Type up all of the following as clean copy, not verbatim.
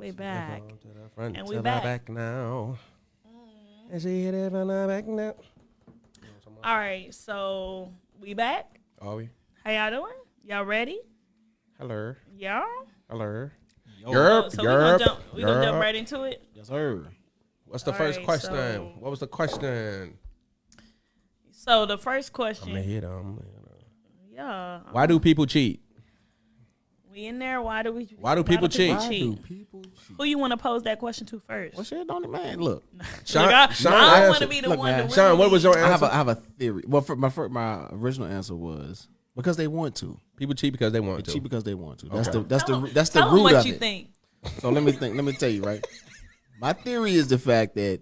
We back. And we back now. And she hit it from the back now. All right, so we back. Are we? How y'all doing? Y'all ready? Hello. Y'all? Hello. So we gonna jump right into it. Yes, sir. What's the first question? What was the question? So the first question. I'm gonna hit him. Yeah. Why do people cheat? We in there. Why do people cheat? Why do people cheat? Who you want to pose that question to first? Well, shit, don't it, man? Look, Sean, I don't want to be the one. Man, to Sean, what was your answer? I have a theory. Well, my original answer was because they want to. People cheat because they want to. Cheat because they want to. Okay. That's the root tell of what it. you think. So let me tell you, right? My theory is the fact that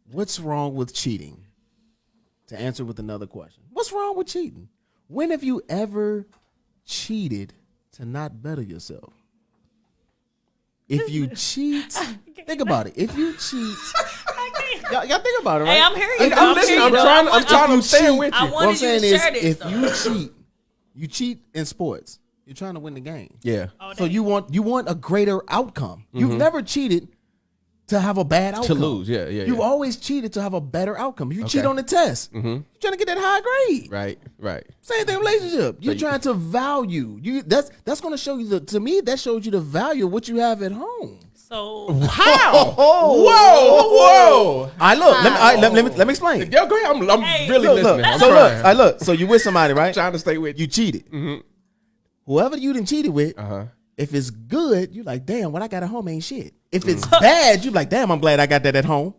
what's wrong with cheating? To answer with another question, what's wrong with cheating? When have you ever cheated to not better yourself? If you cheat, think about it. If you cheat, y'all think about it, right? Hey, I'm hearing you. I'm listening. I'm staying with you. What I'm saying is, if you cheat in sports, you're trying to win the game. Yeah. So you want a greater outcome. Mm-hmm. You've never cheated to have a bad outcome. To lose, yeah. You've always cheated to have a better outcome. You cheat on the test. Mm-hmm. You're trying to get that high grade. Right. Same thing in relationship. You're trying to value. That's going to show you to me that shows you the value of what you have at home. So how? Whoa! I look. Let me explain. Yo, go ahead. I'm really listening. Look. So you with somebody, right? Trying to stay with you. Cheated. Mm-hmm. Whoever you done cheated with. If it's good, you like, damn, what I got at home ain't shit. If it's bad, you like, damn, I'm glad I got that at home.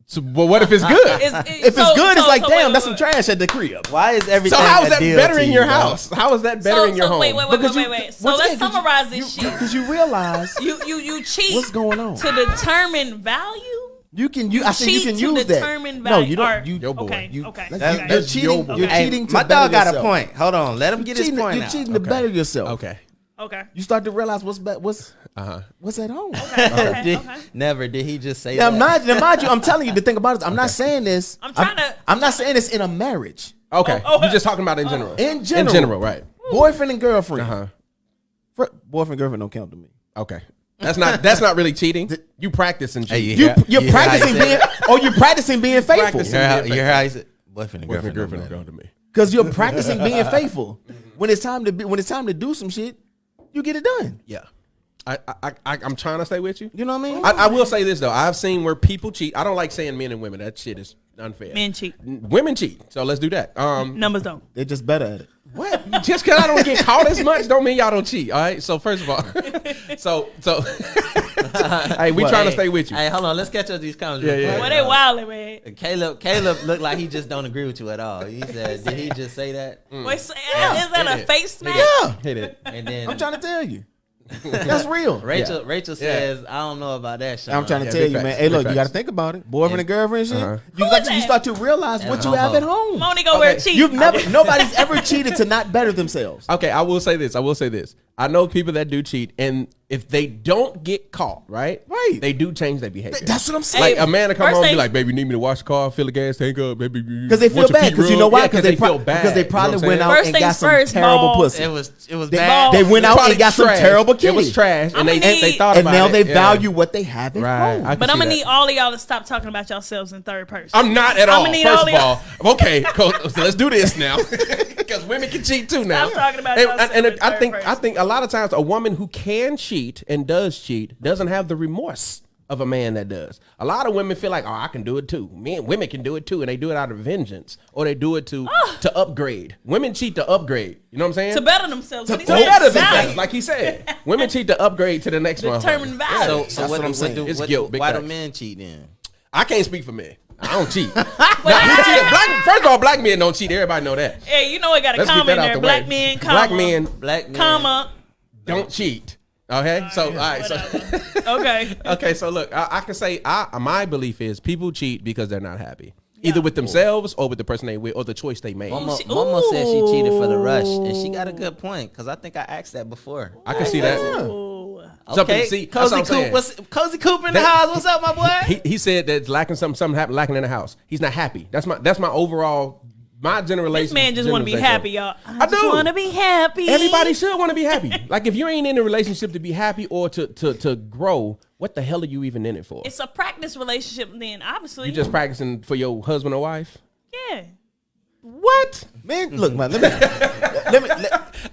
So, but what if it's good? It's good, it's like, damn, that's some trash at the crib. Why is everything? So how is that better in your house? How is that better in your home? Wait. So let's summarize this shit. Because you realize you cheat. What's going on to determine value? I think you can use that. Determine no, value. you don't. Okay. You're cheating. You're cheating. My dog got a point. Hold on, let him get his point. You're cheating to better yourself. Okay. You start to realize what's at home. Okay. Never did he just say that? Mind you, I'm telling you the thing about it. I'm not saying this. I'm not saying this in a marriage. Okay. You're just talking about it in general. In general, right. Boyfriend and girlfriend. Boyfriend, girlfriend don't count to me. Okay. That's not really cheating. You practicing cheating. You're practicing being you're practicing being faithful. You hear how he said boyfriend and girlfriend don't to me. Because you're practicing being faithful. When it's time to do some shit, you get it done. Yeah. I'm trying to stay with you. You know what I mean? I will say this though. I've seen where people cheat. I don't like saying men and women. That shit is unfair. Men cheat. Women cheat. So let's do that. Numbers don't. They're just better at it. What? Just because I don't get caught as much don't mean y'all don't cheat. All right. So first of all, so hey, we trying to stay with you. Hey, hold on. Let's catch up these comments. Yeah. What they wildin', man? Caleb looked like he just don't agree with you at all. He said, did he just say that? Wait, is that a face smack? Yeah. Hit it. And then I'm trying to tell you. That's real. Rachel says, I don't know about that, Sean. I'm trying to tell you, man. Hey, look, you got to think about it. Boyfriend and girlfriend shit. You start to realize what you have at home. Moni go where cheat. Nobody's ever cheated to not better themselves. Okay, I will say this. I know people that do cheat, and if they don't get caught, right, they do change their behavior. That's what I'm saying. Like a man to come home and be like, "Baby, you need me to wash the car, fill the gas tank up, baby." Because they feel bad. Because you know why? Because they feel bad. Because they probably went out and got some terrible pussy. It was bad. They went out and got some terrible kitty. It was trash, and they thought about it. And now they value what they have at home. But I'm gonna need all of y'all to stop talking about yourselves in third person. I'm not at all. First of all, okay, so let's do this now. Because women can cheat too now. Stop talking about yourself. And I think a lot of times a woman who can cheat and does cheat doesn't have the remorse of a man that does. A lot of women feel like, oh, I can do it too. Women can do it too, and they do it out of vengeance, or they do it to upgrade. Women cheat to upgrade. You know what I'm saying? To better themselves. To better themselves, like he said. Women cheat to upgrade to the next one. Determine value. So what I'm saying. It's guilt. Why do men cheat then? I can't speak for men. I don't cheat. First of all, black men don't cheat. Everybody know that. Hey, you know I got a comment there. Black men, comma, don't cheat. Okay, so all right, so okay, so look, I can say my belief is people cheat because they're not happy, either with themselves or with the person they with or the choice they made. Mama said she cheated for the rush, and she got a good point because I think I asked that before. I can see that. Okay, see, Cozy Coop in the house. What's up, my boy? He said that lacking something happened lacking in the house. He's not happy. That's my overall my generation. This man just want to be happy, y'all. I do. Want to be happy. Everybody should want to be happy. Like if you ain't in a relationship to be happy or to grow, what the hell are you even in it for? It's a practice relationship. Then obviously You just practicing for your husband or wife? yeah. What? Man, look, man. Let me.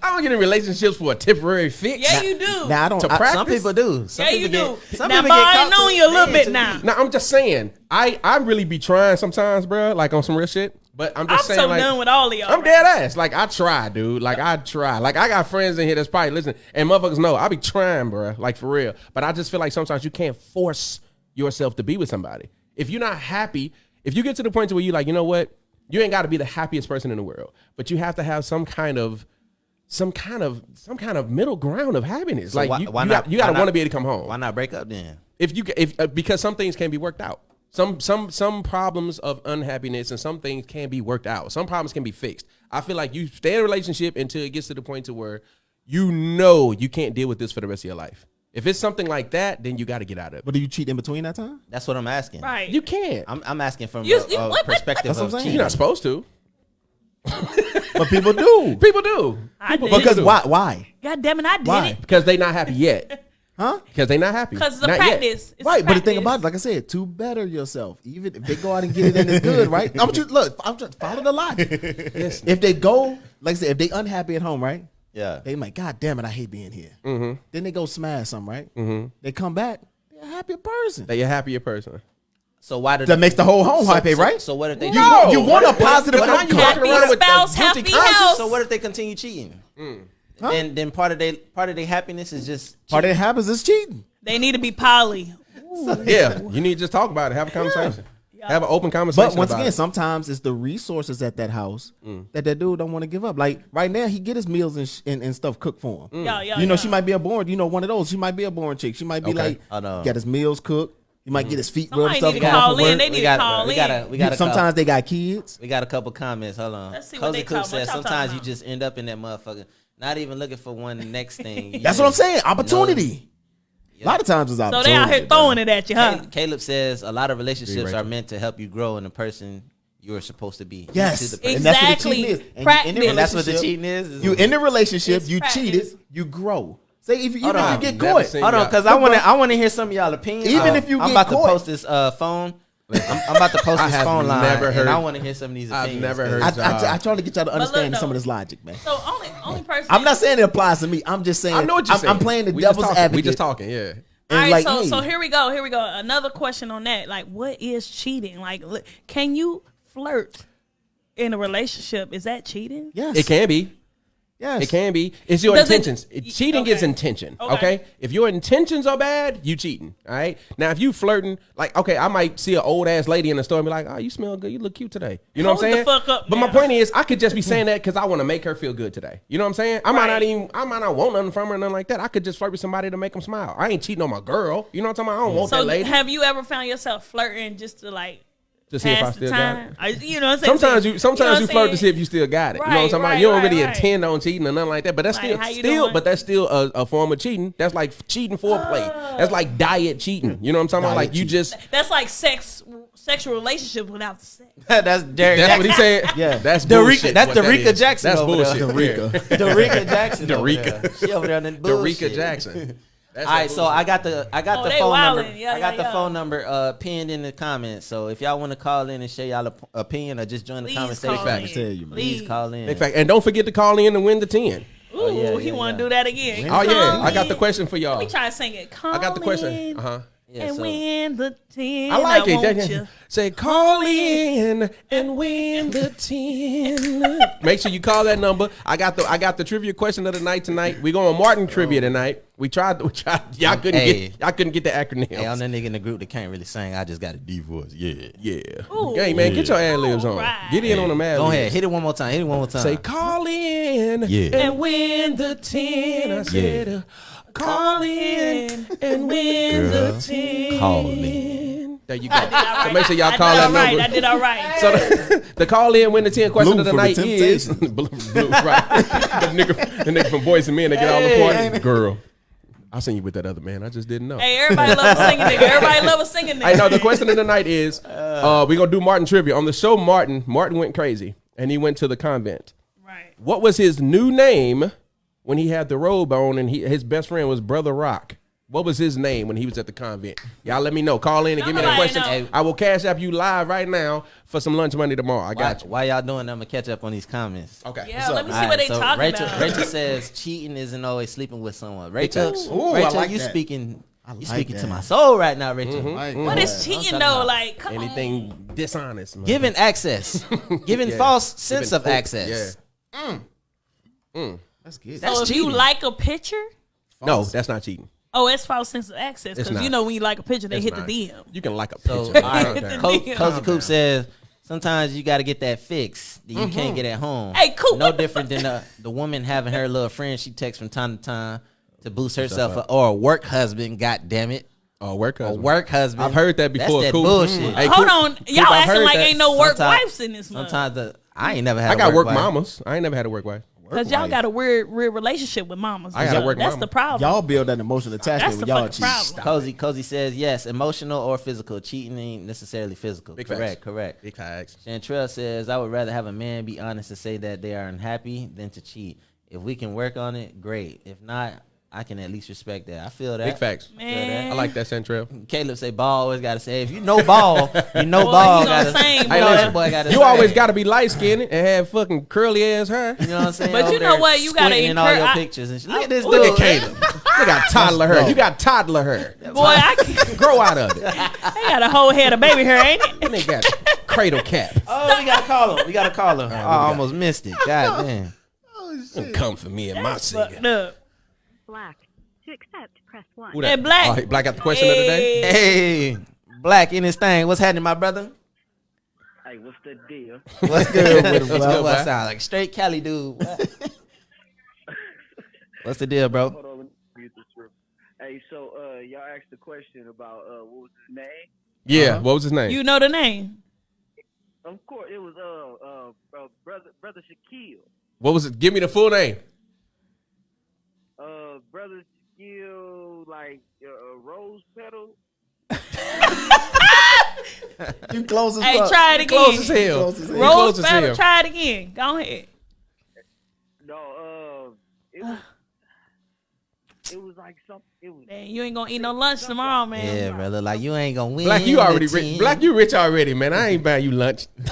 I don't get in relationships for a temporary fix. Yeah, you do. Now I don't. To practice? Some people do. Some Yeah, people you do. Get, some Now, people Bob, get I caught know too- you a little they bit too now. deep. Now I'm just saying, I really be trying sometimes, bro. Like on some real shit. But I'm I'm just saying, so like, done with all of y'all. I'm dead ass. Like I try, dude. Like I try. Like I got friends in here that's probably listening, and motherfuckers know I be trying, bro. Like for real. But I just feel like sometimes you can't force yourself to be with somebody. If you're not happy, if you get to the point where you like, you know what, you ain't got to be the happiest person in the world, but you have to have some kind of middle ground of happiness. So like why you not- got to why want to not- be able to come home. Why not break up then? Because some things can be worked out. Some problems of unhappiness and some things can be worked out. Some problems can be fixed. I feel like you stay in a relationship until it gets to the point to where you know you can't deal with this for the rest of your life. If it's something like that, then you got to get out of it. But do you cheat in between that time? That's what I'm asking. Right. You can't. I'm asking from You- a what? perspective That's what I'm of saying. cheating. You're not supposed to. But people do. People do. I did. Because do. why? God damn it, I did Why? it. Because they not happy yet. Huh? Because they not happy. Because it's a Not yet. practice. It's Right, a but the thing practice. about it, like I said, to better yourself, even if they go out and get it and it's good, right? I'm just follow the logic. If they go, like I said, if they unhappy at home, right? Yeah. They like, God damn it, I hate being here. Mm-hmm. Then they go smash something, right? They come back, they're a happier person. That you're a happier person. So why did That makes the whole home happy, right? So what if they? No. You want a positive But now you outcome. walking around Happy with a spouse, guilty happy conscience. house. So what if they continue cheating? Huh? Then part of their happiness is just Part of that happens is cheating. They need to be poly. Yeah, you need to just talk about it. Have a conversation. Have an open conversation. But once about again, it. sometimes it's the resources at that house that dude don't want to give up. Like right now, he get his meals and stuff cooked for him. Yeah, You know, she might be a boring, one of those. She might be a boring chick. She might be Okay. like, Oh, no. got his meals cooked. He might get his feet Somebody rubbed. Stuff need to going call from in. work. They need to call in. We got a Sometimes they got kids. We got a couple comments. Hold on. Let's see what Cozy they Cook talking- what says y'all sometimes talking you just end up in that motherfucker, not even looking for one next thing. You That's what I'm just saying. Opportunity. Yeah. A lot of times it's So opportunity. they out here throwing it at you, huh? Caleb says a lot of relationships Rachel. are meant to help you grow in the person you're supposed to be. Yes. To the person. And that's what the Exactly. cheating is. And you in the Practice. And that's what the relationship- cheating is. You in the relationship, It's you practice. cheated, you grow. Say if you Hold even if on. you get Never caught. seen Hold on, y'all- because I want to hear some of y'all opinions. Even if you I'm get about caught. to post this phone. I'm about to post I this have phone line, never heard- and I want to hear some of these I've opinions. never 'cause heard- I try to get y'all to understand look, some of though. this logic, man. So only person. I'm not saying it applies to me. I'm just saying I know what you're saying. I'm playing the We just devil's talking. advocate. We just talking, yeah. All right, like, so hey, so here we go. Another question on that. Like, what is cheating? Like, can you flirt in a relationship? Is that cheating? yes, It can be. Yes, It can be. It's your Does it- intentions. Cheating okay. is intention. Okay. Okay. If your intentions are bad, you cheating. All right. Now, if you flirting, like, okay, I might see an old ass lady in the store and be like, "Oh, you smell good. You look cute today." You know Hold what I'm the saying? fuck up But now. my point is, I could just be saying that because I want to make her feel good today. You know what I'm saying? I might Right. not want nothing from her, or nothing like that. I could just flirt with somebody to make them smile. I ain't cheating on my girl. You know what I'm talking about? I don't want So that lady. have you ever found yourself flirting just to like To see if I pass the still got it. time? You know what I'm saying? Sometimes you know what flirt I'm to see if you still got it. You know what I'm Right, talking about? right, You don't really right. intend on cheating or nothing like that. But that's Like, how you doing? but that's still a form of cheating. That's like cheating foreplay. That's like diet cheating. You know what I'm talking about? Diet Like you cheating. just That's like sexual relationship without the sex. that's Derek. that's what he said. Yeah. That's Dorica- bullshit. that's what that Dorica is. Jackson That's over there. bullshit. Dorica. Dorica Jackson. Dorica. Over there. She over there on that bullshit. Dorica Jackson. That's All right, so I got the Oh, the they phone wildin'. number. Yeah, I got yeah, the yeah. phone number pinned in the comments. So if y'all want to call in and share y'all opinion or just join the Please conversation, call Facts. in. Tell you, man. please call in. in fact, and don't forget to call in to win the 10. Ooh, yeah, he yeah, want to yeah. do that again. Oh yeah, Call I got the in. question for y'all. Let me try to sing it. Call I got the question. in Yeah, and so- win the 10. I like it. want you. Say call in and win the 10. Make sure you call that number. I got the trivia question of the night tonight. We going Martin trivia tonight. We tried. Y'all couldn't Hey. get the acronyms. Hey, I'm that nigga in the group that can't really sing. I just got a D voice. Yeah. Yeah. Ooh. Hey man, get your ad libs on. Alright. Get in on the ad Go libs. ahead. Hit it one more time. Say call in Yeah. and win the 10. I said call in and win the 10. Call in. There you go. So make sure y'all call that I number. did all right. So the call in win the 10 question Blue of the for the night is Temptations. blue, right? the nigga from Boys and Men that get all the points. Girl, I'll sing you with that other man. I just didn't know. Hey, everybody love a singing nigga. Everybody love a singing nigga. I know the question of the night is we're gonna do Martin trivia on the show. Martin went crazy. and he went to the convent. Right. What was his new name when he had the robe on and his best friend was Brother Rock? What was his name when he was at the convent? Y'all let me know. Call in and give me that question. Know. I will cash app you live right now for some lunch money tomorrow. I got you. Why y'all doing that? I'm going to catch up on these comments. Okay. Yeah, let me see what they talking about. Rachel says cheating isn't always sleeping with someone. Rachel, I like you that. speaking like speaking that. to my soul right now, Rachel. What is cheating though? Like, come Anything on. dishonest, man. Giving access. Giving false sense of access. Yeah. That's good. So if you like a picture, No, that's not cheating. oh, it's false sense of access. It's Because you not. know when you like a picture, they It's hit not. the DM. You can like a So, picture. all right. Hit the Calm DM. down. Cozy Coop says sometimes you got to get that fix that you can't get at home. Hey, Coop, No what the different than the woman having her little friend she texts from time to time to boost herself up, or a work husband. God damn it, Oh, work a husband. work husband. I've heard that before. That's that Coop. bullshit. Hey, Hold Coop, on. Coop, Y'all I've acting heard like that. ain't no work Sometimes- wives in this month. Sometimes I ain't never had. I got a work wife. mamas. I ain't never had a work wife. Because y'all got a weird relationship with mamas. I got a work That's mama. the problem. Y'all build that emotional attachment That's when the y'all fucking cheat. problem. Cozy says yes, emotional or physical. Cheating ain't necessarily physical. Big correct, facts. correct. Big facts. Chantrell says I would rather have a man be honest and say that they are unhappy than to cheat. If we can work on it, great. If not, I can at least respect that. I feel that. Big facts. Man. I like that, Centrell. Caleb say ball always got to say if you know ball, you know Boy, ball. you Gotta, gonna sing, Hey, boy. listen, boy gotta you say. always got to be light skinned and have fucking curly ass hair. You know what I'm saying? But you Over know there what? You gotta squinting in all your encourage- pictures and shit. Look at this Look dude. at Caleb. You got toddler hair. You got toddler hair. Boy, I can't. Grow out of it. They got a whole head of baby hair, ain't it? And they got cradle cap. Oh, we gotta call him. We gotta call him. I almost missed it. God damn. Don't come for me and my Fucked city. up. Black. To accept, press 1. Who Hey, Black. Oh, hey, Black got the question of the day. Hey, Black in his thing. What's happening, my brother? Hey, what's the deal? What's good with him? What's good, What boy? sound like straight Cali dude? What's the deal, bro? Hold on, let me mute this real. Hey, so y'all asked the question about what was his name? Yeah, what was his name? You know the name. Of course, it was brother Shaquille. What was it? Give me the full name. Brother Shaquille, like rose petal. You close as Hey, fuck. try it Close as again. hell. Close as hell. Rose Close as Battle, hell. try it again. Go ahead. No, it was like something. It was. Man, you ain't gonna eat no lunch tomorrow, man. Yeah, brother. Like you ain't gonna win. Black, you already the rich. team. Black, you rich already, man. I ain't buying you lunch. Come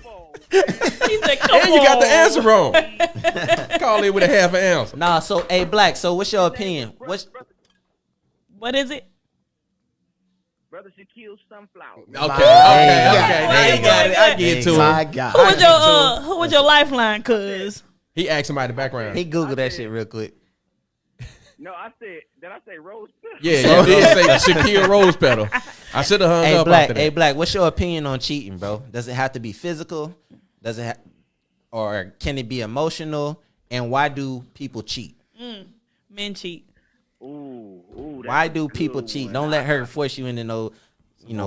on, He said, come And you got the on. answer wrong. Call in with a half an ounce. Nah. So, hey, Black. So, what's your opinion? What's What is it? brother Shaquille Sunflower. Okay. There There you you go. got it. I get to My him. God. Who was your lifeline, cuz? He asked somebody in the background. he Googled that shit real quick? No, I said. Did I say rose petal? Yeah, you did say Shaquille Rose Petal. I should have hung Hey, up Black. after that. Hey, Black. What's your opinion on cheating, bro? Does it have to be physical? Does it or can it be emotional? And why do people cheat? Men cheat. Ooh. Why that's do a people good cheat? one. Don't let her force you into no,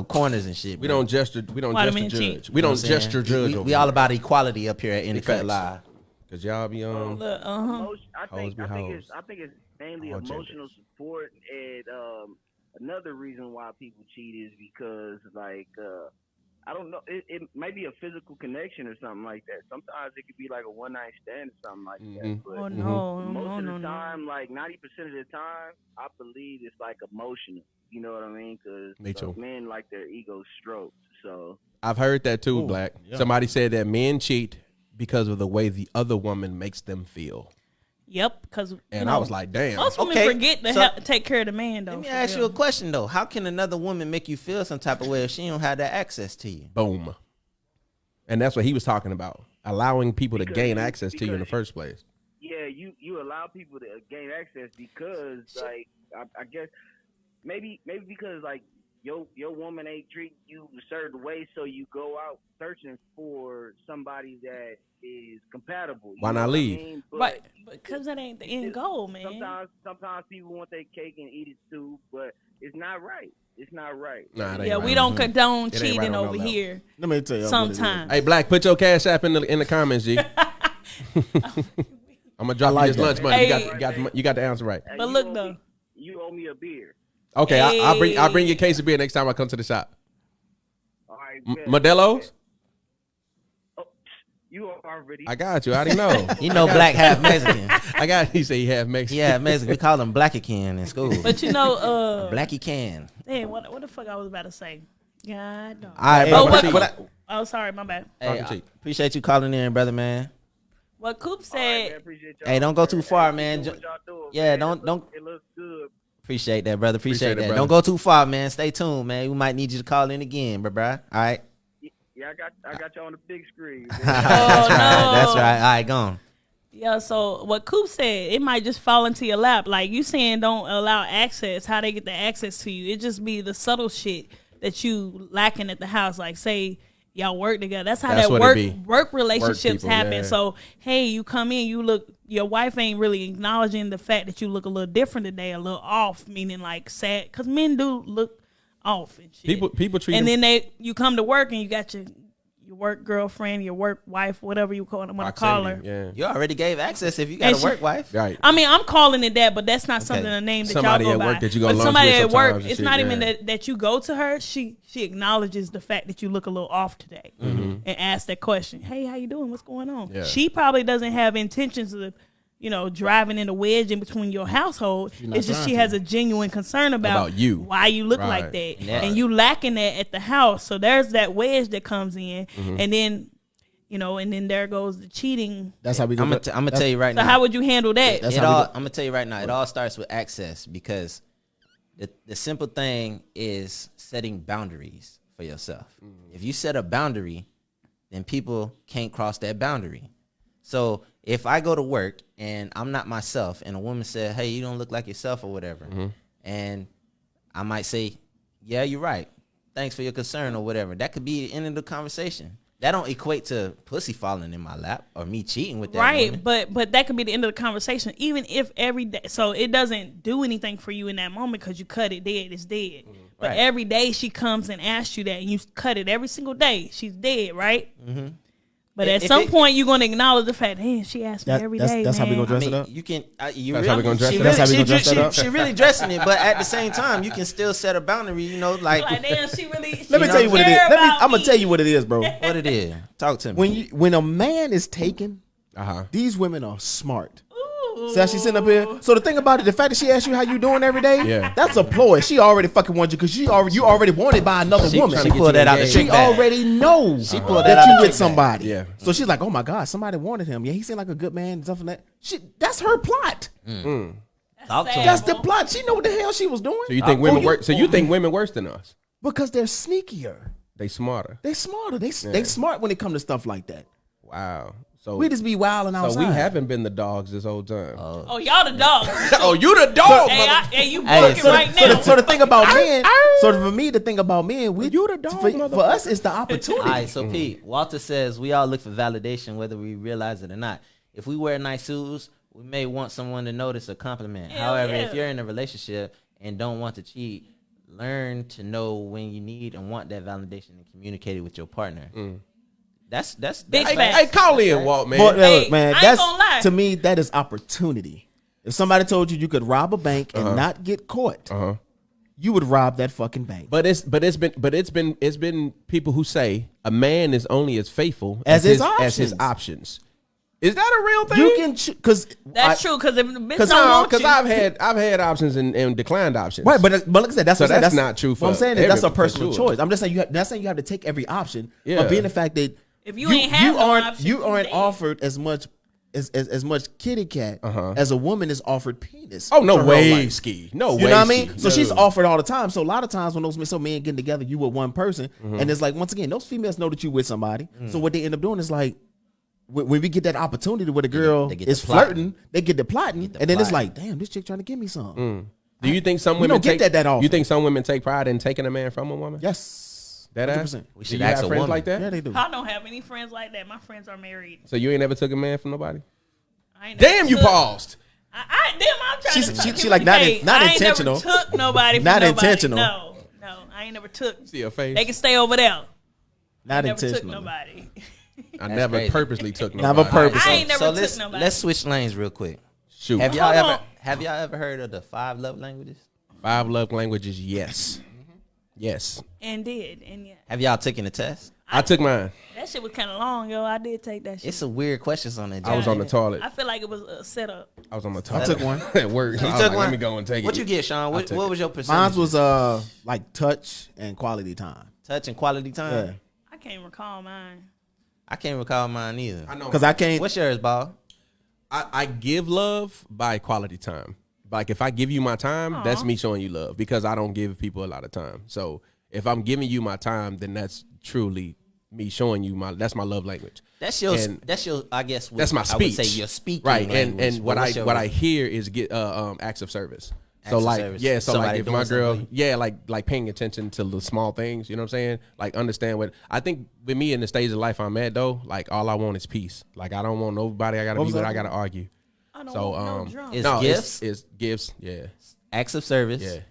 corners and shit. We bro. don't gesture. We don't Why the gesture men cheat? judge. We don't gesture judge. We all about equality up here at Big NFL facts. Live. Cause y'all be on. Look, I Hoes think be hoes. it's mainly All emotional support, and another reason why people cheat is because I don't know, it might be a physical connection or something like that. Sometimes it could be like a one night stand or something like that. But oh no, most no, of no, the no. time, like 90% of the time, I believe it's like emotional. You know what I mean? Because Me too. men like their ego stroked. So I've heard that too, Ooh, Black. yeah. Somebody said that men cheat because of the way the other woman makes them feel. Yep, because And I was like, damn. most women Okay, forget to so- take care of the man though. Let me for ask real. you a question though. How can another woman make you feel some type of way if she don't have that access to you? Boom. And that's what he was talking about. Allowing people to Because gain you- access to you in the because- first place. yeah, you allow people to gain access because like I guess maybe because like your woman ain't treating you a certain way, so you go out searching for somebody that is compatible. You Why know not what I leave? mean? But Right, because that ain't the end goal, man. sometimes people want their cake and eat it too, but it's not right. It's not right. Nah, it ain't Yeah, right. we don't condone It ain't cheating right on no over level. here. Let me tell you. Sometimes. Hey, Black, put your cash app in the comments, G. I'm gonna drop like you this that. lunch money. Hey. You got the answer right. Hey, But you look owe though, me- you owe me a beer. Okay, I'll bring you a Hey. case of beer next time I come to the shop. All right, bet. Modelo's? Oh, You already. I got you. I already know. You know, black half Mexican. I got. He said he half Mexican. Yeah, Mexican. We call him Blackie Can in school. But you know, Blackie Can. damn, what the fuck I was about to say? God, no. All right, Oh, bro. what, oh, sorry, my bad. Hey, Talking to you. appreciate you calling in, brother, man. What Coop All right, said. man, appreciate y'all. Hey, don't go too far, Keep man. doing what y'all doing, Yeah, man. don't. It looks good. Appreciate that, brother. Appreciate Appreciate it, that. brother. Don't go too far, man. Stay tuned, man. We might need you to call in again, bro. All right. Yeah, I got you on the big screen. Oh, That's no. right. That's right. All right, go on. Yeah, so what Coop said, it might just fall into your lap. Like you saying, don't allow access. How they get the access to you? It just be the subtle shit that you lacking at the house. Like say y'all work together. That's how That's that what work it be. work relationships people, happen. yeah. So hey, you come in, you look. Your wife ain't really acknowledging the fact that you look a little different today, a little off, meaning like sad. Because men do look off and shit. People treat and them- then you come to work and you got your work girlfriend, your work wife, whatever you want to call her. Yeah. You already gave access if you got And a she- work wife. Right. I mean, I'm calling it that, but that's not something a name that Somebody y'all at go by. work that you go but lunch somebody with at work, sometimes and it's shit, not even yeah. that you go to her. She acknowledges the fact that you look a little off today, and asks that question. Hey, how you doing? What's going on? Yeah. She probably doesn't have intentions of, driving in a wedge in between your household. It's just she has a genuine concern about you. why you look Right. like that, Yeah. and you lacking that at the house. So there's that wedge that comes in, Mm-hmm. and then. And then there goes the cheating. That's how we I'm go. gonna tell you right So now. how would you handle that? That's I'm how we go. gonna tell you right now. It all starts with access because the simple thing is setting boundaries for yourself. If you set a boundary, then people can't cross that boundary. So if I go to work and I'm not myself, and a woman said, "Hey, you don't look like yourself" or whatever, and I might say, "Yeah, you're right. Thanks for your concern" or whatever. That could be the end of the conversation. That don't equate to pussy falling in my lap or me cheating with that Right, woman. but that could be the end of the conversation. Even if every day, so it doesn't do anything for you in that moment because you cut it dead. It's dead. But Right. every day she comes and asks you that, and you cut it every single day. She's dead, right? Mm-hmm. But at If some it- point, you're gonna acknowledge the fact, damn, she asked me every day. That's how we man. gonna dress I mean, it up. you can. You That's really, how we gonna dress she it up? really, That's how we she, gonna dress she, it up? she really dressing it, but at the same time, you can still set a boundary. You know, like Like, damn, she really. Let me tell you what it is. I'm gonna tell you what it is, bro. what it is. Talk to me. When a man is taken, these women are smart. See how she's sitting up here? So the thing about it, the fact that she asked you how you doing every day, Yeah. that's a ploy. She already fucking wanted you because you already wanted by another woman. She pulled that out the She trick bag. already knows She pulled that that out you the with trick somebody. Yeah. So she's like, oh my God, somebody wanted him. Yeah, he seemed like a good man and stuff like that. That's her plot. Talk to me. That's the plot. She know what the hell she was doing. So you think women work? So you think women worse than us? Because they're sneakier. They smarter. They smarter. They smart when it comes to stuff like that. Wow. So We just be wilding so outside. we haven't been the dogs this whole time. Oh, y'all the dog. Oh, you the dog, Hey, you Hey, working so- right So now. the thing about men, so for me, the thing about men, You the dog, for us, it's the opportunity. All right, so Pete, Walter says we all look for validation whether we realize it or not. If we wear nice shoes, we may want someone to notice or compliment. Hell However, yeah. if you're in a relationship and don't want to cheat, learn to know when you need and want that validation and communicate it with your partner. That's Big Hey, facts. hey, call in, Walt, man. Boy, Hey, look, man, I ain't that's gonna lie. to me that is opportunity. If somebody told you you could rob a bank and not get caught, you would rob that fucking bank. But it's been people who say a man is only as faithful As his as his options. options. Is that a real thing? You can because That's true, because if the bitch Because don't want you, I've had options and declined options. Right, but like I said, that's So what I'm saying. that's not true for What I'm saying is that's a every- for personal sure. choice. I'm just saying you have. Not saying you have to take every option. Yeah. But being the fact that If you ain't have no options, you you aren't dead. offered as much kitty cat as a woman is offered penis. oh no for her way, life. Ski. No way. You know what I mean? Ski. So she's No. offered all the time. So a lot of times when those men getting together, you with one person, and it's like once again, those females know that you with somebody. So what they end up doing is like when we get that opportunity where the girl they get is the plotting. flirting, they get the plotting, the and then it's plotting. like, damn, this chick trying to give me something. Do you think some We women don't get that often. You think some women take pride in taking a man from a woman? Yes, That 100%. ass? We Do should you ask have a friends woman. like that? Yeah, they do. I don't have any friends like that. My friends are married. So you ain't never took a man from nobody? I ain't never Damn, you took- paused. I'm trying She's- to she- talk. she like not Hey, not I ain't intentional. never took nobody. From Not nobody. intentional. No, I ain't never took. See your face. They can stay over there. Not Never took intentional. nobody. I never crazy. purposely took Never nobody. purposely. I ain't never took let's, nobody. let's switch lanes real quick. Shoot. Have y'all Hold ever on. have y'all ever heard of the 5 love languages? 5 love languages, yes. Yes. And yeah. Have y'all taken the test? I took mine. That shit was kind of long, yo. I did take that shit. It's some weird questions on that. I was on the toilet. I feel like it was a setup. I was on the toilet. I took one. At work. You I was took like, one? Let me go and take it. What you get, Sean? What was your percentage? Mine was like touch and quality time. touch and quality time. Yeah. I can't recall mine. I can't recall mine either. I know. Because I can't. What's yours, Ball? I give love by quality time. Like if I give you my time, that's me showing you love because I don't give people a lot of time. So if I'm giving you my time, then that's truly me showing you that's my love language. That's your I guess That's my speech. I would say your speaking right. language. And what I hear is get acts of service. So of like service. yeah, so Somebody like if doing my girl something. like paying attention to the small things, you know what I'm saying? Like understand what I think with me in the stage of life I'm at though, like all I want is peace. Like I don't want nobody I gotta be with, I gotta argue. I don't So want no drunk. It's gifts, it's gifts, yeah. acts of service, Yeah.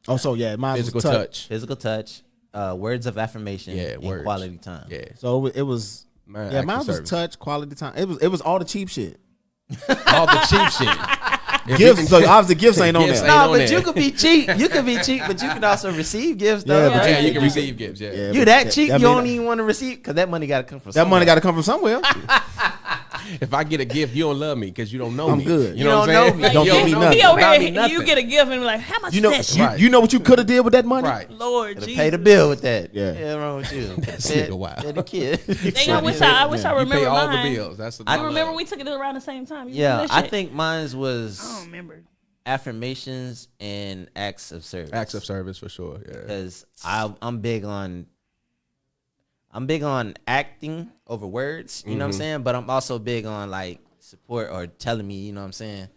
Oh, so yeah, mine Physical was touch. touch. physical touch, words of affirmation, Yeah, and words. quality time. Yeah. So it was. Mine, Yeah, acts mine of was service. touch, quality time. It was all the cheap shit. All the cheap shit. If Gifts. you So obviously gifts ain't on Gifts there. ain't No, on but there. you could be cheap. You could be cheap, but you can also receive gifts. Though. Yeah, but Yeah, you can receive gifts, yeah. Yeah, You but that cheap, you mean- don't even want to receive because that money got to come from. That money got to come from somewhere. If I get a gift, you don't love me because you don't know I'm me. good. You know what I'm don't saying? know me. Don't You give me know nothing. He over About here, me nothing. you get a gift and be like, how much You know, is that? Right. you know what you could have did with that money. Right. Lord To Jesus. pay the bill with that. Yeah. Yeah, wrong with you. nigga wild. That the kid. Dang, I wish I You remember pay all mine. the bills. That's the I remember we took it around the same time. You Yeah, remember that I shit? think mine I don't was remember. affirmations and acts of service. acts of service for sure. Yeah. Because I'm big on acting over words. You know what I'm saying? But I'm also big on like support or telling me. You know what I'm saying?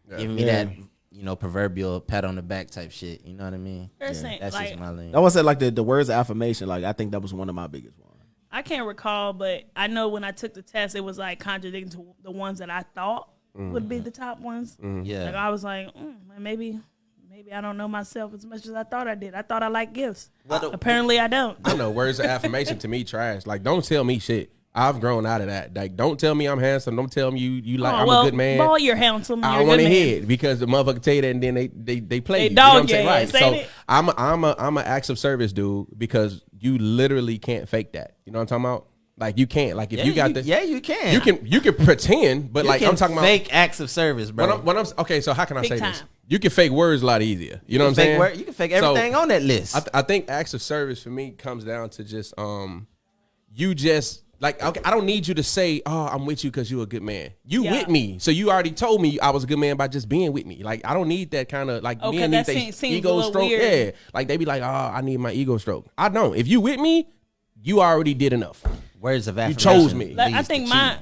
Giving me Yeah. that proverbial pat on the back type shit. You know what I mean? First thing, That's like, just my lane. I want to say like the words of affirmation. Like I think that was one of my biggest ones. I can't recall, but I know when I took the test, it was like contradicting to the ones that I thought would be the top ones. Yeah. Like I was like, maybe I don't know myself as much as I thought I did. I thought I liked gifts. Apparently, I don't. I know words of affirmation to me trash. Like don't tell me shit. I've grown out of that. Like don't tell me I'm handsome. Don't tell me you like I'm a good man. Ball, you're handsome. I You're don't a want good to man. hear it because the motherfucker tell you that and then they play They you. You know what I'm dog saying? your Right. ass, So ain't it? I'm an acts of service dude because you literally can't fake that. You know what I'm talking about? Like you can't. Like if you got the you can. you can pretend, but You like can I'm talking about fake acts of service, bro. when I'm okay. So how can I Big say this? time. You can fake words a lot easier. You know what I'm fake saying? word- you can fake So, everything on that list. I think acts of service for me comes down to just you just like okay, I don't need you to say oh I'm with you because you're a good man. You Yeah. with me, so you already told me I was a good man by just being with me. Like I don't need that kind of like Okay, men that need seems a ego little stroke. weird. Yeah, like they be like oh I need my ego stroke. I don't. If you with me, you already did enough. Words of affirmation. chose me. Like, I leads think to mine.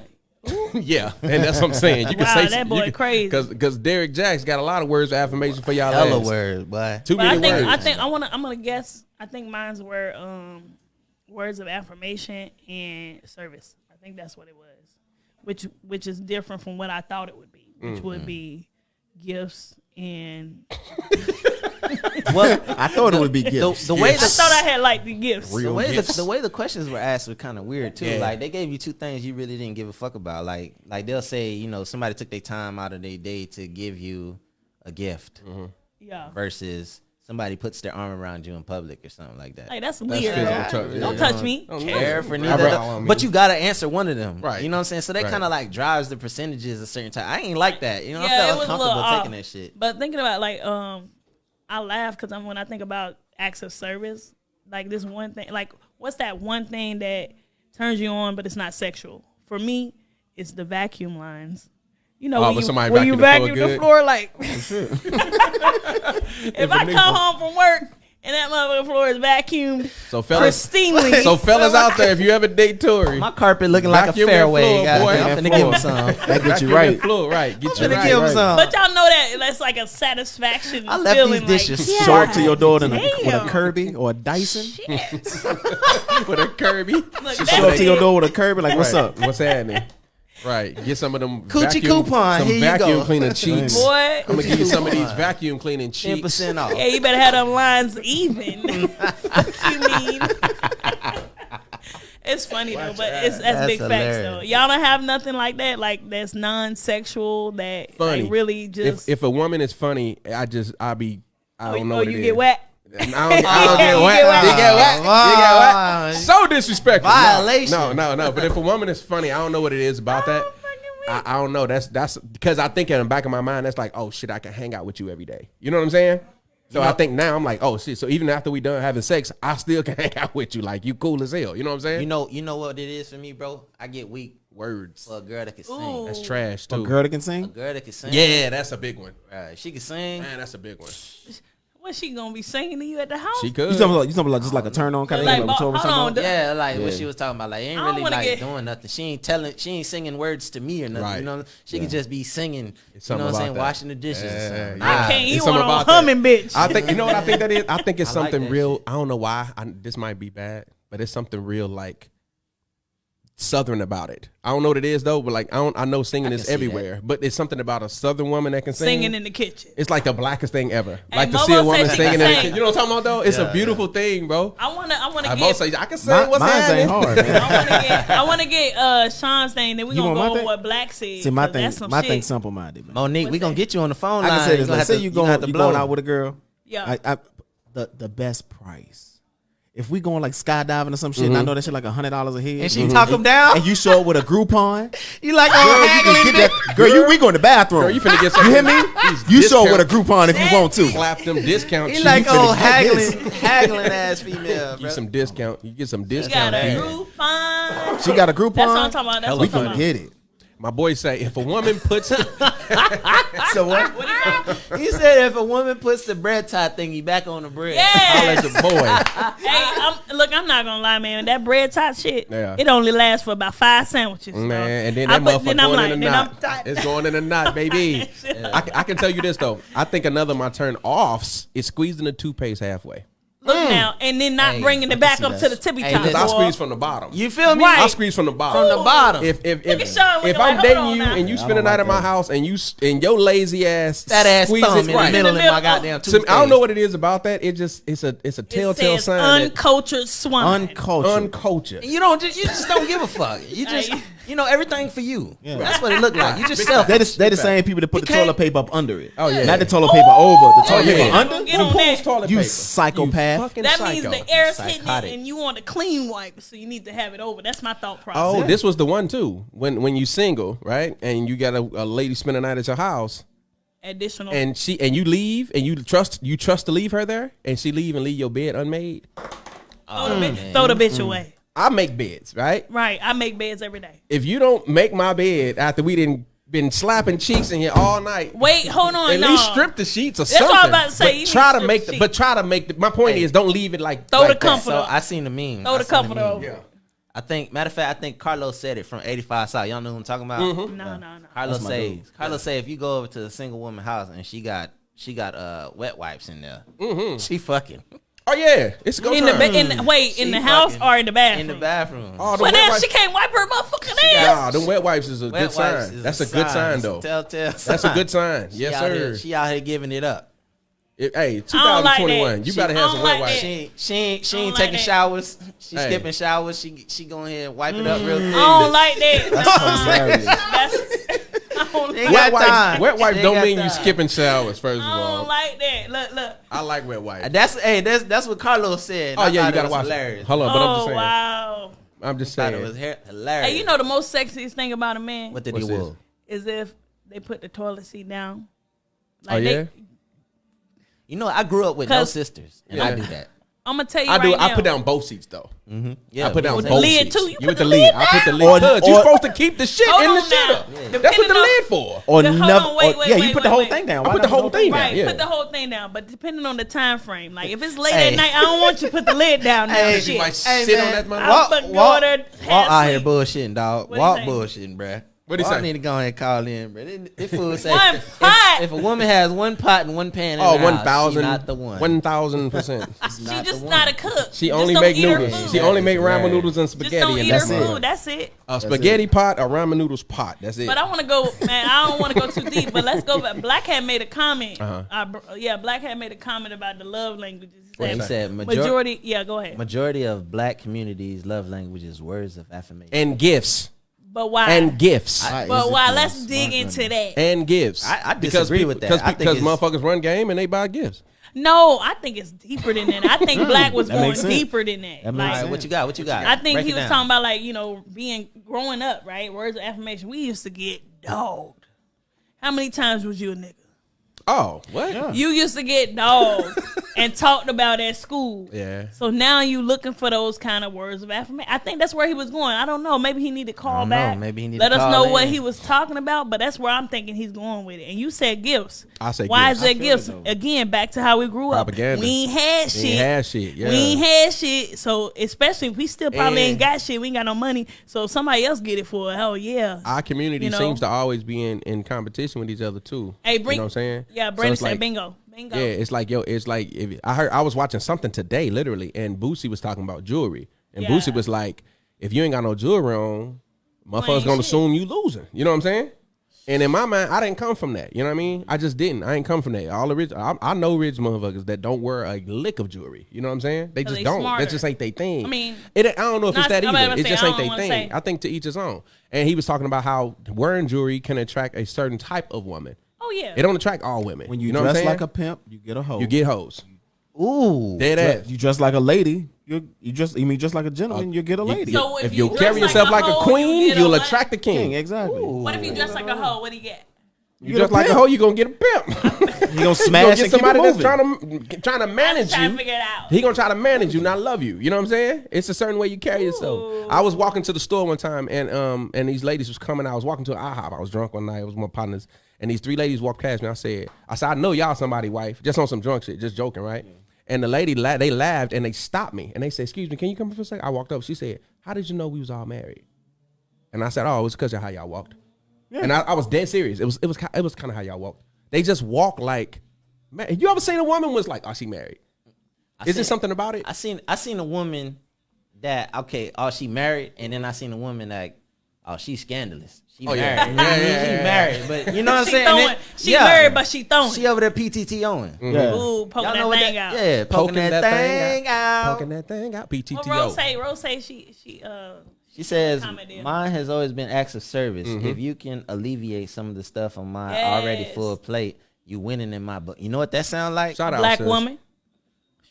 Yeah, and that's what I'm saying. You can Wow, say that boy crazy. because Derek Jack's got a lot of words of affirmation for y'all. Hella ass. words, boy. Too But many words. I think I'm gonna guess. I think mine's were words of affirmation and service. I think that's what it was, which is different from what I thought it would be, which would be gifts and. Well, I thought it would be gifts. the way I thought I had like the gifts. Real the gifts. way the questions were asked were kind of weird too. Yeah. Like they gave you two things you really didn't give a fuck about. Like they'll say, you know, somebody took their time out of their day to give you a gift Yeah, versus somebody puts their arm around you in public or something like that. like that's weird. physical bro. touch, yeah. Don't touch me. Don't Care know. for I neither, brought- of I them. mean- But you gotta answer one of them, Right. You know what I'm saying? So that Right. kind of like drives the percentages a certain time. I ain't like that, you know. I Yeah, it felt was a little uncomfortable off. taking that shit. But thinking about like I laugh because when I think about acts of service, like this one thing, like what's that one thing that turns you on but it's not sexual? For me, it's the vacuum lines. You know, when somebody when you vacuum the floor vacuum the good. floor, like if I come home from work and that motherfucking floor is vacuumed So fellas, pristinely, so fellas out there, if you ever date Tori, My carpet looking like a Vacuum that fairway. floor, Goddamn, boy. I'm That finna floor. give him some. That get vacuum you right. that floor, right? Get you Finna right. give him right. some. but y'all know that that's like a satisfaction. I left feeling these dishes like, Show up to your door with a Damn. Kirby or a Dyson. Shit. With a Kirby. Look, Show that's up to your it. door with a Kirby. Like, what's up? What's happening? Right. Get some of them Coochie vacuum, coupon, some here you vacuum go. cleaning cheeks. Boy, I'm gonna give you some of these vacuum cleaning cheeks. 10% off. yeah, you better have them lines even. Fuck you mean? It's funny though, but that's That's big facts though. hilarious. Y'all don't have nothing like that, like that's non-sexual, that Funny. like, really just. If a woman is funny, I don't know oh, what you it get is. whacked. I don't get what? You get what? You get what? So disrespectful. Violation. No. But if a woman is funny, I don't know what it is about that. I don't know. That's because I think in the back of my mind, that's like, oh shit, I can hang out with you every day. You know what I'm saying? So I think now I'm like, oh shit. So even after we done having sex, I still can hang out with you. Like you cool as hell. You know what I'm saying? You know what it is for me, bro? I get weak words for a girl that can sing. Ooh. That's trash too. A girl that can A sing? girl that can sing. Yeah, that's a big one. She can sing. Man, that's a big one. What, she gonna be singing to you at the house? She could. You talking about just like a turn on kind of Like, thing? Like hold on, Yeah, like what she was talking about. Like, ain't I don't really wanna like get- doing nothing. She ain't singing words to me or nothing. Right. You know, she can just be singing. It's You know what I'm something saying? about that. Washing the dishes or something. I can't It's eat something one on about that. humming, bitch. I think you know what I think that is. I think it's I like something that real. shit. I don't know why. This might be bad, but it's something real like Southern about it. I don't know what it is though, but like I know singing I is can see everywhere, but it's something about a Southern woman that can sing. Singing in the kitchen. It's like the blackest thing ever. Hey, Like to Momo see a said woman she singing in can the sing. kitchen. You know what I'm talking about though? It's a beautiful thing, bro. I wanna I get. both say I can sing. What's Mine happening? ain't hard, man. I wanna get Sean's thing. Then we You gonna want go my on thing? what Black said. See, my 'cause thing, that's some my shit. thing's simple minded, man. Monique, we gonna get you on the phone I line. can say this. gonna Like, say have you to- gonna have to going blow. out with a girl. Yeah. The best price. If we going like skydiving or some shit, and I know that shit like $100 a head, And she talk him down. and you show up with a Groupon, You like girl, oh you haggling can get that. Girl, we go in the bathroom. Girl, you finna get You some. hear me? You show up with a Groupon if you want to. Slap them discount. He cheeks. like You finna oh get this. haggling ass female, Get bro. some discount. You get some You got discount. a fees. Groupon. She got a Groupon. That's what I'm talking about. That's we what I'm can talking get it. My boy say if a woman puts So what? about. What do you say? He said if a woman puts the bread tie thingy back on the bread, holler at Yeah. the boy. Hey, I'm not gonna lie, man. That bread top shit, Yeah. it only lasts for about 5 sandwiches. Man, and then I that put- motherfucker then I'm going like- in the then I'm knot. tight. It's going in the knot, baby. I can tell you this though. I think another of my turn offs is squeezing the toothpaste halfway. Look now, and then not Hey, bringing I it back see up that. to the tippy Hey, top. listen, I boy. squeeze from the bottom. you feel me? Right. I squeeze from the bottom. From the bottom. Look at Sean If looking I'm like, dating hold on you now. and you Yeah, I spend the don't night like at my that. house and your lazy ass That ass squeeze thumb it in the right. middle of my middle. goddamn So, toothpaste. I don't know what it is about that. It's a It telltale says sign that uncultured swine. Uncultured. uncultured. You just don't give a fuck. You just everything for you. Yeah. That's what it look like. You just Big selfish. They the same people that put the You can't- toilet paper up under it. Oh, yeah. Not the toilet paper over. The toilet yeah. paper under. Get on that. toilet You paper? psychopath. You fucking That psycho. means the air's hitting Psychotic. it, and you want a clean wipe, so you need to have it over. That's my thought process. Oh, this was the one too. When you single, right, and you got a lady spend the night at your house, Additional. and you leave, and you trust to leave her there, and she leave your bed unmade. Throw the bitch away. I make beds, right? Right. I make beds every day. If you don't make my bed after we didn't been slapping cheeks in here all night, Wait, hold on. at no. least strip the sheets or That's something. what I'm about to say. But You try need to to make strip the. the But try to make the. My point is, don't leave it like Throw like the that. comfort So up. I seen the meme. Throw I the seen comfort meme. over. Yeah. I think, matter of fact, I think Carlos said it from 85 South. Y'all know who I'm talking about? No. Carlos my say, dude. Carlos say, if you go over to a single woman house and she got wet wipes in there, she fucking Oh yeah, it's go In time. in the house fucking or in the bathroom? in the bathroom. Oh, the Well, wet then wipes- she can't wipe her motherfucking Nah, ass. them wet wipes is a Wet good wipes sign. is That's a good sign It's a though. telltale That's a sign. good sign. Yes, She out sir. here- She out here giving it up. Hey, don't like 2021. that. You She better have don't some like wet wipes. that. She ain't don't like taking that. showers. She Hey. skipping showers. She go ahead and wipe it up real quick. I don't like that. Hilarious. I don't Ain't Wet got wipes, time. wet wipes She don't ain't mean got you time. skipping showers. First of I don't all, like that. Look. I like wet wipes. That's what Carlos said. Oh I yeah, thought you it gotta was watch hilarious. it. Hold on, but I'm just Oh saying. wow. I'm just Thought it was saying. hilarious. Hey, you know the most sexiest thing about a man what did What's he this? will? is if they put the toilet seat down. Oh yeah. You know, I grew up with no 'Cause- sisters, and Yeah. I do that. I'm gonna tell you I do. right now. I put down both seats though. Yeah, I put down with both the lid, seats. too? You You put with the the lid? lid I put the down? lid. Cause you Or- supposed to keep the shit Hold in the on now. shitter. Depending That's what the on- lid for. Or Hold on, never. wait, yeah, you wait, put the wait, whole wait. thing down. I Why put not the whole thing down. Right, Yeah. put the whole thing down. But depending on the time frame, like if it's late Hey. at night, I don't want you to put the lid down now. Hey, shit. You might Hey, sit man. on that motherfucker. I'll fucking go there. Walk out here sleep. bullshitting, dog. What he Walk say? bullshitting, bruh. What he Walk say? need to go ahead and call in, bruh. This fool say One if- pot. If a woman has one pot and one pan in Oh, her house, 1,000. she not the one. 1,000%. She just not a cook. She Just only don't make eat her noodles. food. She only make ramen Right. noodles and Just spaghetti, don't and eat her that's it. food. That's it. A spaghetti pot, a ramen noodles pot. That's it. But I want to go, man. I don't want to go too deep. But let's go back. Black had made a comment. Black had made a comment about the love languages. He said Majority. Yeah, go ahead. majority of black communities love language is words of affirmation. And gifts. But why? And gifts. But why? Let's dig into that. And gifts. I disagree with that. I think Because it's- motherfuckers run game and they buy gifts. No, I think it's deeper than that. I think Blak was That going makes sense. deeper than that. That makes Like, All right, sense. what you got? What you got? I think Break he it was down. talking about like, being growing up, right? Words of affirmation. We used to get dogged. How many times was you a nigga? Oh, what? Yeah. You used to get dogged and talked about at school. Yeah. So now you looking for those kind of words of affirmation. I think that's where he was going. I don't know. Maybe he need to call don't know. back. Maybe he need let to us call know in. what he was talking about. But that's where I'm thinking he's going with it. And you said gifts. I say why gifts. is that I feel gifts? it, though. Again, back to how we grew up. Propaganda. We ain't had shit. We ain't had shit. Yeah. We ain't had shit. So especially if we still probably And- ain't got shit. We ain't got no money. So if somebody else get it for it, hell yeah. Our community You know? seems to always be in competition with each other too. Hey, bring. You know what I'm saying? Yeah, So Brandon it's said like- bingo. Bingo. Yeah, it's like if I was watching something today, literally, and Boosie was talking about jewelry, and Yeah. Boosie was like, if you ain't got no jewelry on, motherfuckers ain't gonna shit. assume you losing. You know what I'm saying? And in my mind, I didn't come from that. You know what I mean? I just didn't. I ain't come from that. All the rich, I know rich motherfuckers that don't wear a lick of jewelry. You know what I'm saying? They just they don't. smarter. That just ain't their thing. I mean, I don't know if it's not- that I'm about either. to It say, just I ain't don't their wanna thing. say. I think to each his own. And he was talking about how wearing jewelry can attract a certain type of woman. Oh yeah. It don't attract all women. When you, know what I'm dress saying? like a pimp, you get a hoe. You get hoes. Ooh. Dead ass. You dress like a lady, you just like a gentleman, you get a lady. So If you you carry dress yourself like a hoe, queen, you get you'll what? attract the king. King, exactly. What if you dress like a hoe? What do you get? You dress like a hoe, you gonna get a pimp. You gonna You gonna smash get and keep somebody it that's moving. trying to I'm manage trying to you. figure it out. He gonna try to manage you, not love you. You know what I'm saying? It's a certain way you carry yourself. I was walking to the store one time, and these ladies was coming. I was walking to an IHOP. I was drunk one night. It was my partners, and these three ladies walked past me. I said, I know y'all somebody wife, just on some drunk shit, just joking, right? And the lady, they laughed and they stopped me and they said, "Excuse me, can you come for a second?" I walked up. She said, "How did you know we was all married?" And I said, "Oh, it was because of how y'all walked." And I was dead serious. It was kind of how y'all walked. They just walk like, man. You ever seen a woman was like, "Oh, she married"? Is there something about it? I seen a woman that she married, and then I seen a woman that she's scandalous. She married. Yeah. She married, but you know what I'm She saying? throwing. And She married, but she throwing. She over there PTT on. Yeah. Ooh, poking Y'all that know what thing that? out. Yeah, poking that thing out. Poking that thing out. PTTO. Well, Rose say she She says, comment there. "Mine has always been acts of service. If you can alleviate some of the stuff on my already Yes. full plate, you winning in my book." You know what that sound like? Shout out, black sis. woman.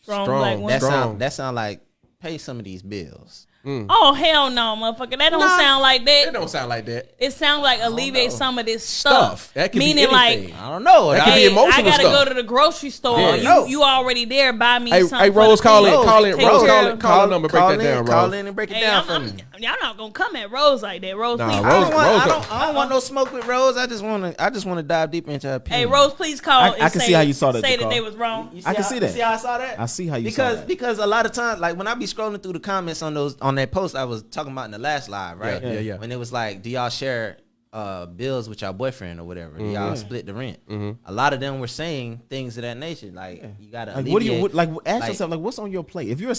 Strong Strong. black woman. That Strong. sound like pay some of these bills. Oh hell no, motherfucker! That don't sound like that. It don't sound like that. It sounds like alleviate some of this stuff. That could be Meaning anything. like, I don't know. That could be hey, emotional I gotta stuff. go to the grocery store. Yeah. You already there? Buy me Hey, something. hey, for Rose, the call kids. in. Call in. Take Rose, care call of- in. Call the number. Break that down, Call Rose. in and break it Hey, down for me. y'all not gonna come at Rose like that. Rose, Nah, please. Rose- I don't want no smoke with Rose. I just want to dive deeper into her opinion. Hey, Rose, please call. I and can say, see how you saw that, Say that Jacar. they was wrong. You I can how- see you that. See how I saw that? I see how you saw that. Because a lot of times, like when I be scrolling through the comments on that post I was talking about in the last live, right? Yeah. When it was like, do y'all share bills with y'all boyfriend or whatever? Do y'all split the rent? A lot of them were saying things of that nature, like you gotta Like, what do you alleviate- like? Ask yourself, like, what's on your plate? If you're a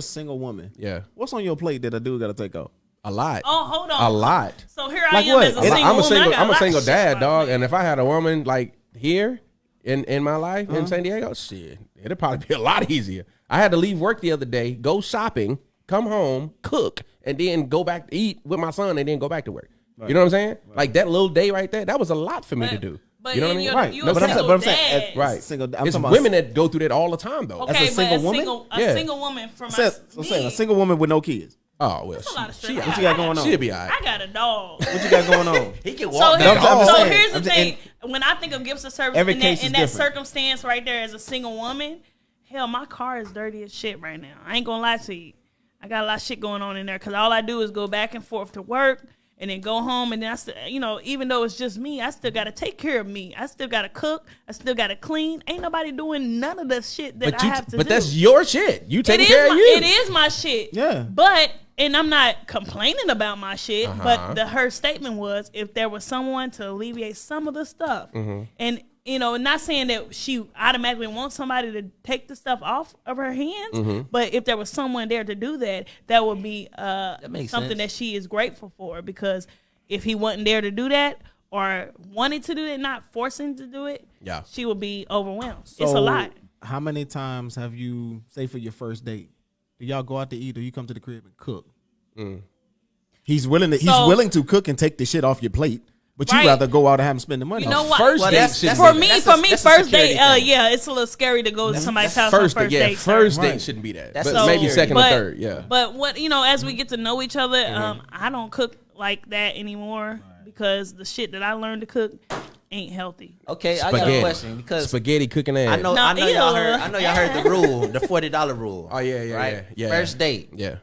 single woman, Yeah. what's on your plate that a dude got to take out? A lot. Oh, hold on. A lot. So here I Like am what? as a I'm a single I'm a woman. single. I got I'm a lot of single shit dad, about dog. me. And if I had a woman like here in my life in San Diego, shit, it'd probably be a lot easier. I had to leave work the other day, go shopping, come home, cook, and then go back to eat with my son, and then go back to work. You know what I'm saying? Like that little day right there, that was a lot for me to do. But You know what I in mean? your- Right. you No, a but I'm single saying, dad. Right. single. I'm It's talking women about that go through that all the time, though. Okay, a single but woman? a Yeah. single woman from I'm saying a single woman with no kids. Oh well, That's a lot of stress. she, What you got going on? she'll be all right. I got a dog. What you got going on? he can So, walk here, that I'm dog. so saying. here's the I'm thing. When I think of gifts of service Every in case that, is in that different. circumstance right there as a single woman, hell, my car is dirty as shit right now. I ain't gonna lie to you. I got a lot of shit going on in there because all I do is go back and forth to work and then go home, and then I still, even though it's just me, I still got to take care of me. I still got to cook. I still got to clean. Ain't nobody doing none of the shit that I have to do. But that's your shit. You It taking is care of you. It is my shit. Yeah. And I'm not complaining about my shit, but her statement was if there was someone to alleviate some of the stuff, and not saying that she automatically wants somebody to take the stuff off of her hands, but if there was someone there to do that, that would be makes something sense. that she is grateful for, because if he wasn't there to do that or wanted to do it, not forcing to do it, Yeah. she would be overwhelmed. So, It's a lot. How many times have you, say for your first date, do y'all go out to eat or you come to the crib and cook? He's willing to cook and take the shit off your plate. But you Right. rather go out and have them spend the money. You know what? First Well, date that's- should that's- be For that. me, that's a first security date, thing. yeah, it's a little scary to go to somebody's house First on date, yeah. date. First Right. date shouldn't be that. That's But so- maybe second but, or third, yeah. But what as we get to know each other, I don't cook like that anymore because the shit that I learned to cook ain't healthy. Okay, I got a Spaghetti. question because Spaghetti cooking ass. I know No, y'all ew. heard. I know y'all heard the rule, the $40 rule. Oh yeah, right? yeah. First date Yeah.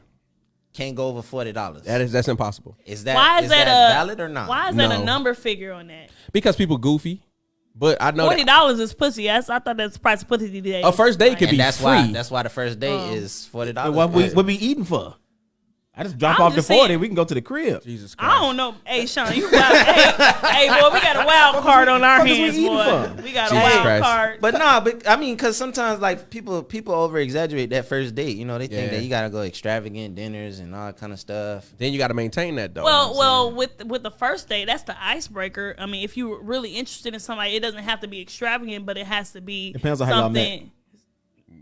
can't go over $40. That's impossible. Is that Why is that a valid or not? Why is that No. a number figure on that? Because people goofy. But I know that $40 is pussy. I thought that's the price of pussy today. a first date could And be that's free. why the first date is $40. What we eating for? I just drop I'm off the just 40 saying. we can go to the crib. Jesus Christ. I don't know. Hey, Sean, you got hey, boy, we got a wild card on our fuck is we hands, eating boy. for? We got a Jesus wild Christ. card. But I mean, because sometimes like people over exaggerate that first date. You know, they think Yeah. that you gotta go extravagant dinners and all that kind of stuff. Then you got to maintain that though. Well, with the first date, that's the icebreaker. I mean, if you're really interested in somebody, it doesn't have to be extravagant, but it has to be Depends on how y'all met. something.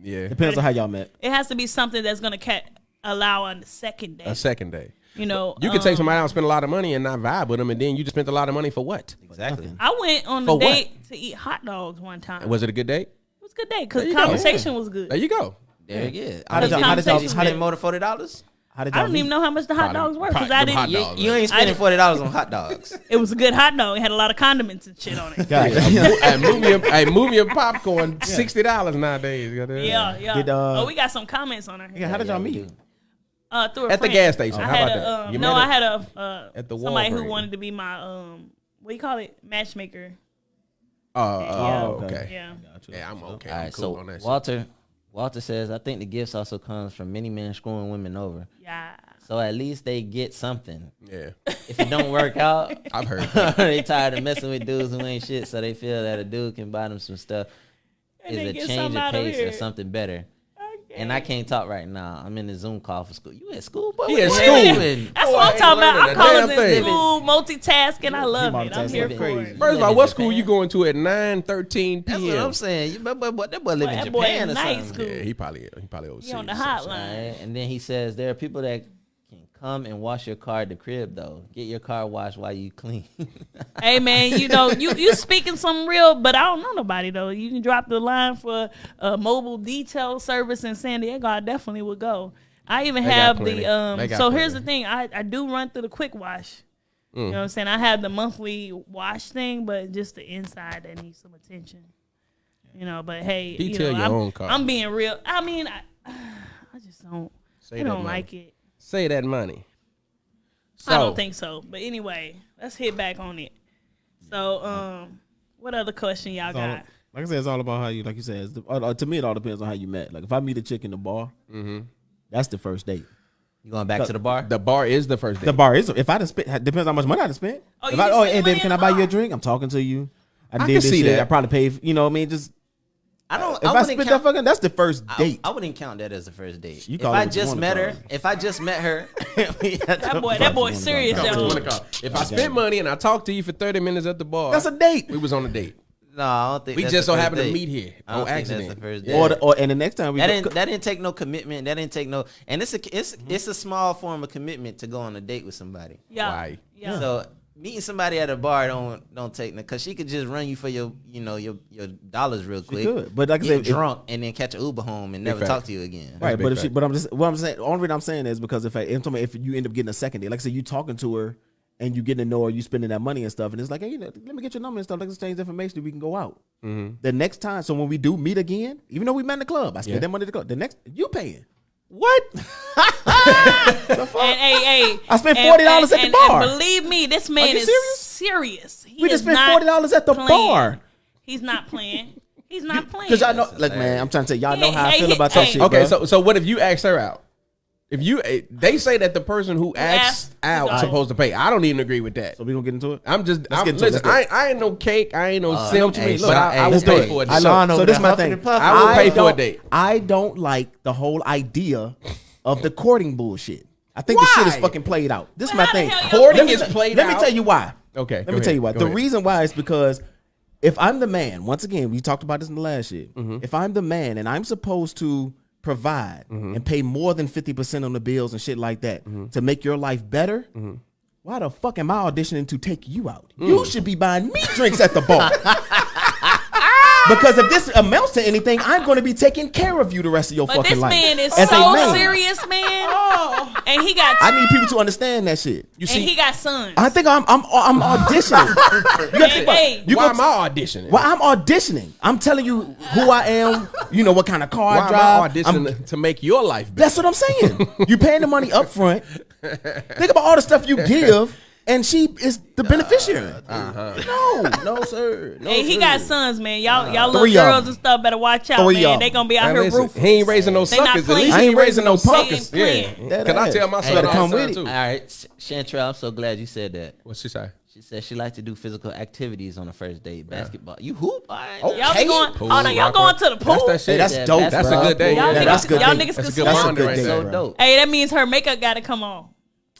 yeah, Depends on how y'all met. It has to be something that's gonna allow on the second date. a second day. You know, You could take somebody out and spend a lot of money and not vibe with them, and then you just spent a lot of money for what? Exactly. I went on For a what? date to eat hot dogs one time. Was it a good date? It was a good date because There you the go. conversation was good. There you go. There it is. How did y'all- how did y'all- You how did- spend more than $40? How did I y'all don't even meet? know how much the hot Probably- dogs were because probably I them didn't. hot You, dogs, you ain't spending $40 on hot dogs. It was a good hot dog. It had a lot of condiments and shit on it. God. Hey, movie and popcorn, $60 nowadays. Yeah. Did, Oh, we got some comments on our Yeah, how did y'all meet? through a At the friend. gas station. I How had about a, that? You no, met I her? had a At the somebody who Walgreens. wanted to be my what do you call it, matchmaker. Oh, okay. okay. Yeah. Yeah, I'm okay. All I'm right, cool so on that. Walter says, I think the gifts also comes from many men screwing women over. Yeah. So at least they get something. Yeah, If it don't work out, I've heard. That. they tired of messing with dudes who ain't shit, so they feel that a dude can buy them some stuff. And Is they a get change something of out of pace here. or something better. Okay. And I can't talk right now. I'm in a Zoom call for school. You at school, boy? He What at you school. doing? That's Boy, what I'm ain't talking about. learning I'm a calling damn this thing. school multitasking. I love it. I'm here multitasking. for it. First of live all, in what school Japan? you going to at 9:13 That's p.m.? what I'm saying. That boy live in That boy Japan in or night something. school. Yeah, he probably overseas. He on the or something. All hotline. right. And then he says there are people that can come and wash your car at the crib though. Get your car washed while you clean. Hey man, you know you speaking some real, but I don't know nobody though. You can drop the line for a mobile detail service in San Diego. I definitely would go. I even They got have plenty. the They got So here's plenty. the thing. I do run through the quick wash. You know what I'm saying? I have the monthly wash thing, but just the inside that needs some attention. You know, but hey, Detail your own car. I'm being real. I mean, I just don't. Say I that don't money. like it. Say that money. I don't think so. But anyway, let's hit back on it. So, what other question y'all It's all- got? like I said, it's all about how you, like you said, to me, it all depends on how you met. Like, if I meet a chick in the bar, that's the first date. You going back to the bar? The bar is the first date. The bar is, if I done spent, depends how much money I done spent. Oh, If you I, just oh, spend hey, money baby, can in I the buy you a bar? drink? I'm talking to you. I can did this see shit. that. I probably paid, you know what I mean? Just, I don't. if I wouldn't spent that count- fucking, that's the first date. I wouldn't count that as the first date. You If call it I what you just wanna met call her, it. if I just met her, That boy serious, That's what you y'all. wanna call it. If I spent money and I talked to you for 30 minutes at the bar, That's a date. we was on a date. No, I don't think We that's just the so first happened to date. meet here I don't on think accident. That's the first date. And the next time we That go, didn't take no commitment. That didn't take no, and it's a small form of commitment to go on a date with somebody. Yeah. Why? Yeah. So meeting somebody at a bar don't take no, because she could just run you for your dollars real quick. could, but like I get said, if- drunk and then catch an Uber home and never fact. talk to you again. right? big But if she, fact. but I'm just, what I'm saying, the only reason I'm saying is because if you end up getting a second date, like I said, you talking to her and you getting to know her, you spending that money and stuff, and it's like, hey, let me get your number and stuff. Let's exchange information. We can go out. The next time, so when we do meet again, even though we met in the club, I spent Yeah. that money to go. The next, you paying. What? And hey, I spent $40 at the and bar. believe me, this man you is serious? serious. He We is just spent not $40 at the playing. bar. He's not playing. He's not playing. Because y'all know, like, man, I'm trying to tell y'all know how I Hey, feel hey, about that hey. shit. Okay, bro. so what if you ask her out? If you, they say that the person who asks asked out to is go. supposed to pay. I don't even agree with that. So we gonna get into it. I'm just, Let's get into it, listen. let's I ain't no cake. I ain't no I know silk. what you mean. But Look, I will let's pay do it. for a I date. know. So this is my thing. I will pay for a don't- date. I don't like the whole idea of the courting bullshit. I think the shit is Why? fucking played out. This is Well, my how the thing. hell y'all Courting supposed is to- played Let out. me tell you why. Okay, Let go me tell you ahead, why. go The ahead. reason why is because if I'm the man, once again, we talked about this in the last shit. If I'm the man and I'm supposed to provide and pay more than 50% on the bills and shit like that to make your life better, why the fuck am I auditioning to take you out? You should be buying me drinks at the bar. Because if this amounts to anything, I'm going to be taking care of you the rest of your fucking life. But this man is As a so man. serious, man. And he got. I need people to understand that shit. You see, he got sons. I think I'm auditioning. why am I auditioning? Well, I'm auditioning. I'm telling you who I am. You know what kind of car I Why drive. am I auditioning to make your life better? That's what I'm saying. You paying the money up front. Think about all the stuff you give, and she is the beneficiary. No, sir. No, Hey, he sir. got sons, man. Y'all little 3 of girls them. and stuff better watch out, 3 of man. them. They gonna be out Man, here listen, ruthless. he ain't raising no They not suckers. At playing. least I he ain't raising no suckers. They ain't Yeah. playing. That Can I ass. tell my You son better all come the with time it. too? All right, Chantrell, I'm so glad you said that. What's she say? She said she liked to do physical activities on the first date. Basketball. You hoop? All right. Oh, Y'all be Hey. going. Pool, Oh no, y'all rock going out. to the pool. That's that Hey, shit. that's Yeah, dope. that's That's a bro. good day. Y'all Yeah, niggas, that's good. y'all day. niggas That's can a good That's a swim. bond good right day, there. So bro. dope. Hey, that means her makeup got to come on.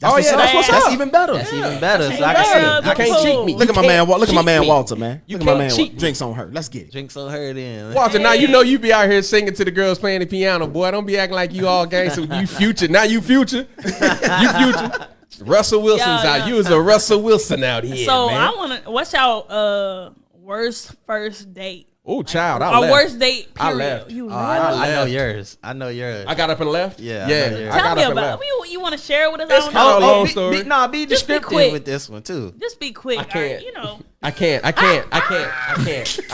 That's what's up. that's That's even better. That's even better. So I Girl, can the You can't pool. cheat me. Look at my man. Look at my man cheat me. Walter, man. You Look at my can't man. cheat me. Drinks on her. Let's get it. drinks on her then. Walter, now you know you be out here singing to the girls playing the piano, boy. Don't be acting like you all gangster. You future. Now you future. You future. Russell Wilson's Yeah, out. yeah. You was a Russell Wilson out here, So man. I want to. What's y'all worst first date? Oh, child, I Or left. worst date? I Period. left. You Oh, left. I know left. yours. I know yours. I got up and left. Yeah, I yeah. know yours. I Tell got me up and about. left. You want to share with us? It's I don't kinda know. a long story. Be Just be descriptive quick. with this one too. Just be quick. I can't. You know. I can't. I can't.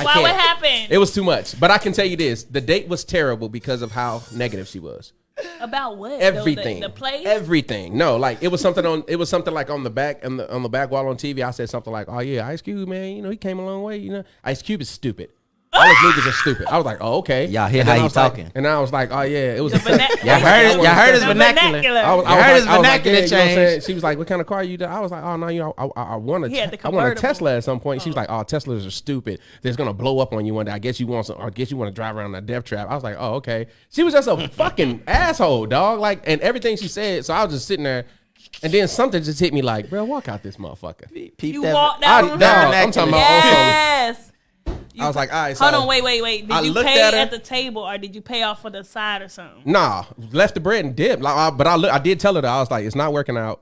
Why? What happened? It was too much. But I can tell you this: the date was terrible because of how negative she was. About what? Everything. The place. Everything. No, like it was something on. It was something like on the back on the back wall on TV. I said something like, "Oh yeah, Ice Cube, man. You know he came a long way. You know, Ice Cube is stupid. All his niggas are stupid." I was like, "Oh okay." Y'all hear And how then I he was like- talking. and I was like, "Oh yeah, it was." The vernac- Y'all heard his The vernacular. I was I heard his vernacular you know what I'm saying? changed. She was like, "What kind of car you?" I was like, "Oh no, you know, I want He had the I want a convertible. Tesla at some point." She was like, "Oh, Teslas are stupid. They're gonna blow up on you one day. I guess you want some. I guess you want to drive around in a death trap." I was like, "Oh, okay." She was just a fucking asshole, dog. Like, and everything she said. So I was just sitting there, and then something just hit me like, "Bro, walk out this motherfucker." Peep You that- walked I, out. dog, I'm talking about also. Yes. I was like, all right. So Hold on. Wait. Did I you looked pay at her. at the table or did you pay off for the side or something? Nah, left the bread and dipped. Like, I did tell her that I was like, it's not working out.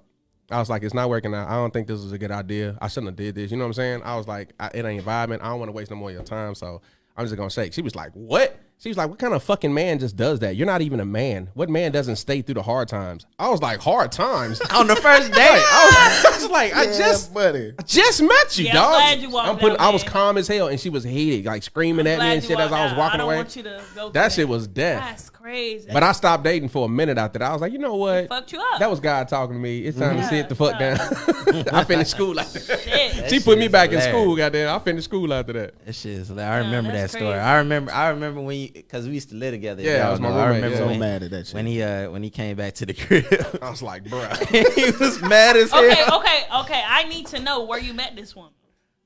I was like, it's not working out. I don't think this was a good idea. I shouldn't have did this. You know what I'm saying? I was like, it ain't vibing. I don't want to waste no more of your time. So I'm just gonna say. She was like, what? She was like, what kind of fucking man just does that? You're not even a man. What man doesn't stay through the hard times? I was like, hard times? on the first date. I was like, I buddy. just met you, Yeah, dog. I'm glad you walked out, I was man. calm as hell, and she was heated, like screaming at me Glad and you shit as walked I was out. walking I don't away. want you to go through That shit was death. That's crazy. But I stopped dating for a minute after that. I was like, you know what? fucked you up. That was God talking to me. It's time to Yeah, sit the fuck yeah. down. I finished school after that. Shit. She That put shit me is back in hilarious. school, goddamn. I finished school after that. That shit is hilarious. I remember that that's story. crazy. I remember when you, cause we used to live together. Yeah, y'all I was my know. I roommate, remember yeah. So when, mad at that shit. when he came back to the crib. I was like, bruh. He was mad as hell. Okay. I need to know where you met this woman.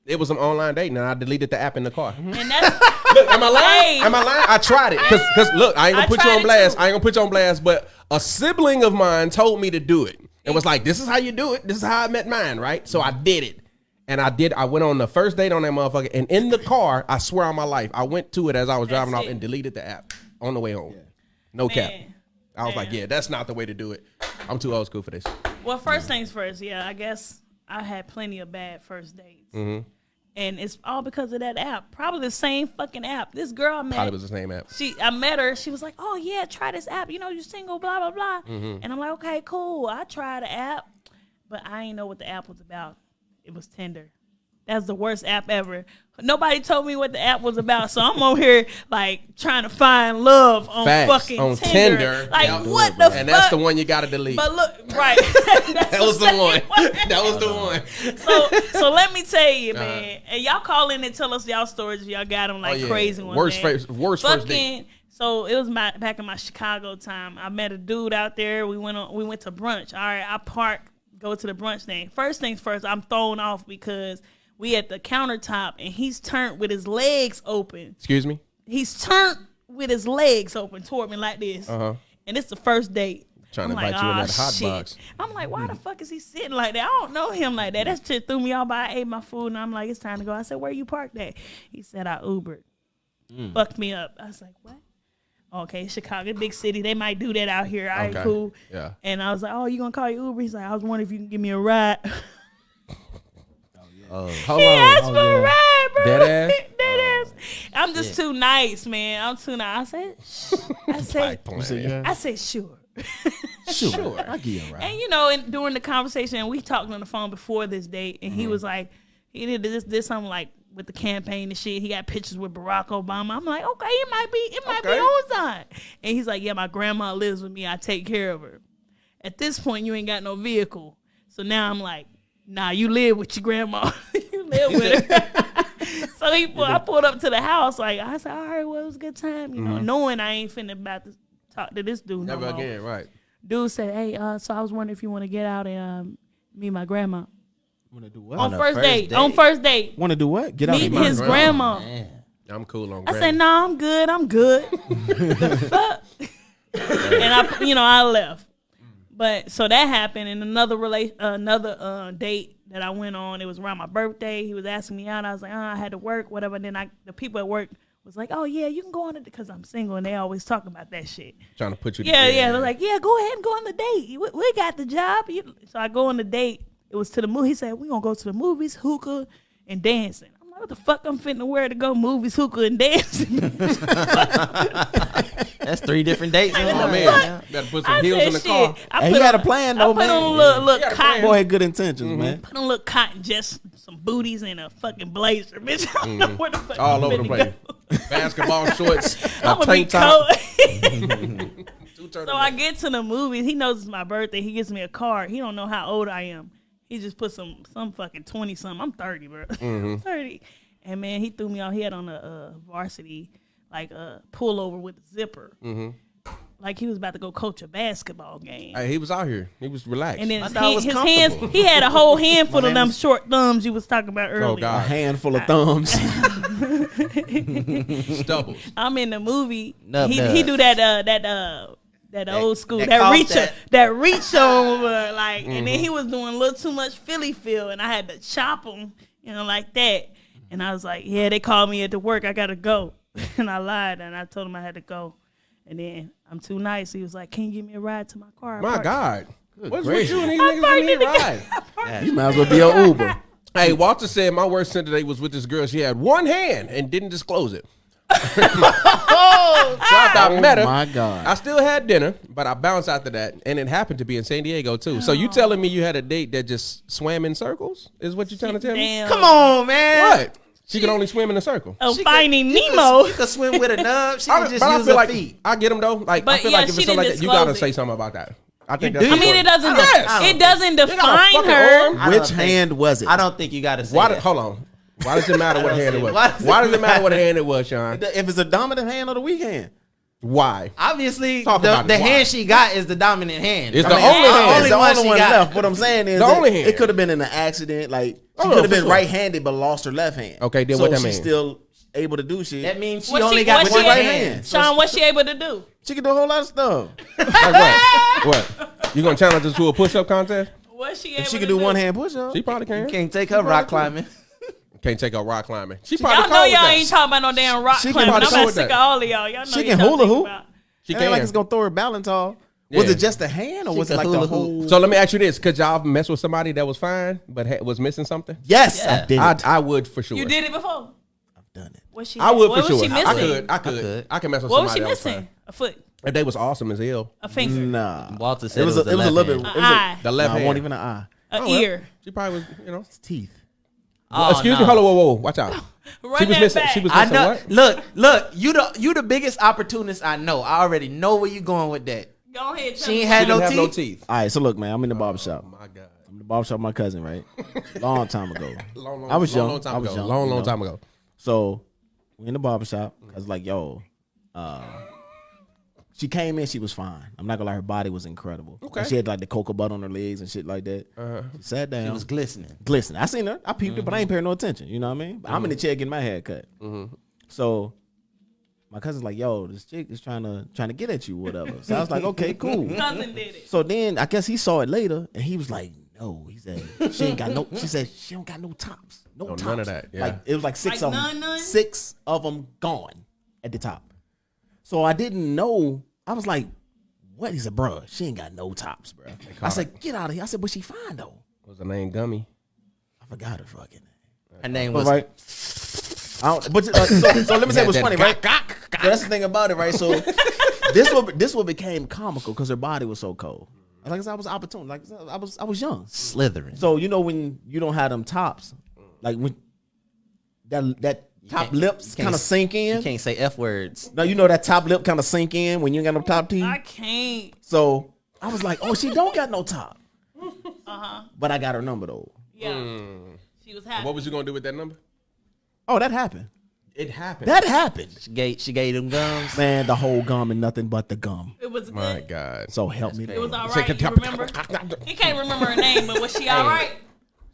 It was some online dating, and I deleted the app in the car. And that's Look, am I lying? Hey. Am I lying? I tried it. Cause look, I ain't gonna I put you tried on it blast. too. I ain't gonna put you on blast, but a sibling of mine told me to do it. It was like, this is how you do it. This is how I met mine, right? So I did it. And I went on the first date on that motherfucker. And in the car, I swear on my life, I went to it as I was driving off it. and deleted the app on the way home. No cap. Man. I was like, Man. yeah, that's not the way to do it. I'm too old school for this. well. First things first. Yeah, I guess I had plenty of bad first dates, Mm-hmm. and it's all because of that app. Probably the same fucking app. This girl I met. Probably was the same app. I met her. She was like, "Oh yeah, try this app. You know, you single, blah blah blah." Mm-hmm. And I'm like, "Okay, cool. I tried the app, but I ain't know what the app was about. It was Tinder. That's the worst app ever. Nobody told me what the app was about, so I'm over here like trying to find love on Facts. fucking On Tinder. Tinder. Like Yep. what the fuck? And that's the one you gotta delete. But look, right. That was the one. That was the one. So let me tell you, man. And y'all call in and tell us y'all stories if y'all got them like Oh, yeah. crazy ones. Worst man. first date. So it was back in my Chicago time. I met a dude out there. We went to brunch. All right, I parked, go to the brunch thing. First things first, I'm thrown off because we at the countertop and he's turned with his legs open. Excuse me? He's turned with his legs open toward me like this. Uh-huh. And it's the first date. Trying to I'm invite you in "Aw, that hot shit." box. I'm like, why the fuck is he sitting like that? I don't know him like that. That shit threw me off. But I ate my food and I'm like, it's time to go. I said, where you parked at? He said, I Ubered. Fucked me up. I was like, what? Okay, Chicago, big city. They might do that out here. All right, Okay. cool. Yeah. And I was like, oh, you gonna call your Uber? He's like, I was wondering if you can give me a ride. Hold He on. asked for a ride, bro. Dead ass? Dead ass. I'm just too nice, man. I'm too nice. I said, sure. Sure. I'll give you a ride. And you know, and during the conversation, we talked on the phone before this date, and he was like, he did this something like with the campaign and shit. He got pictures with Barack Obama. I'm like, okay, it might be on side. And he's like, yeah, my grandma lives with me. I take care of her. At this point, you ain't got no vehicle. So now I'm like, nah, you live with your grandma. You live with her. So I pulled up to the house. Like I said, all right, well, it was a good time, you know, knowing I ain't finna about to talk to this dude Never no more. again, right. Dude said, hey, so I was wondering if you want to get out and meet my grandma. Want to do what? On first date. On first date. Want to do what? Get out Meet and meet his grandma. I'm cool on I Granny. said, no, I'm good. The fuck? And I left. But so that happened. And another date that I went on, it was around my birthday. He was asking me out. I was like, I had to work, whatever. And then the people at work was like, oh yeah, you can go on it because I'm single, and they always talk about that shit. Trying to put you. Yeah. They're like, yeah, go ahead and go on the date. We got the job. So I go on the date. It was to the movie. He said, we gonna go to the movies, hookah, and dancing. I'm like, what the fuck I'm finna wear to go movies, hookah, and dancing? That's 3 different dates. Oh man, better put some heels in the car. Hey, he had a plan though, I put man. on a little cotton. Boy had good intentions, man. Put on a little cotton, just some booties and a fucking blazer, bitch. I don't know where the fuck All I'm over the finna place. go. Basketball shorts, I'm a gonna be tank top. cold. So I get to the movies. He knows it's my birthday. He gives me a card. He don't know how old I am. He just put some fucking 20-something. I'm 30, bro. 30. And man, he threw me out. He had on a varsity like a pullover with a zipper. Like he was about to go coach a basketball game. Hey, he was out here. He was relaxed. And then I thought it was his comfortable. hands, he had a whole handful of them short thumbs you was talking about earlier. Oh A God, handful of thumbs. stubbles. I'm in the movie. Nub He nubs. do that old school, that that cough, reach that- that reach over, like, and then he was doing a little too much Philly feel, and I had to chop him, like that. And I was like, yeah, they called me at the work, I gotta go. And I lied, and I told him I had to go. And then I'm too nice. He was like, can you give me a ride to my car? My God, what's gracious. with you and these niggas that need ride? You might as well be an Uber. Hey, Walter said my worst sin today was with this girl. She had one hand and didn't disclose it. So after I met her, my God. I still had dinner, but I bounced after that, and it happened to be in San Diego too. So you telling me you had a date that just swam in circles? Is what you trying to tell me? Damn. Come on, man. What? She could only swim in a circle. Oh, She Finding could- Nemo. You could swim with a nub. She I, could just but I use feel her like feet. I get them though. Like I But feel yeah, like if she it's something like didn't that, you gotta disclose say it. something about that. I think do. that's I mean, it doesn't. Yes. It doesn't got a define fucking her. arm. I don't Which think- hand was it? I don't think you got to say Why? that. Hold on. Why does it matter what hand it was? Why Why does does it matter what hand it was, Sean? If it's a dominant hand or the weak hand. Why? Obviously, Talk about the it. Why? hand she got is the dominant hand. It's the only hand. It's the one only she one got. left. What I'm saying is The that only hand. it could have been in an accident. Like she Oh, could have for been sure. right-handed but lost her left hand. Okay, then so what that she's mean? still able to do shit. That means she What only she- got what one she- right hand. hand. Sean, what's she able to do? She can do a whole lot of stuff. Like what? What? You gonna challenge us to a push-up contest? What's she able If she to can do one hand push-up. She probably can. Can't take her rock climbing. Can't take up rock climbing. She probably Y'all know cold with y'all that. ain't talking about no damn rock She can climbing. I'm probably not with sick of that. all of y'all. Y'all know She what can y'all hula think hoop. about. She It ain't like can. it's gonna throw her balance off. Was Yeah. it just the hand or She was it can like hula the hoop. whole? So let me ask you this: could y'all mess with somebody that was fine but was missing something? Yes, Yeah. I did it. I would for sure. You did it before. I've done it. What she? I would what for was sure. she I missing? could. I can mess with What was she somebody that was missing? fine. A foot, If they was awesome as hell. a finger, Nah. Walter said It was a little bit. an eye, The left Nah, hand. it wasn't even an eye. an well. ear. She probably was. You know. It's teeth. Oh, Excuse me. no. Hold on. Whoa. Watch out. Run She was that missing. back. She was I missing know. what? Look. You the biggest opportunist I know. I already know where you going with that. Go ahead. Tell She me. ain't She had didn't no have no teeth. teeth. All right, so look, man, I'm in the barbershop. My God. I'm in the barbershop with my cousin, right? Long time ago. Long I was young. Long time I was ago. young, Long you know. time ago. So we in the barbershop. I was like, yo, she came in, she was fine. I'm not gonna lie, her body was incredible. Okay. And she had like the cocoa butter on her legs and shit like that. She sat down. It was glistening. glistening. I seen her. I peeped her, but I ain't paying no attention. You know what I mean? I'm in the chair getting my hair cut. So my cousin's like, yo, this chick is trying to get at you, whatever. So I was like, okay, cool. Cousin did it. So then I guess he saw it later and he was like, no. He said, she ain't got no, she said, she don't got no tops. No No, tops. none of that, yeah. Like it was like six Like of them. none? 6 of them gone at the top. So I didn't know. I was like, what? He said, bruh, she ain't got no tops, bruh. I said, get out of here. I said, but she fine though. Was her name Gummy? I forgot her fucking name. Her name But was right. So let me say what's funny, right? So that's the thing about it, right? So this what became comical because her body was so cold. Like I said, I was opportune. Like I was young. slithering. So when you don't have them tops, like when that top lips kind of sink in. You can't say F words. No, you know that top lip kind of sink in when you ain't got no top teeth. I can't. So I was like, oh, she don't got no top. But I got her number though. Yeah. She was happy. What was you gonna do with that number? Oh, that happened. It happened. That happened. She gave them gums. Man, the whole gum and nothing but the gum. It was good. My God. So help me. It was Lord. all right. You remember? He can't remember her name, but was she all right?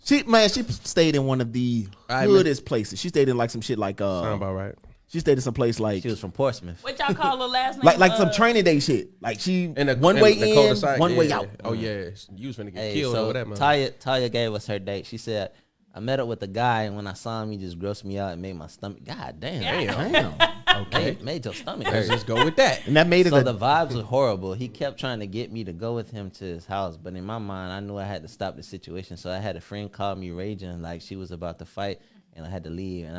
She stayed in one of the hoodest places. She stayed in like some shit like Sound about right. she stayed in some place like She was from Portsmouth. What y'all call her last name? like some training day shit. Like she And one way in, one way out. Oh yeah, you was finna get Hey, killed or so whatever. Taya gave us her date. She said, I met up with a guy, and when I saw him, he just grossed me out and made my stomach. God damn. Damn. Okay. Made your stomach Let's hurt. just go with that. And that made it So a, the vibes were horrible. He kept trying to get me to go with him to his house, but in my mind, I knew I had to stop the situation. So I had a friend call me raging like she was about to fight, and I had to leave. And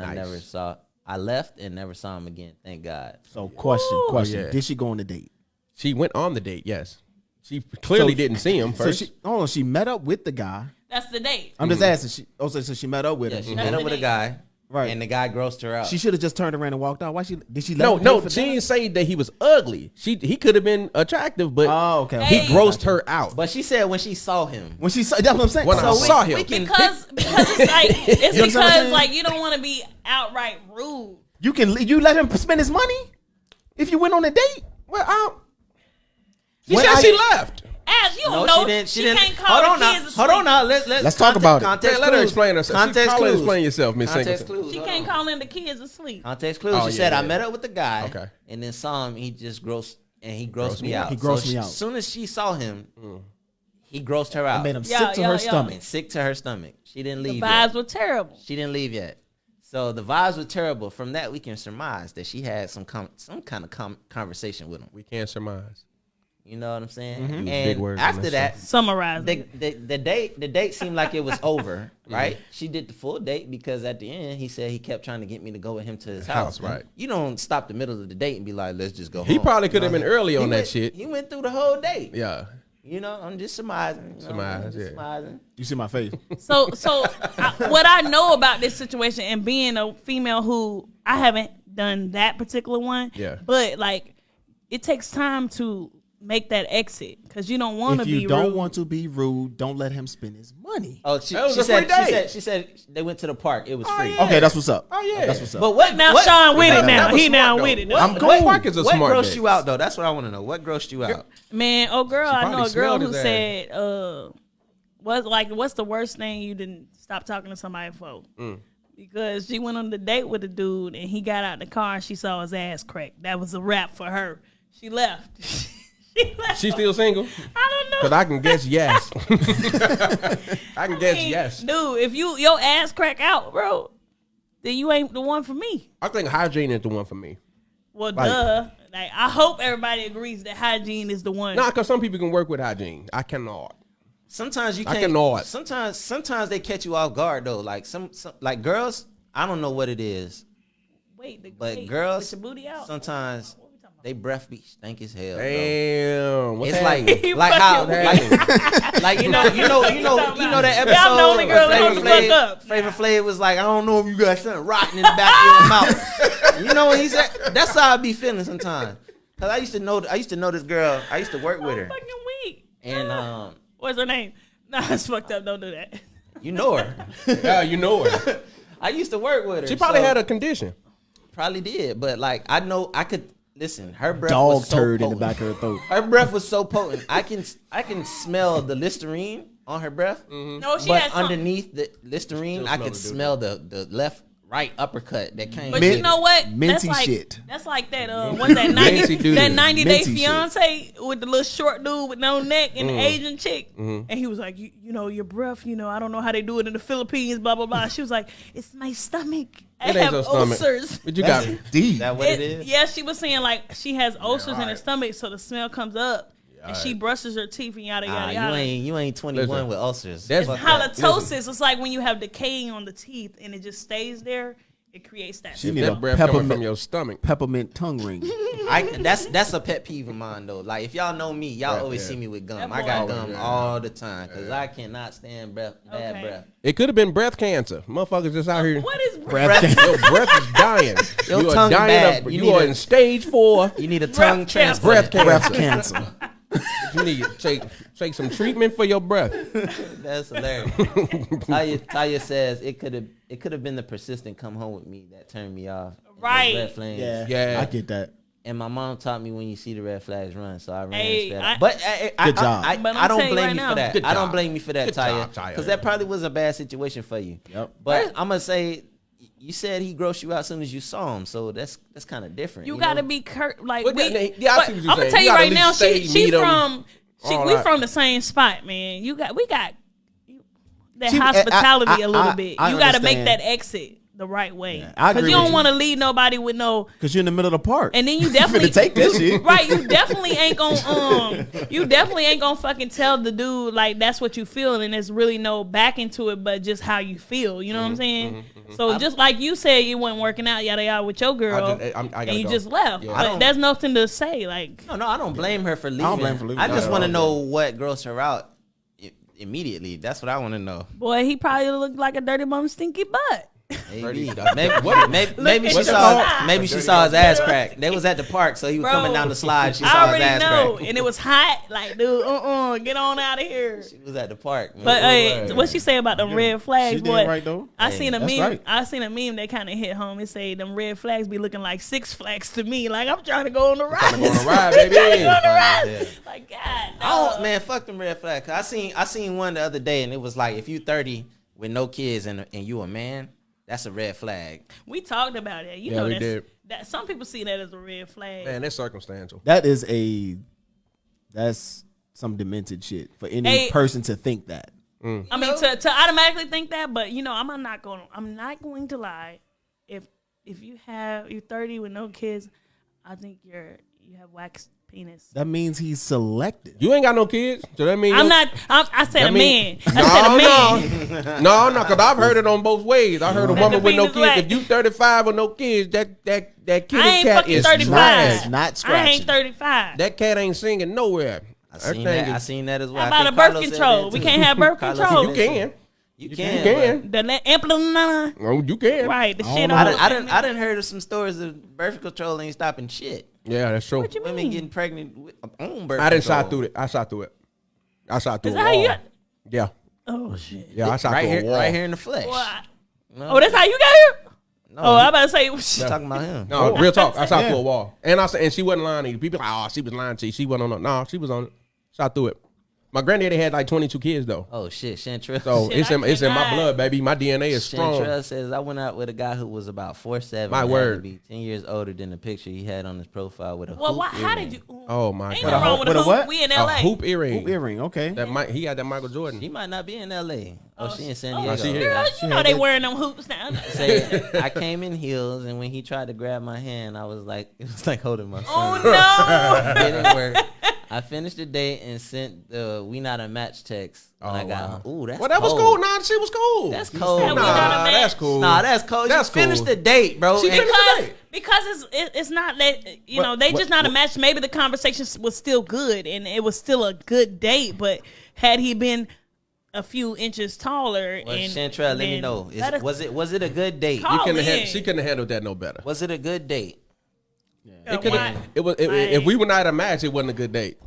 I left and never saw him again. Thank God. so question. Yeah. Did she go on the date? She went on the date. Yes, she clearly didn't see him first. So she met up with the guy. That's the date. I'm just asking. So she met up with Yeah, him. she met up with a guy, Right. and the guy grossed her out. She should have just turned around and walked out. Why did she let No, him pay for she dinner? didn't say that he was ugly. He could have been attractive, but Oh, okay. he Hey. grossed her out. but she said when she saw him, When she saw, that's what I'm saying. When I saw him, Because it's like it's You understand what I'm because saying? like you don't want to be outright rude. you let him spend his money if you went on a date. well, she When said I- she left. As you no, don't know, she didn't. She didn't. can't call Hold on the now. kids Hold on now. Let's talk about it. Context Let her clues. explain herself. Context Call her clues. explain yourself, Miss Context Singleton. clues. She Hold can't on. call in the kids asleep. Context clues. Oh, She yeah, said, I yeah. met up with the guy, Okay. and then saw him. He just grossed me out. He grossed me out. As soon as she saw him, he grossed her out. Made him Yeah, sick to yeah, her yeah. stomach. And sick to her stomach. She didn't The leave vibes yet. were terrible. She didn't leave yet. So the vibes were terrible. From that, we can surmise that she had some kind of conversation with him. We can't surmise. You know what I'm saying? Use big And words on after this that, Summarize. the date seemed like it was over, right? She did the full date because at the end he said he kept trying to get me to go with him to his house. Right. You don't stop the middle of the date and be like, let's just go He home. probably could have been early on He that went- shit. He went through the whole date. Yeah. You know, I'm just surmising. You know, Surmise, I'm just yeah. surmising. You see my face. So what I know about this situation and being a female who I haven't done that particular one. Yeah. But like, it takes time to make that exit because you don't want to If be you don't rude. want to be rude, don't let him spend his money. Oh, That was a free date. she said they went to the park. It was free. yeah. Okay, that's what's up. Oh, yeah. That's what's up. But what Now what, Sean with it now. that was He smart, now though. with it. What- Now. I'm cool. Park is a what smart grossed date. you out though? That's what I want to know. What grossed you out? Man, oh girl, I know probably a girl smelled who his said, what's the worst thing you didn't stop talking to somebody for? Because she went on the date with a dude and he got out the car and she saw his ass crack. That was a wrap for her. She left. She left. She still single? I don't know. Because I can guess yes. I can guess yes. Dude, if your ass crack out, bro, then you ain't the one for me. I think hygiene is the one for me. Well, Like- duh. Like, I hope everybody agrees that hygiene is the one. Nah, because some people can work with hygiene. I cannot. Sometimes you I can't. cannot. Sometimes they catch you off guard though. Like some like girls, I don't know what it is, Wait, but wait, girls with your booty out. sometimes they breath be stink as hell. Bro. Damn. What's It's happening? like how fucking like you know that episode. Yeah, I'm the only girl that where don't fuck up. Flavor Flav was like, I don't know if you got something rotten in the back of your mouth. You know what he said? That's how I be feeling sometimes. Cause I used to know this girl. I used to work with I'm her, fucking weak. and What's her name? Nah, it's fucked up. Don't do that. you know her. Yeah, you know her. I used to work with her. She probably so- had a condition. Probably did, but like I know I could listen. Her breath Dog was so turd in the potent. back of her throat. Her breath was so potent. I can smell the Listerine on her breath, No, she but had something. underneath the Listerine, Still I smell could the doo-doo. smell the left right uppercut that came. But Mint- you know what? minty that's like, shit. That's like that. What's that? Minty doo-doo. That 90 Day Minty Fiance with the little short dude with no neck and the Asian chick, and he was like, you know, your breath. You know, I don't know how they do it in the Philippines. Blah blah blah. She was like, it's my stomach. I It ain't have your stomach. ulcers. But you got Deep. That what it is? Yeah, she was saying like she has ulcers in her stomach, so the smell comes up. and she brushes her teeth and yada yada Ah, yada. you ain't 21 Listen, with ulcers. that's- Fuck that. Halitosis. It's like when you have decaying on the teeth and it just stays there. It creates that. She need a That breath coming peppermint from your stomach. peppermint tongue ring. That's a pet peeve of mine though. Like if y'all know me, y'all Right, always yeah. see me with gum. That I got boy- gum all the time because I cannot stand bad Okay. breath. It could have been breath cancer. Motherfuckers just out here. What is Breath. Your breath is dying. Your you are tongue dying bad. of, You you need are a- in stage 4. You need a tongue cancer. Breath transplant. cancer. Breath cancer. You need to take some treatment for your breath. That's hilarious. Taya says it could have been the persistent come home with me that turned me off. And those Right. Red flames. Yeah. I get that. And my mom taught me when you see the red flags run, so I ran Hey, sped I- up. But Good job. But I'm I don't telling you blame right you now. for that. Good I don't job. blame you for that, Good job, Taya, Taya. because that probably was a bad situation for you. Yep. But I'm gonna say, you said he grossed you out as soon as you saw him, so that's kind of different. You know? gotta be like But we, yeah, yeah, I see what you're I'm gonna saying. tell You you gotta right at now. least stay, She meet 'em, all we that. from the same spot, man. We got that See, hospitality a little I- bit. I You gotta make understand. that exit the right way I because agree you with don't you. want to lead nobody with no. Because you're in the middle of the park. And then you definitely finna take that shit. right. You definitely ain't gonna fucking tell the dude like that's what you feel, and there's really no back into it, but just how you feel. You know what I'm saying? So just like you said, you wasn't working out yada yada with your girl, I gotta and you go. just left. Yeah. But there's nothing to say. Like No, I don't blame her for leaving. don't blame her for leaving. I just No, want to no. know what grossed her out immediately. That's what I want to know. boy, he probably looked like a dirty bum stinky butt. Maybe, Dirty- maybe she at saw the maybe she saw his ass crack. They was at the park, so he was Bro, coming down the slide. She I saw his already ass know, crack. and it was hot. Like, dude, get on out of here. She was at the park. Man. But hey, what she say about them red flags, She did boy? right, though. I Hey, seen a that's meme. right. I seen a meme that kind of hit home. It say them red flags be looking like Six Flags to me. Like I'm trying to go on the ride. Go on a ride, baby. Yeah. Like God, I no. don't, man, fuck them red flags. 'Cause I seen one the other day, and it was like if you 30 with no kids and you a man, that's a red flag. We talked about it. You Yeah, know we that's, did. that some people see that as a red flag. Man, that's circumstantial. That's some demented shit for any Hey. person to think that. I mean, to automatically think that, but you know, I'm not going to lie. If you're 30 with no kids, I think you have waxed penis. That means he's selective. You ain't got no kids, so that means I said That a mean- man. I said a man. No, because I've heard it on both ways. I heard a That woman with no the kids. penis If you 35 with no kids, that kitty I ain't cat fucking is 35. trash. Not I scratching. ain't 35. That cat ain't singing nowhere. I seen that as well. How I about a think birth Carlos said control? that We too. can't have birth Carlos control. said You that can. too. You You can. can. The implant. Oh, you can. Right. The I shit. don't know. I didn't heard of some stories of birth control ain't stopping shit. Yeah, that's true. What you Women mean? getting pregnant on birth I didn't control. shot through it. I shot through it. I shot through Is it. that how you? Yeah. Oh shit. Yeah, I shot Right through here, a wall. right here in the flesh. Well, No, oh, that's how you got here. no, Oh, I'm about to say. I'm talking about him. No, real talk. I shot Yeah. through a wall. And she wasn't lying either. People like, oh, she was lying to you. She wasn't on it. No, she was on it. Shot through it. My granddaddy had like 22 kids though. Oh shit, Chantrell. So Shit, it's in my cannot. blood, baby. My DNA is strong. Chantrell says I went out with a guy who was about 4'7". My had to word. be 10 years older than the picture he had on his profile with a Well, hoop why, how earring. did you? Oh my Ain't god. nothing wrong with With a a hoop. what? We in A LA. hoop earring. Hoop earring, okay. He had that Michael Jordan. She might not be in L.A. Oh, she in San Oh, Diego. she here. girl, you know they wearing them hoops now. Say, I came in heels, and when he tried to grab my hand, I was like, it was like holding my son. Oh no! It didn't work. I finished the date and sent the "We Not a Match" text. When I got home. Ooh, that's Well, that was cold. cool. Nah, she was cool. That's cold. said we bro. not a Nah, match. that's cool. Nah, that's cold. That's You finished cool. the date, bro. She And- finished the date. Because it's not that you know they what- just not a match. Maybe the conversation was still good and it was still a good date, but had he been a few inches taller, Well, and Chantrell, let me then know. let us Was it a good date? Call in. She couldn't have handled that no better. Was it a good date? It could why- have. If we were not a match, it wasn't a good date.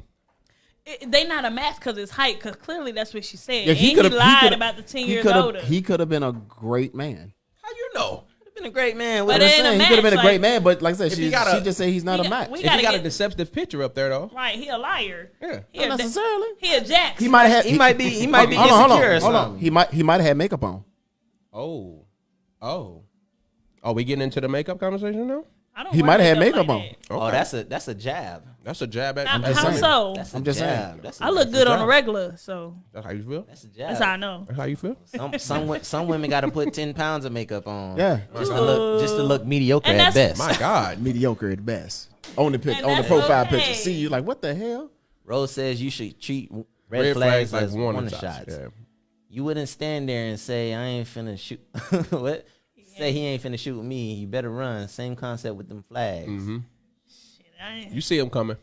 They not a match because it's height. Because clearly that's what she said. Yeah, and he coulda- lied coulda- about the 10 he years coulda- older. He could have been a great man. How you know? Been a great man. But With it us. ain't a He match, could have been a like- great man, but like I said, If she you gotta- just said he's not we a got- match. we If gotta he got a get- deceptive picture up there though. Right, he a liar. Yeah. He a, Not necessarily. he a Jax. He might have. He might be Hold on, insecure or hold on. something. He might have had makeup on. Oh. Are we getting into the makeup conversation now? I don't He wear might have had makeup makeup like on. that. Oh, that's a jab. That's a jab at. How just saying. so? That's I'm a just jab. saying. That's I look good on job. a regular, so That's how you feel. That's a jab. that's how I know. That's how you feel. Some women got to put 10 pounds of makeup on. Yeah. Just to look mediocre And at that's- best. My God. Mediocre at best. On the pic, And on the that's profile okay. picture. See you like what the hell? Rose says you should treat red flags as warning shots. Yeah. You wouldn't stand there and say, I ain't finna shoot. What? Say he ain't finna shoot with me. You better run. Same concept with them flags. Mm-hmm. Shit, You see them coming.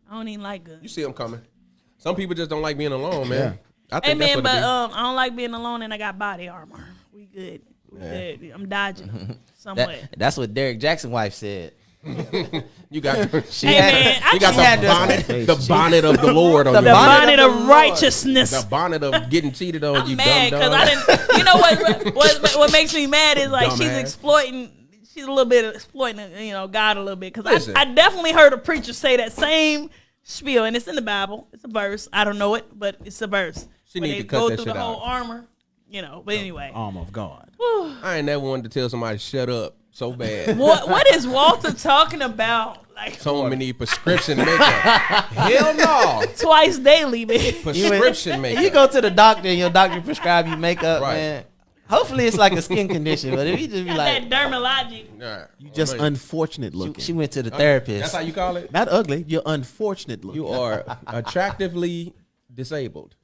I don't even like guns. You see them coming. Some people just don't like being alone, man. Yeah. I think that's what it is. I don't like being alone, and I got body armor. We good. Good. I'm dodging somewhat. That's what Derek Jackson's wife said. You got She Hey, had, man, I you got just- the bonnet, the bonnet of the Lord on the your head. bonnet of righteousness. The bonnet of getting cheated on. I'm You mad dumb because dog. I didn't. You know what makes me mad is like she's Dumbass. exploiting. She's a little bit exploiting, God a little bit. Because Listen. I definitely heard a preacher say that same spiel, and it's in the Bible. It's a verse. I don't know it, but it's a verse. She where need they to cut go that through shit the whole out. armor. But anyway, Arm of God. I ain't never wanted to tell somebody shut up so bad. what is Walter talking about? Like So many prescription makeup. Hell no. twice daily, man. Prescription makeup. you go to the doctor and your doctor prescribe you makeup, Right. man. Hopefully it's like a skin condition, but if you just be Got like, that dermalogic. Nah, You just man. unfortunate looking. she went to the therapist. That's how you call it? Not ugly. You're unfortunate looking. You are attractively disabled.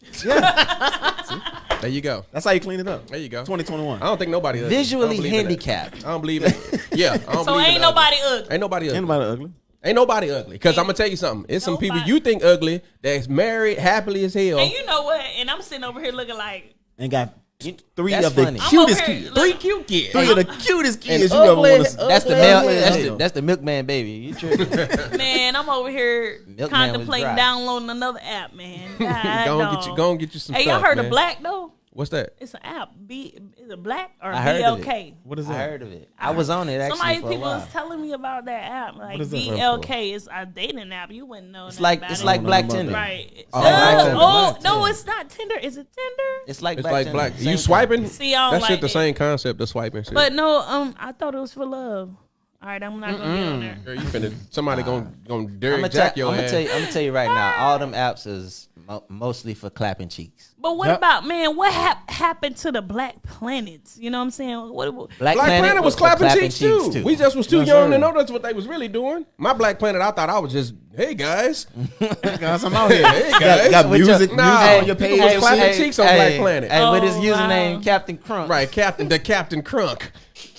There you go. That's how you clean it up. There you go. 2021. I don't think nobody ugly. Visually I don't believe in that. handicapped. I don't believe it. Yeah, I don't So believe in ain't nobody ugly. Ain't nobody ugly. Ain't nobody ugly. Ain't nobody ugly. Because I'm going to tell you something. It's some people Nobody. you think ugly that's married happily as hell. And you know what? And I'm sitting over here looking like And got three That's of the funny. I'm cutest over here kids. looking- Three cute kids. Three of the cutest kids And you ever ugly- want to see. That's the Ugly male. as That's hell. the milkman baby. You tripping? man, I'm over here Milkman was contemplating dry. downloading another app, man. God, Go and get you some Hey, stuff, y'all heard man. of Blak though? What's that? It's an app. Is it Blak or I heard of BLK? it. What is I that? heard of it. I was on it actually Somebody for a people while. was telling me about that app, like is that? BLK. It's a dating app. You wouldn't know. It's nothing like about it's it. like don't Black know about Tinder. that. Right. Oh, Black Tinder. Oh, Black no, Tinder. it's not Tinder. Is it Tinder? It's like It's Black like Tinder. black. Same You thing. swiping? See, I don't That like shit the that. same concept of swiping shit. But no, I thought it was for love. All right, I'm not gonna get on there. Girl, you finna somebody gonna I'm Derek gonna Jack your ass. tell you right now. All them apps is mostly for clapping cheeks. But what Yep. about man? What happened to the Black Planets? You know what I'm saying? What Black Planet was for clapping cheeks too. We just was too Yes, young sir. to know that's what they was really doing. My Black Planet, I thought I was just, hey guys, Guys, I'm out here. hey guys. Got With music, Nah, music on your people page. was clapping cheeks on Black Planet. Hey, with his Oh, username wow. Captain Crunk. Right, Captain Crunk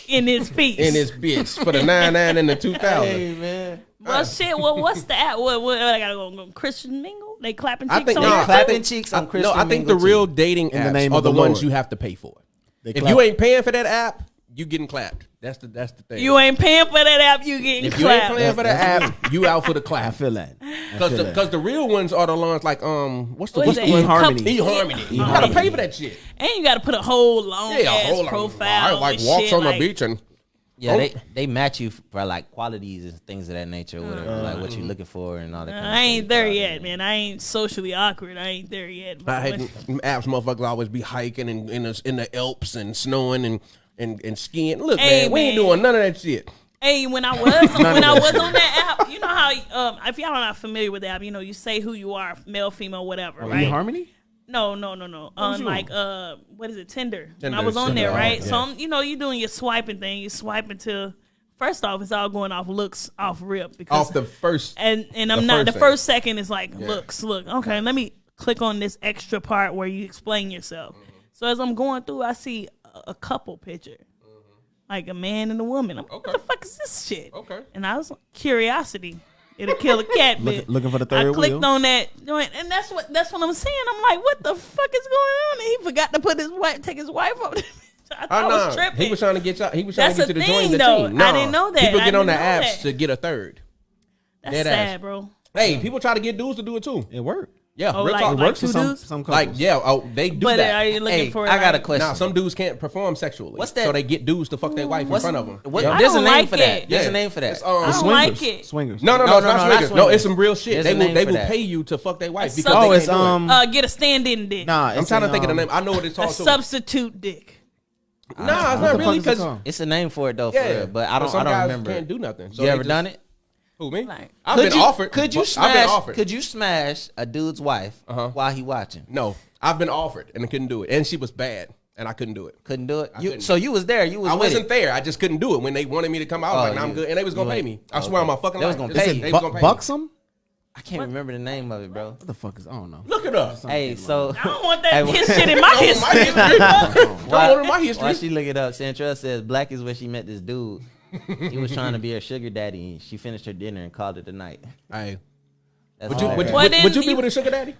in his piece? in his bitch for the 99 and the 2000. Hey man. Well, shit. Well, what's the app? What I gotta go Christian Mingle? They clapping I cheeks think on no, there? I clapping think- cheeks on No, Christian I think the Mingle, real too. dating In the apps name are of the the ones Lord. you have to pay for. They If clap. you ain't paying for that app, you getting clapped. That's the thing. You ain't paying for that app. You getting if you ain't clapped. paying for the app, you out for the I clap. feel that. I feel that. Because the real ones are the ones like what's the What is what's that? the one? eHarmony. eHarmony. You gotta pay for that shit. And you gotta put a whole long Yeah, ass hold on. profile. I like and walks shit, on the like, beach and Yeah, Oh. they match you for like qualities and things of that nature, or whatever, like what you're looking for and all that. Kind of I ain't stuff. there yet, man. I ain't socially awkward. I ain't there yet. I hate them apps. Motherfuckers always be hiking and in the Alps and snowing and skiing. Look, Hey, man, we ain't man. doing none of that shit. Hey, when I was on that app, you know how if y'all are not familiar with the app, you say who you are, male, female, whatever, right? eHarmony? No. was you Like what is it, Tinder? When I Tinder, was on Tinder, there, right? yeah. So I'm, you doing your swiping thing. You swiping to. First off, it's all going off looks, off rip because Off the first. and I'm the not the first first second is like looks. Okay, let me click on this extra part where you explain yourself. So as I'm going through, I see a couple picture, like a man and a woman. I'm like, Okay. what the fuck is this shit? Okay. And I was curiosity. It'll kill a cat. bitch. Looking for the I third clicked wheel. on that joint, and that's what I'm saying. I'm like, what the fuck is going on? And he forgot to put his wife, take his wife up. I thought I was tripping. He was trying to get y'all. He was trying That's to get the you to join thing, the though. team. I didn't know that. People I get on the didn't know apps that. to get a third. That's Dead sad, ass. bro. Hey, people try to get dudes to do it too. It worked. Yeah, Oh, real like- talk. It like works for two some dudes? couples. Like, yeah, they do But that. are you looking Hey, for? I got a like- question. Now, some dudes can't perform sexually. What's that? So they get dudes to fuck their wife in front of them. What, Yeah. I There's a don't name like for that. it. There's Yeah. a name for that. It's, I don't Swingers. like it. Swingers. No, No, it's no, not not swingers. No, swingers. it's some real shit. There's a name They for will that. pay you to fuck their wife A because Oh, they it's can't do it. Get a stand-in dick. Nah, I'm trying to think of the name. I know what it's A called too. substitute dick. Nah, it's What not the fuck really is it because called? It's a name for it though, for yeah, real, but I don't some guys remember. can't do nothing. So You they ever just- done it? Who me? Like- I've Could been you- offered. Could you I've been smash? offered. Could you smash a dude's wife while he watching? No, I've been offered and I couldn't do it, and she was bad, and I couldn't do it. Couldn't do it. couldn't. So you was there. You was. I with wasn't it. there. I just couldn't do it when they wanted me to come out. I was Oh, like, nah, I'm you- good, and they was gonna you pay ain't- me. I swear on my fucking They was life. gonna They pay said you. They was gonna pay me. Buxom? I can't remember the name of it, bro. What the fuck is? I don't know. Look it up. Hey, so I don't want that Hey, his shit in my history. Don't order my history. Why she look it up? Santrell says Black is where she met this dude. He was trying to be her sugar daddy, and she finished her dinner and called it a night. Hey, That's would you all would, that Well, would, then would you be you- with a sugar daddy?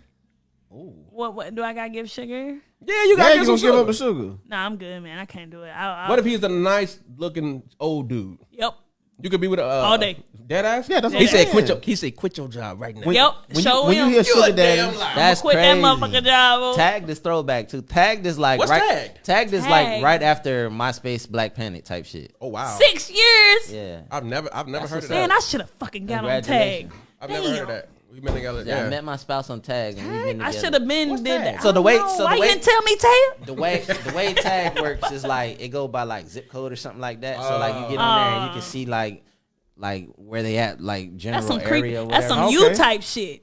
What do I gotta give sugar? Yeah, you Yeah, got you to gonna give up the sugar. sugar? Nah, I'm good, man. I can't do it. I, What if he's a nice looking old dude? Yep. You could be with a All day. dead ass. Yeah, that's what he I'm said. saying. He said quit your job right now. Yep. When Show you, when him. you hear sugar daddy, That's Quit crazy. that motherfucking job. Oh. Tagged is throwback too. Tagged is like What's right. tagged? Tagged is Tagged. like right after MySpace Black Panic type shit. Oh wow. 6 years. Yeah. I've never heard of what's that. Man, I should have fucking got on tag. Congratulations. I've never heard of that. We've been together. Yeah, I Yeah. met my spouse on Tag, and we've been I together. should have been What's did tag? that. So the way- so why the you way- didn't tell me, Taylor? The way Tag works is like it go by like zip code or something like that. So like you get on there and you can see like where they at, like general That's some area creepy. or That's whatever. some you type shit.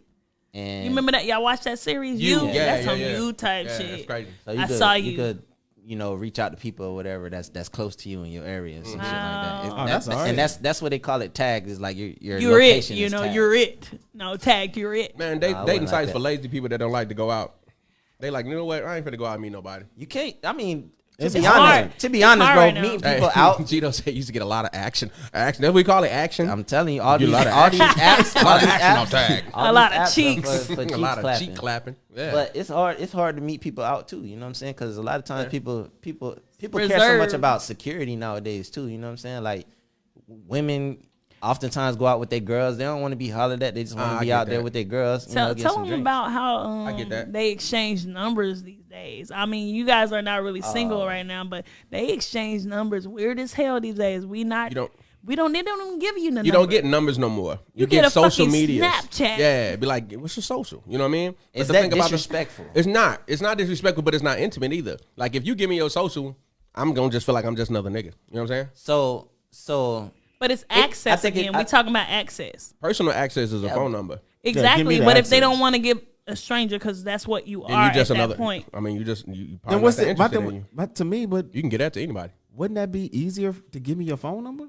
And You remember that? Y'all watched that series? You. That's some you type Yeah, shit. that's crazy. So I saw you. could, reach out to people or whatever that's close to you in your area and some shit like that. Oh, that's all right. And that's what they call it. Tagged is like your You're it. location. You is know, tagged. you're it. No, tag, you're it. Man, Nah, I dating wouldn't sites like for that. lazy people that don't like to go out. They like, you know what? I ain't finna go out and meet nobody. You can't. I mean, to It's be hard. honest, It's hard bro, right now. meeting people out. Gino said he used to get a lot of action. Action. That's what we call it. Action. I'm telling you, all You these get a lot of all these apps, a all lot of these action apps, on Tag. all A these lot of apps are cheeks. for a cheeks lot of clapping. cheek clapping. Yeah. But it's hard to meet people out too. You know what I'm saying? Because a lot of times people care so much Reserved. about security nowadays too. You know what I'm saying? Like women oftentimes go out with their girls. They don't want to be hollered at. They just want I to be get out there that. with their girls. Tell get some them drinks. about how I get that. they exchange numbers these days. I mean, you guys are not really single right now, but they exchange numbers weird as hell these days. They don't even give you the You number. don't get numbers no more. You get a social fucking media. Snapchat. Yeah, be like, what's your social? You know what I mean? But Is the that thing about disrespectful? It's not. It's not disrespectful, but it's not intimate either. Like if you give me your social, I'm gonna just feel like I'm just another nigga. You know what I'm saying? So But it's access think it- again. We talking about access. Personal access is a phone number. Exactly. the But if they access. don't want to give a stranger, because that's what you And are you just at another that point. I mean, you probably then what's not the? interested in you. But to me, but You can get that to anybody. wouldn't that be easier to give me your phone number?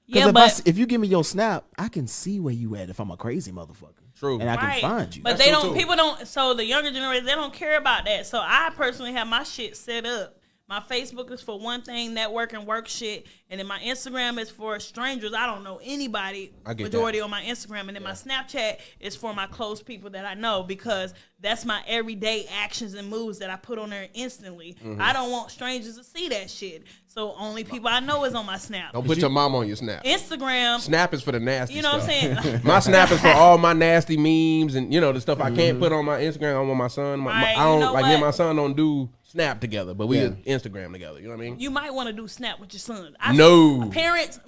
Yeah, Because but if you give me your snap, I can see where you at if I'm a crazy motherfucker. True. And I can right. find you. But That's they true, don't. too. People don't. So the younger generation, they don't care about that. So I personally have my shit set up. My Facebook is for one thing, network and work shit, and then my Instagram is for strangers. I don't know anybody. I get Majority that. on my Instagram, and then my Snapchat is for my close people that I know, because that's my everyday actions and moves that I put on there instantly. Mm-hmm. I don't want strangers to see that shit. So only people I know is on my Snap. Don't put your mom on your snap. Instagram, Snap is for the nasty you know what stuff. I'm saying? My snap is for all my nasty memes and the stuff I can't put on my Instagram. I want my son. Right, I don't you know like me and what? my son don't do Snap together, but we Yeah. Instagram together. You know what I mean? You might want to do Snap with your son. No. Parents,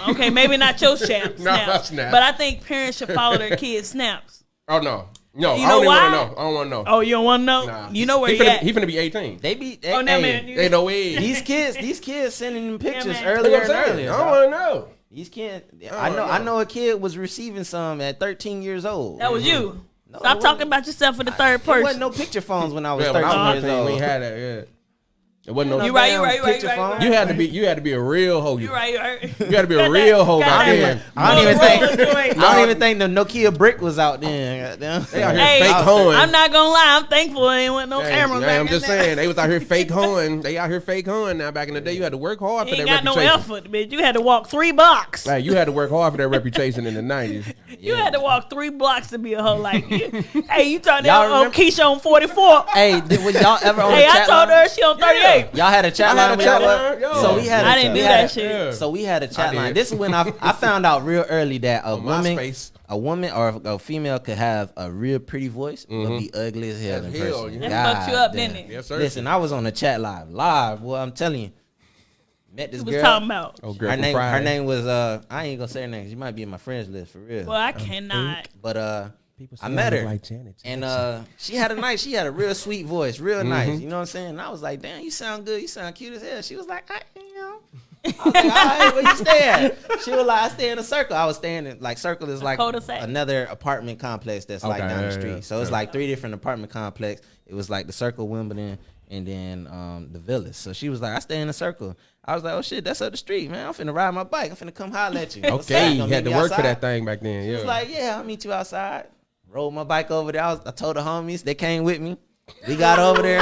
okay, maybe not your snap, my Snap. but I think parents should follow their kids' snaps. Oh no, You I know don't even why? want to know. I don't want to know. Oh, you don't want to know? Nah. You know where he you finna, at. He finna be 18. they be. Oh, no, man. Ain't no way. These kids sending them pictures man. That's earlier what I'm and saying. earlier. I dog. don't want to know. These kids. I don't I know. know a kid was receiving some at 13 years old. That was you. No, Stop it talking about yourself in the third There wasn't person. no picture phones when I was Yeah, 13 when I was years 13, old. we ain't had that. Yeah, it wasn't no. You right, you damn right, you right, picture you right, phone. you You had to be a real hoe. You right, you right. You got to be a real hoe back then. I don't even think. think. I don't even think the Nokia brick was out then. Goddamn. They out here Hey, fake hoeing. I'm not gonna lie. I'm thankful there ain't no cameras back I'm in just there. saying they was out here fake hoeing. They out here fake hoeing now. Back in the day, you had to work hard for You that ain't got no reputation. effort, bitch. You had to walk 3 blocks. Like, you had to work hard for that reputation in the 90s. You had to walk 3 blocks to be a hoe like you. Hey, you talking Y'all about remember- Keisha on 44. Hey, was y'all ever on Hey, the I chat told line? her she on 38. Y'all had a chat I line. had a when chat y'all line, were- yo. So we had. I didn't do that shit. Yeah. So we had a chat I line. did. This is when I found out real early that a woman, MySpace. a woman or a female could have a real pretty voice but be ugly as hell in As hell, person. yeah. That fucked you up, damn. didn't it? Yes, sir. Listen, I was on the chat live. Boy, I'm telling you, met this What was girl. talking about? Oh, girl Her from name, Friday. was I ain't gonna say her name. She might be in my friends list for real. Well, I cannot. But People I say met look her, like Janet and Jackson. she had a real sweet voice, real nice. You know what I'm saying? And I was like, damn, you sound good. You sound cute as hell. She was like, I was like, all right, where you stay at? She was like, I stay in a Circle. I was staying in, like, Circle is like cul-de-sac. another apartment complex that's like Okay, down the yeah, street. yeah, So it's yeah. like 3 different apartment complex. It was like the Circle, Wimbledon, and then the Villas. So she was like, I stay in the Circle. I was like, oh shit, that's up the street, man. I'm finna ride my bike. I'm finna come holler at you. Okay, you Gonna had meet to me work for outside? that thing back then. She Yeah. was like, yeah, I'll meet you outside. Rolled my bike over there. I told the homies, they came with me. We got over there.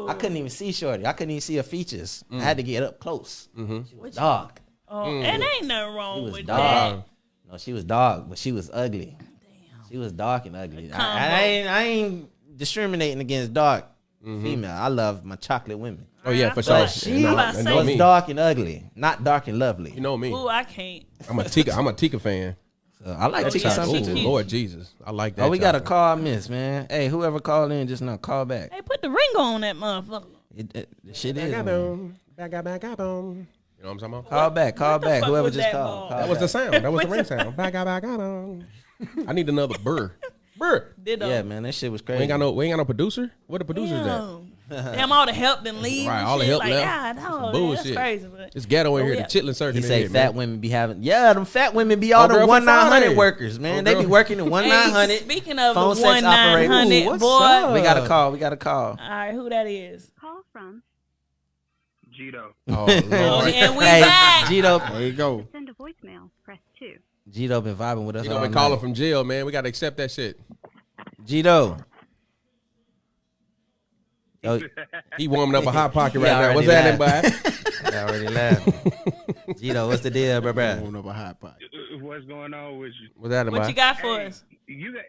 I couldn't even see Shorty. I couldn't even see her features. I had to get up close. She was dark. Oh, and ain't nothing She wrong was with dark. that. No, she was dark, but she was ugly. She was dark and ugly. I ain't discriminating against dark female. I love my chocolate women. Oh yeah, for But sure. she You know- about to you say- know Was me. dark and ugly, not dark and lovely. You know me. Ooh, I can't. I'm a Tika fan. So I like Oh, to yeah, see something she too. cute. Lord Jesus, I like that. Oh, we got a chocolate. call miss, man. Hey, whoever called in just now, call back. Hey, put the ring on that motherfucker. The shit is. Back man. back You know what I'm talking about? Call back, call What the back. fuck Whoever was just that called. ball? Call That was back. the sound. That was the ring sound. Back I need another burr. Burr. Ditto. Yeah, man, that shit was We crazy. ain't got no producer. Where the producers at? Damn, all the help then leave. Right, and all the shit. help like, left. God, Some no, man, bullshit. that's crazy. But It's ghetto in Oh, here. yeah. The chitlin circuit He in say here, fat man. women be having, them fat women be all Oh, the girl from 1-900 Friday. workers, man. Oh, They be girl. working in 1-900. Hey, speaking of phone the sex operator. 1-900, Ooh, what's boy. up? We got a call. We got a call. All right, who that is? Call from. Gito. Oh, Oh, Lord. and we Hey, back. Gito, There you go. Send a voicemail. Press 2. Gito been vibing with us You know, all been calling night. from jail, man. We got to accept that shit. Gito. Oh, He warming up a hot pocket He right now. already What's happening, boy? I already laughed. Gito, what's the deal, bro? Warming up a hot pot. What's going on with you? What's happening, What boy? you got for us? You got,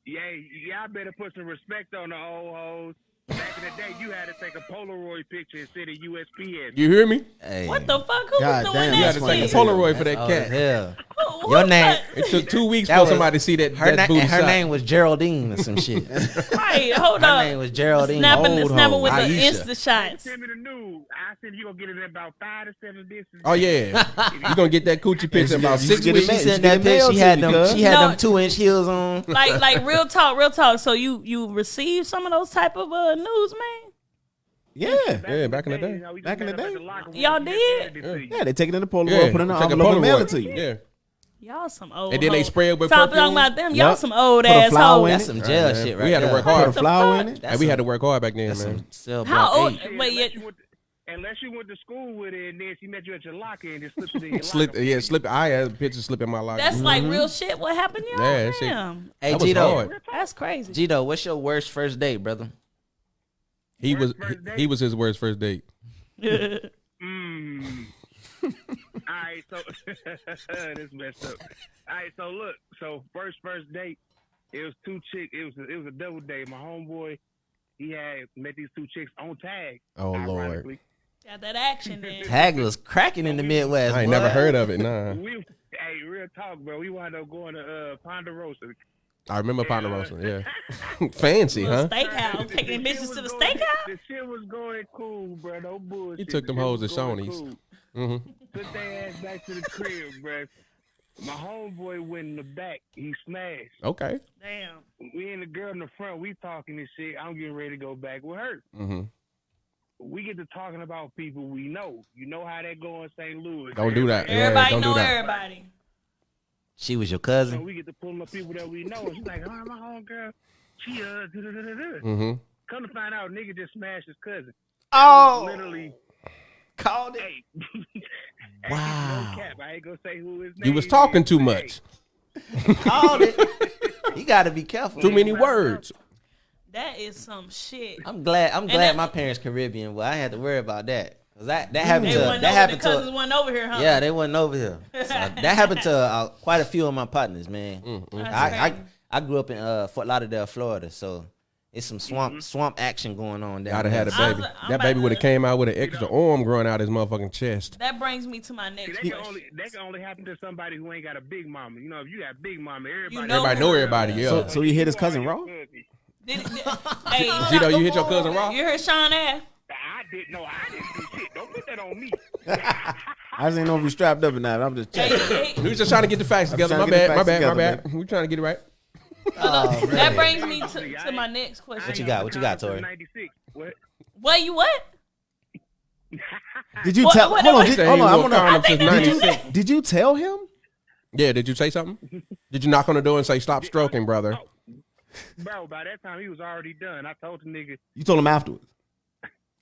y'all better put some respect on the old hoes. Back in the day, you had to take a Polaroid picture and send a USPS. You hear me? Hey. What the fuck? Who God was damn, doing You that had to take a shit? funny. Polaroid for that Oh, cat. hell. Who- Your who name. the It took 2 weeks That for was- somebody to see that Her, booty her shot. name was Geraldine or some shit. fuck? Right, hold Her up. name was Geraldine. Snapping Old with hoe. the Aisha. Insta shots. Send me the news. I said you gonna get it in about 5 to 7 business. Oh yeah, you gonna get that coochie picture in about You 6 get it weeks. made. She You sent get that it bitch. mailed She to had me, them. cuz. She had No. them 2-inch heels on. Like real talk. So you received some of those type of news, man? Yeah. Yeah, back in the day. You know, we just Back in met the up at day. the locker room. Y'all She just did? handed it to you. Yeah, they take it in the Polaroid, Yeah, put it in the take a envelope, and mail Polaroid. it to you. Yeah, Y'all some old. and then they hoes. spray it with Stop perfume. talking about them. Yup. Y'all some old Put a ass flower hoes. in That's it. some jail man. shit We right had to there. work Put hard. a flower in fuck? it. And we had to work hard back then, That's man. some cell How block old? 8. Hey, But unless, yet, you went unless you went to school with it and then she met you at your locker and just slipped it in your Slip, locker. yeah, slip. I had a picture slip in my locker. that's like real shit. What happened, y'all? Yeah, that shit- Damn, Hey, That was Gito. hard. that's crazy. Gito, what's your worst first date, brother? He was First date? he was his worst first date. Mm. All right, so this messed up. All right, so look, so first date, it was 2 chicks. It was a double date. My homeboy, he had met these 2 chicks on tag. Oh Lord, ironically. Got that action then. Tag was cracking in the Midwest. I ain't boy. never heard of it. Nah, Hey, real talk, bro. We wound up going to Ponderosa. I remember Ponderosa. Yeah, fancy, huh? Steakhouse. Taking The shit bitches to the was going- steakhouse. The shit was going cool, bro. No bullshit. He took them The shit hoes was to going Shoney's. cool. hmm Took their ass back to the crib, bro. My homeboy went in the back. He smashed. Okay. Damn. We and the girl in the front, we talking this shit. I'm getting ready to go back with her. hmm We get to talking about people we know. You know how that go in St. Louis. Don't do that. Yeah, Everybody don't know do that. everybody. She was your So cousin. we get to pulling up people that we know. And she's like, oh, my homegirl, she da-da-da-da-da. hmm Come to find out, nigga just smashed his cousin. Oh, Literally, called it. hey. Wow. No cap. I ain't gonna say who his name You was is, talking too but much. Called it. You got to be careful. Too many words. That is some shit. I'm glad that- my parents Caribbean. Well, I had to worry about that. 'Cause that happened They to wasn't that over, happened the cousins to wasn't over here, huh? yeah, they wasn't over here. So that happened to quite a few of my partners, man. That's I crazy. I grew up in Fort Lauderdale, Florida, so it's some swamp action going on down I'd have had a there. baby. I'm That about baby to- would have came out with an extra arm growing out his motherfucking chest. That brings me to my next That question. can only happen to somebody who ain't got a big mama. You know, if you got big mama, everybody. You know Everybody know everybody. Yeah. So he hit his cousin raw? Hey, Gito, you hit your cousin raw? you heard Sean ass? I didn't do shit. Don't put that on me. I just ain't know if you strapped up or not. I'm just Hey, checking. hey, We was just trying to get the facts together. trying My to get bad. the My facts bad. My together, bad. We trying to get it right. look, that brings me to my next question. What you got? What you got, Tori? 96. What? What you what? Did you What- tell? what- Hold on. what- Hold on. I Ain't want wore to. condoms since that- 96. Did you tell him? Yeah, did you say something? Did you knock on the door and say, stop stroking, brother? Bro, by that time he was already done. I told the nigga, You told him afterwards.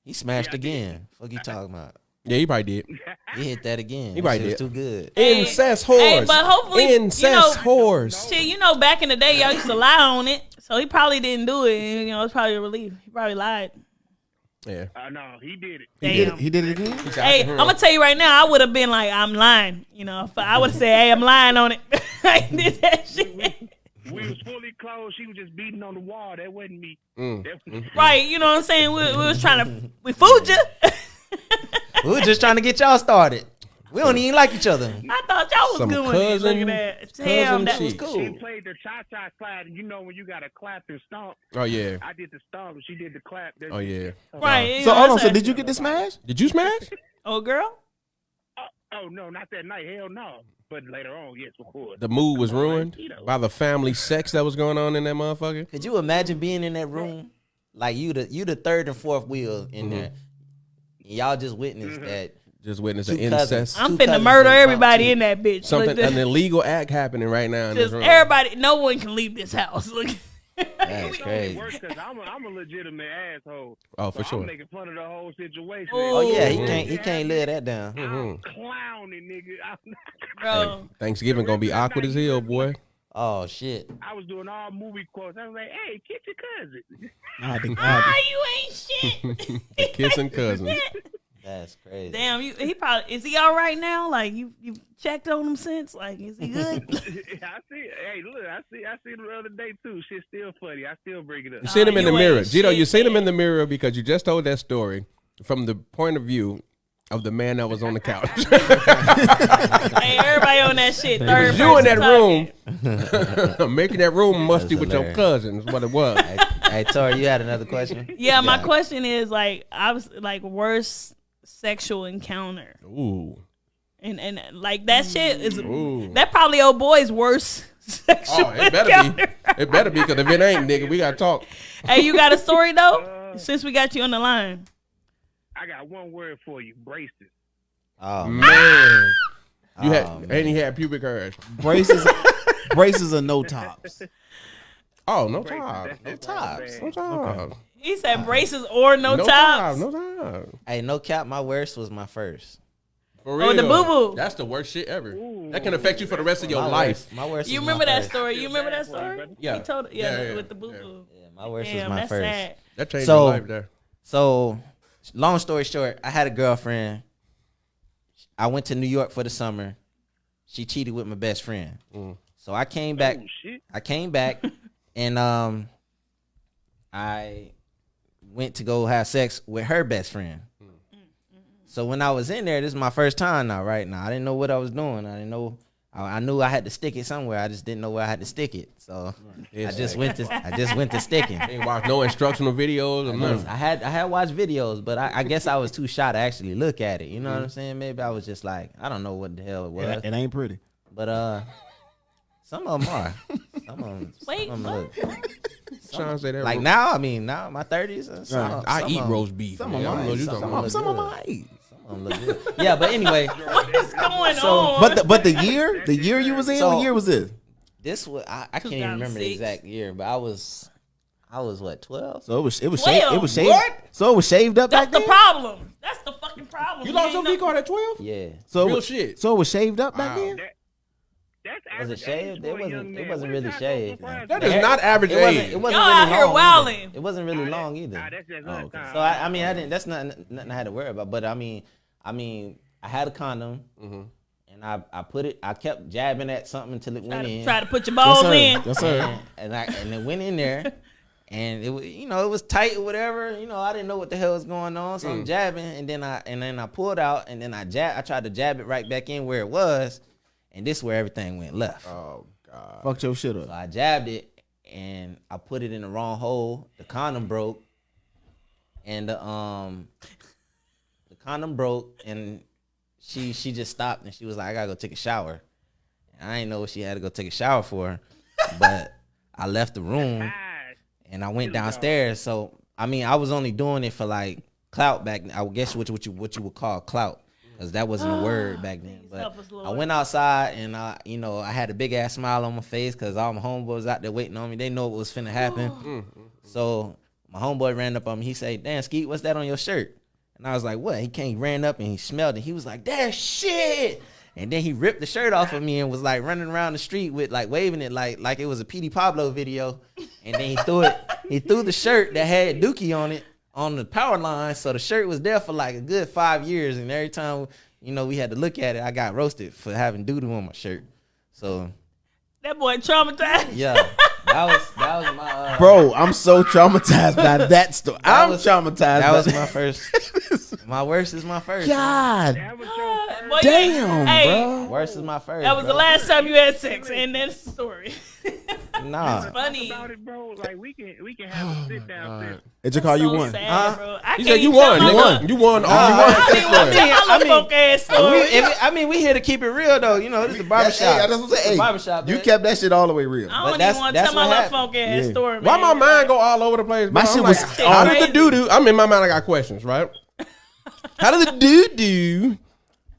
He smashed again. Fuck you talking about? Yeah, he probably did. He hit that again. He That probably shit was did. too good. Incest Hey, whores. but hopefully, Incest whores. Shit, back in the day, y'all used to lie on it, so he probably didn't do it. And, it's probably a relief. He probably lied. Yeah. No, he did it. Damn. He did it again. Hey, I'm gonna tell you right now, I would have been like, I'm lying. If I would have said, hey, I'm lying on it. I ain't did that shit. We was fully clothed. She was just beating on the wall. That wasn't me. Right, you know what I'm saying? We was trying to, we fooled you. We were just trying to get y'all started. We don't even like each other. I thought y'all was Some good with it. Look at that. Damn, that was cheeks. cool. She played the cha-cha slide. And when you got to clap and stomp. Oh yeah. I did the stomp and she did the clap. Oh yeah. Right. So hold on. So did you get this smash? Did you smash? Oh, girl? Oh, no, not that night. Hell no. But later on, yes, of course. The mood was ruined by the family sex that was going on in that motherfucker. Could you imagine being in that room? Like you the third and fourth wheel in there. Y'all just witnessed that. Just witness an Two cousins. incest. I'm Two finna cousins murder been everybody bumped in that bitch. Something, Look, an illegal act happening right now in this just room. everybody, no one can leave this house. Look. That's crazy. Worse because I'm a legitimate asshole. Oh, for So sure. I'm making fun of the whole situation. Oh, Oh yeah, he can't live that down. I'm clowning, nigga. Bro. Thanksgiving gonna be awkward as hell, boy. Oh shit. I was doing all movie quotes. I was like, hey, kiss your cousin. Ah, you ain't shit. Kissing cousins. That's crazy. Damn, he probably, is he all right now? Like, you checked on him since? Like, is he good? I see it. Hey, look, I see it the other day too. Shit's still funny. I still bring it up. You seen him in the you mirror. ain't Gito, shit, you seen him man. in the mirror because you just told that story from the point of view of the man that was on the couch. Hey, everybody on that shit. Third You in person that talking. room, making that room musty That's with your hilarious. cousins, what it was. Hey Tori, you had another question? Yeah, my question is, like, I was like, worst sexual encounter. Ooh. And like, that shit is, Ooh. that probably old boy's worst sexual Oh, it better encounter. be. It better be, because if it ain't, nigga, we gotta talk. Hey, you got a story, though? Since we got you on the line. I got one word for you: braces. Oh Man. You had, man. and he had pubic hairs. Braces are no tops. Oh, no Braces. top. That's No just tops. bad. No top. He said braces or no tops. top. No top. Hey, no cap, my worst was my first. For Oh, the real. boo-boo. That's the worst shit ever. That can affect you for the rest of your My life. worst, my worst You was remember my that first. story? You remember that bad for you, story? brother. Yeah. He told, Yeah, with the boo-boo. Yeah, my worst Damn, was my that's first. sad. That changed So- your life there. So, long story short, I had a girlfriend. I went to New York for the summer. She cheated with my best friend. So I came back. Oh, shit. I came back, and I went to go have sex with her best friend. So when I was in there, this is my first time now. Right now, I didn't know what I was doing. I didn't know. I knew I had to stick it somewhere. I just didn't know where I had to stick it. So I just went to sticking. Ain't watch no instructional videos or nothing. I had watched videos, but I guess I was too shy to actually look at it. You know what I'm saying? Maybe I was just like, I don't know what the hell it was. It ain't pretty. But some of them are. Some of them. Wait, some of what? them look. Trying to say that Like ro- now, I mean, now in my 30s. I eat roast beef. Some man. of I don't know what you mine. talking about. Some of mine. Some of them look good. Yeah, but anyway, What is going on? But the year you was in, So- what year was this? this was I can't even remember the 2006. exact year, but I was what 12? So it was 12? shaved. It was shaved. What? So it was shaved up That's back the then. problem. That's the fucking problem. You lost your ain't V card at 12? Yeah. So Real it was, shit. So it was shaved up back Wow. then. That's Was it average shaved? age It for a young wasn't. It man. wasn't What really is shaved. surprised That you? is not average It wasn't. age. It wasn't Y'all really out here long wilding. either. It wasn't really long either. That's just lunchtime. So I mean, I didn't. That's nothing I had to worry about. But I mean, I had a condom, and I put it. I kept jabbing at something until it went in. Try to put your balls in. Yes, sir. and it went in there, and it was it was tight or whatever. I didn't know what the hell was going on, so I'm jabbing, and then I pulled out, and then I tried to jab it right back in where it was, and this is where everything went left. Oh, God. Fucked your shit So up. I jabbed it, and I put it in the wrong hole. The condom broke, and the condom broke, and she just stopped, and she was like, "I gotta go take a shower." And I didn't know what she had to go take a shower for, but I left the room. And I went downstairs. So I mean, I was only doing it for like clout back then. I would guess what you would call clout, because that wasn't a word back then. But help us, Lord. I went outside, and I had a big ass smile on my face because all my homeboys out there waiting on me. They know what was finna happen. So my homeboy ran up on me. He said, "Damn, Skeet, what's that on your shirt?" And I was like, "What?" He ran up and he smelled it. He was like, "That's shit." And then he ripped the shirt off of me and was like running around the street with like waving it like it was a P.D. Pablo video. And then he threw the shirt that had Dookie on it on the power line. So the shirt was there for like a good 5 years. And every time, we had to look at it, I got roasted for having doo-doo on my shirt. So That boy traumatized. yeah, that was my Bro, I'm so traumatized by that story. I'm traumatized. That was my first. My worst is my first. God That was your first. Boy, damn, hey, bro. Worst is my first. That was the last time you had sex, and that's the story. Nah. Funny. About it, bro. Like we can have a sit down. Sit. Did you call you So one? sad, bro. I He can't said you even won. tell You my won. You won. I mean, folk ass story. We here to keep it real though. This is a barbershop. Hey, that's what I'm saying. Hey, barbershop. you man. kept that shit all the way real. I don't But even that's- want to tell that's my what little happened. folk ass Yeah. story, man. Why my mind go all over the place? My bro? shit I'm was like, how did the crazy. doo-doo? I'm in my mind, I got questions, right? How did the doo-doo?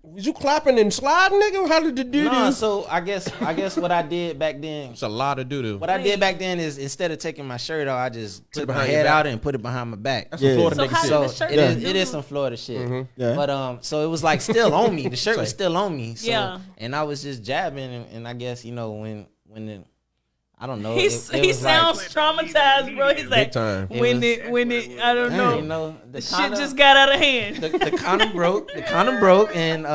Was you clapping and sliding, nigga? How did the doo-doo? No, so I guess what I did back then. It's a lot of doo-doo. What I did back then is instead of taking my shirt off, I just took my behind your head back. out and put it behind my back. That's some Florida So nigga how shit. did So the shirt it is do? some Florida shit. Yeah. But so it was like still on me. The shirt was still on me. So, Yeah. And I was just jabbing, and I guess when I don't know. He it was sounds like, traumatized, bro. He's like, time. when it, I don't know. the Shit condom, just got out of hand. the condom broke. The condom broke, and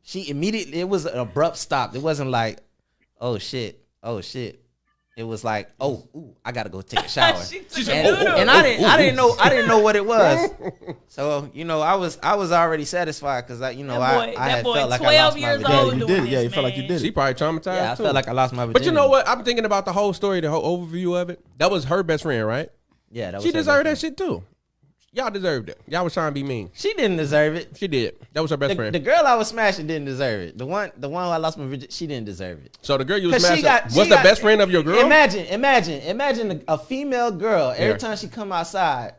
she immediately. It was an abrupt stop. It wasn't like, oh shit. It was like, ooh, I gotta go take a shower. She And I didn't know what it was. So I was already satisfied because I had boy, felt like I 12 lost my years virginity. old you doing did it. Yeah, this, you felt like you man. did She it. probably traumatized Yeah, I too. felt like I lost my virginity. But you know what? I'm thinking about the whole story, the whole overview of it. That was her best friend, right? Yeah, that was She her deserved that best shit too. Y'all deserved it. Y'all was trying to be mean. friend. She didn't deserve it. She did. That was her best The friend. girl I was smashing didn't deserve it. The one who I lost my virginity, she didn't deserve it. So the girl you was 'Cause she smashing got- was she the got- best friend of your girl? Imagine a female girl. Every Yeah. time she come outside,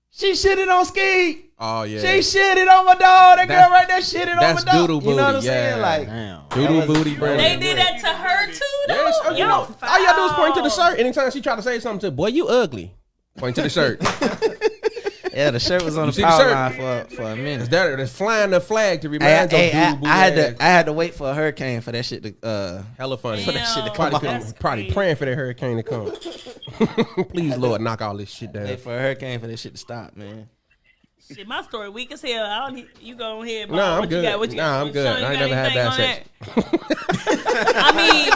she shitted on Ski. Oh yeah. She shitted on my dog. That girl right there shitted on my that's dog. doodle You know what I'm booty, saying? yeah. Like, Damn. Doodle booty, bro. They did that to her too, though. Yes, you Yo, know, all y'all do is point to the foul. shirt. Anytime she try to say something to, boy, you ugly. Point to the shirt. yeah, the shirt was on You the see the power shirt? line for a minute. It's flying the flag to remind your doodle booty I ass. had to wait for a hurricane for that shit to Hella funny. Damn, Probably, that's probably crazy. praying for that hurricane to come. Please, Lord, knock all this shit down. wait for a hurricane for that shit to stop, man. Shit, my story weak as hell. I don't. You go ahead. Bob. Nah, I'm What good. You got? What you got? Nah, I'm good. Sean, you I ain't got never had anything bad on that? I mean,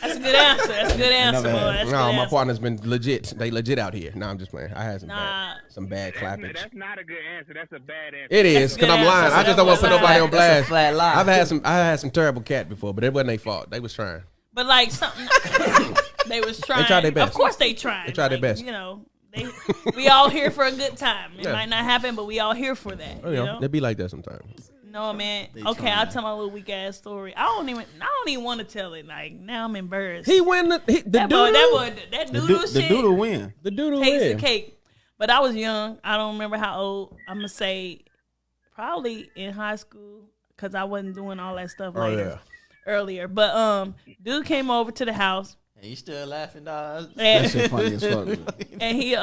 that's a good answer. That's a good answer, boy. That's a No, good my answer. partner's been legit. They legit out here. No, I'm just playing. I had Nah. some bad clappage. That's not a good answer. That's a bad answer. It is because good I'm lying. answer. I just don't want to put That's a nobody on That's a blast. flat lie. I had some terrible cat before, but it wasn't their fault. They was trying. But like something, they was trying. tried their best. Of course, they tried. They tried their Like, best. You know, we all here for a good time. It Yeah. might not happen, but we all here for that. You know, they be like that sometimes. No, man. Okay, I'll tell my little weak ass story. I don't even want to tell it. Like now, I'm embarrassed. He win the that doodle. that The, doodle the shit doodle win. The doodle takes win. the cake. But I was young. I don't remember how old. I'm gonna say probably in high school because I wasn't doing all that stuff earlier. But dude came over to the house And you still laughing, dog? That and, shit funny as fuck. and he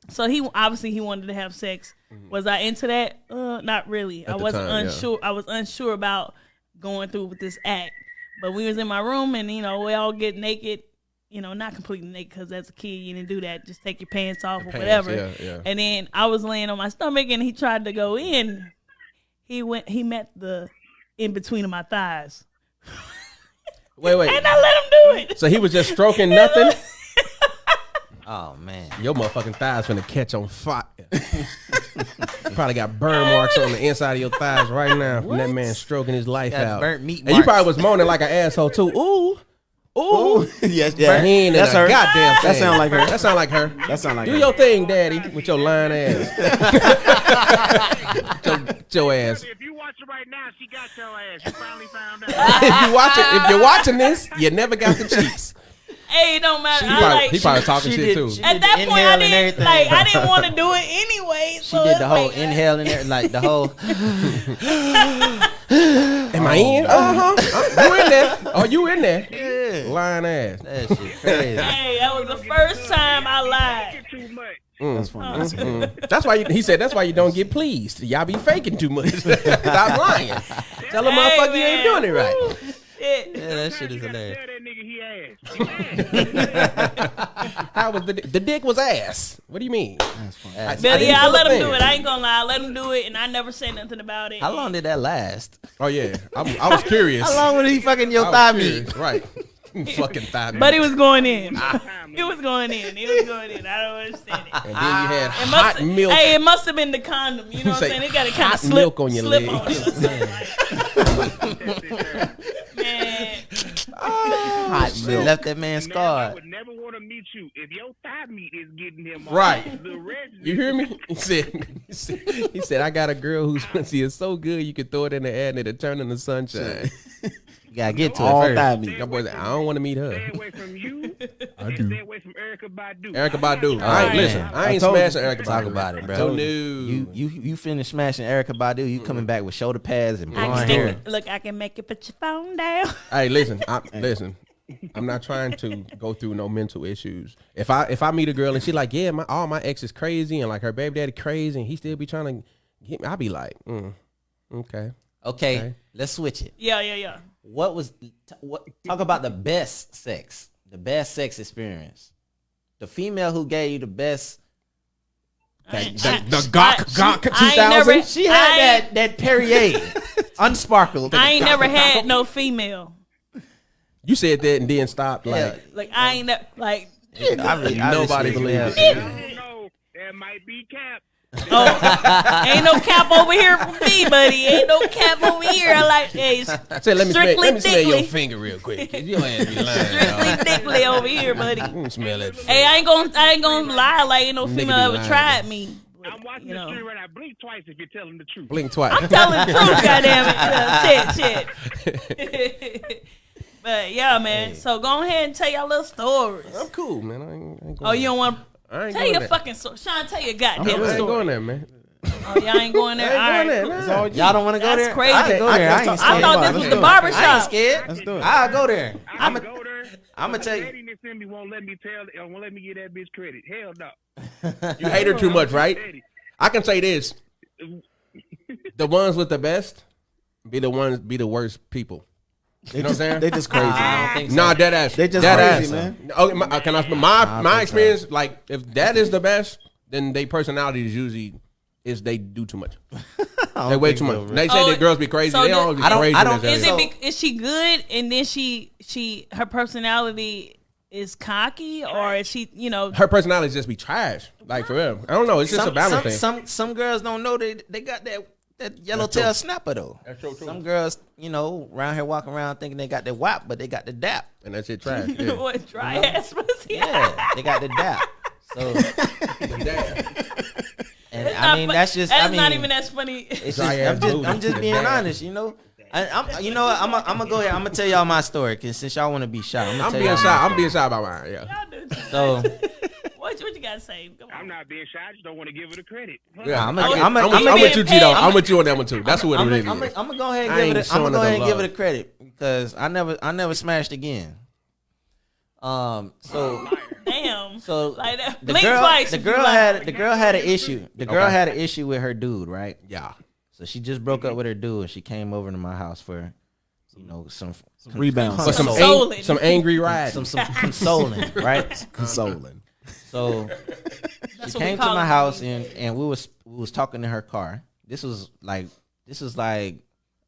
so he obviously he wanted to have sex. Was I into that? Not really. I the wasn't time, yeah. unsure. I was unsure about going through with this act. But we was in my room and we all get naked. Not completely naked because as a kid you didn't do that. Just take your pants off or pants, whatever. yeah. And then I was laying on my stomach and he tried to go in. He met the in between of my thighs. Wait. And I let him do it. So he was just stroking nothing? Oh man. Your motherfucking thighs finna catch on fire. Probably got burn marks on the inside of your thighs right now from that man stroking his life Got out. burnt meat And you marks. probably was moaning like an asshole too. Ooh. Yes, He ain't in That's a her. goddamn thing. That sound like her. That sound like her. That sound like Do her. your thing, daddy, with your lying ass. your ass. If you watch it right now, she got your ass. You finally found out. If you're watching this, you never got the cheeks. Hey, it don't matter. He probably talking she shit did- too. she- At that did point, inhale and everything. I didn't want to do it anyway. She did the whole inhale and everything, like the whole. Am I in? You in there? Oh, you in there? Yeah. Lying ass. That shit crazy. Hey, that was the first time I lied. Too much. That's funny. That's funny. That's why he said that's why you don't get pleased. Y'all be faking too much. Stop lying. Tell a motherfucker you ain't doing it right. Shit. Yeah, that shit is hilarious. Tell that nigga he ass. How was the dick was ass? What do you mean? That's funny. That's- But didn't yeah, I feel a let him thing. do it. I ain't gonna lie. I let him do it, and I never said nothing about it. How long did that last? Oh yeah, I was curious. How long was he fucking your I thigh was meat? curious. Right. Fucking thigh meat. But he was going in. It was going in. It was going in. I don't understand it. And then you had It hot must, milk. Hey, it must have been the condom. You know what I'm Say, saying? It got to kind hot of slip, milk on your slip leg. on it or something like, man. Hot Shit milk. left that man I scarred. would never want to meet you if your thigh meat is getting him Right. off. The rest You hear me? He said, I got a girl whose pussy is so good you can throw it in the air and it'll turn into sunshine. You gotta get to All it first. thigh meat. That boy said, I don't want to meet Stay her. away from you. I do. Stay away from Erica Badu. Erica Badu. Oh, I ain't man. listen. I ain't I told you. smashing Erica Badu. Talk about it, bro. Oh, no. You finish smashing Erica Badu. You coming back with shoulder pads and I can blonde hair. stick, look, I can make it. Put your phone down. Hey, listen. Listen. I'm not trying to go through no mental issues. If I meet a girl and she like, yeah, all my ex is crazy and like her baby daddy crazy and he still be trying to get me, I'll be like, okay. Okay, let's switch it. Yeah. What talk about the best sex experience. The female who gave you the best. The Gawk I ain't never- 2000. She had that Perrier, unsparkled. I ain't never had no female. You said that and then stopped. Yeah. Like, Like I ain't never like. Nobody believes I don't know. There might be cap. Oh, ain't no cap over here for me, buddy. Ain't no cap over here. I like, hey, I said, let me strictly smell your dickly. finger real quick. You ain't be lying. Strictly dog. dickly over here, buddy. Let me smell that. Hey, I ain't gonna lie. Like, ain't no Nigga female be ever lying. tried me. I'm watching You the know. stream right now. Blink twice if you're telling the truth. Blink twice. I'm telling the truth, goddamn it. Shit. But yeah, man. So go ahead and tell y'all little stories. I'm cool, man. I ain't going Oh, you don't want I ain't tell going your there. fucking story. Sean, tell your I goddamn ain't story. going there, man. Oh, y'all ain't going there. I ain't All going right. there. Nah. Y'all don't want to go That's there? crazy. I can go there. I ain't I scared. thought this was the barber I ain't shop. scared. Let's do it. I'll go there. I can go there. I'ma tell you. Daddy in me won't let me won't let me give that bitch credit. Hell no. You hate her too much, right? I can say this. The ones with the best be the worst people. You know what I'm saying? They just crazy. I man. don't think so. Nah, dead ass. They just dead crazy, ass. man. Okay, can I? My think experience, like, if that is the best, then they personality is usually they do too much. They way too much. They say Oh, that girls be crazy. so They the- don't always be I don't- crazy. I don't- as Is hell. is she good and then she her personality is cocky, or is she, you know, Her personality just be trash. Like, for real. I don't know. It's just a balance thing. Some girls don't know they got that yellowtail snapper though. That's true, too. Some girls, you know, around here walking around thinking they got the WAP, but they got the DAP. And that shit trash. Yeah. what dry ass pussy? Yeah, they got the DAP. So, and It's I not mean, fu- that's just. That's I mean, not even as funny. It's Dry just, ass I'm just booty. being Damn. honest, you know. You know what? I'm gonna go ahead. I'm gonna tell y'all my story, cause since y'all want to be shy, I'm tell being y'all shy. my I'm being shy about mine. Yeah. Y'all do too. So What you gotta say? Come on. I'm not being shy. I just don't want to give her the credit. Yeah, I'm I'm with you, G. Though. I'm with you on that one too. That's what it really is. I'm gonna go ahead I ain't and give it. I'm showing gonna go her ahead and the give love. it a credit because I never smashed again. So Damn. so Like that. the Blink girl twice. the if you girl lie. had an issue. The girl Okay. had an issue with her dude, right? Yeah. So she just broke up with her dude and she came over to my house for, you know, some rebounds. For some Consoling. some angry ride. some consoling, right? Consoling. So That's she what we came to call my it. house and we was talking in her car. This was like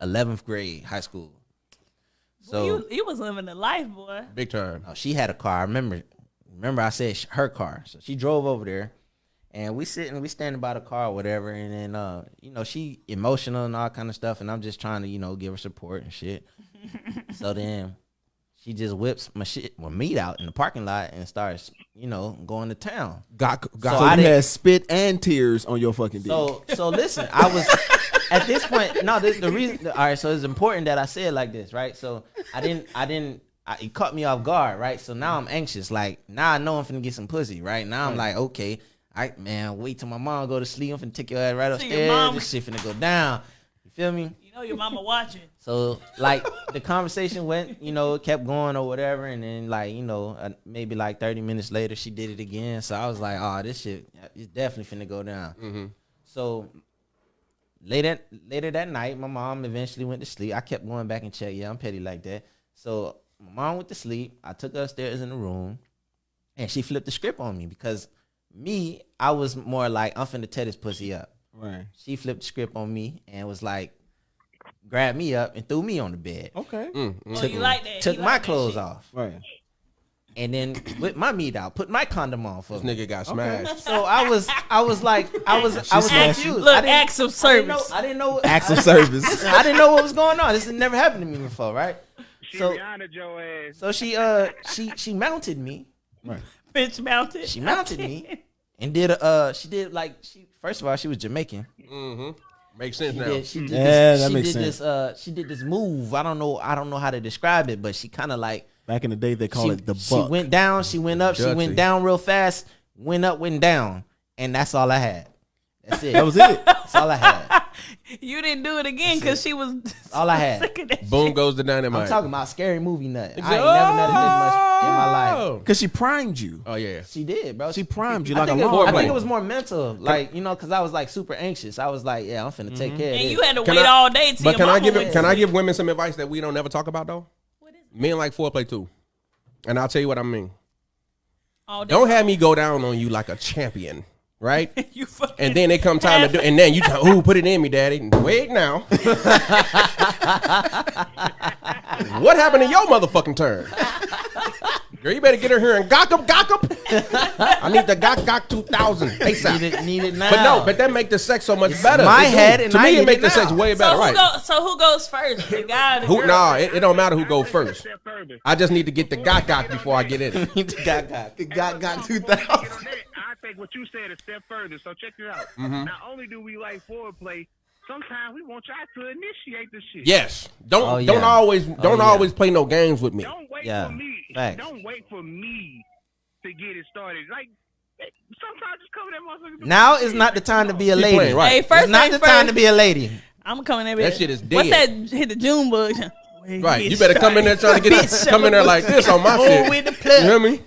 11th grade high school. So you was living the life, boy. Big time. she had a car. I remember I said her car. So she drove over there and we standing by the car or whatever. And then, you know, she emotional and all kind of stuff. And I'm just trying to, you know, give her support and shit. So then she just whips my meat out in the parking lot and starts, you know, going to town. So I you didn't- had spit and tears on your fucking dick. So listen, I was at this point. No, the reason. All right, so it's important that I say it like this, right? So it caught me off guard, right? So now I'm anxious. Like now I know I'm finna get some pussy, right? Now I'm like, okay, wait till my mom go to sleep. I'm finna take your ass right your upstairs. mom- This shit finna go down. You feel me? You know your mama watching. So like the conversation went, it kept going or whatever, and then like maybe like 30 minutes later she did it again. So I was like, oh, this shit is definitely finna go down. Mm-hmm. So later that night, my mom eventually went to sleep. I kept going back and check. Yeah, I'm petty like that. So my mom went to sleep. I took her upstairs in the room, and she flipped the script on me because I was more like, I'm finna tear this pussy up. Right. She flipped the script on me and was like, grabbed me up and threw me on the bed. Okay. Oh, you like that? Took You my like that clothes shit. off. Right. And then with my meat out, put my condom on for This me. nigga got smashed. So I was confused. Look, I didn't- acts of service. I didn't know. Acts of service. I didn't know what was going on. This had never happened to me before, right? She So- Rihanna your ass. So she mounted me. Right. Bitch mounted. She mounted me and first of all, she was Jamaican. Mm-hmm. Makes sense She now. did, she did Yeah, this, that she makes did sense. this she did this move. I don't know how to describe it, but she kind of like Back in the day, they call she, it the she buck. went down, she went up, she Dirty. went down real fast, went up, went down, and that's all I had. That's it. That was it. That's all I had. You didn't do it again because she was all I had. sick of that Boom shit. goes the dynamite. I'm talking about scary movie nut. I ain't never nutted this much in my life. Because she primed you. Oh yeah. She did, bro. She primed you I like a think, lawn. I think it was more mental, like because I was like super anxious. I was like, yeah, I'm finna take care of And this. you had to Can wait I- all day till But your can I mama give went can to I sleep. give women some advice that we don't never talk about though? Men like foreplay too, and I'll tell you what I mean. All day Don't have me go down on you like a champion, right? You fucking And then it come time to do, and then you tell, ooh, put it in me, daddy. Wait now. What happened to your motherfucking turn? Girl, you better get her here and gawk up. I need the gawk 2000 ASAP. Need it now. But no, but that make the sex so much better. my It do. head and to I me, need it make it the sex now. way better, right? So who goes first? The guy or the Who? girl? Nah, it don't matter who go first. Step further. I just need to get the gawk before I get in it. Got 2000. I think what you said is step further. So check it out. Mm-hmm. Not only do we like foreplay, sometimes we want y'all to initiate the shit. Yes, don't Oh, yeah. always Oh, yeah. always play no games with me. Don't wait Yeah. for me. Facts. Don't wait for me to get it started. Like sometimes just cover that motherfucker. Now is not the time to be a Keep lady. playing, right. Hey, first It's not thing the first, time to be a lady. I'm coming in That there. shit is What's that? dead. Hit the June bug. Right, you better come in there trying to get come in there like this on my shit. with the You plug. hear me?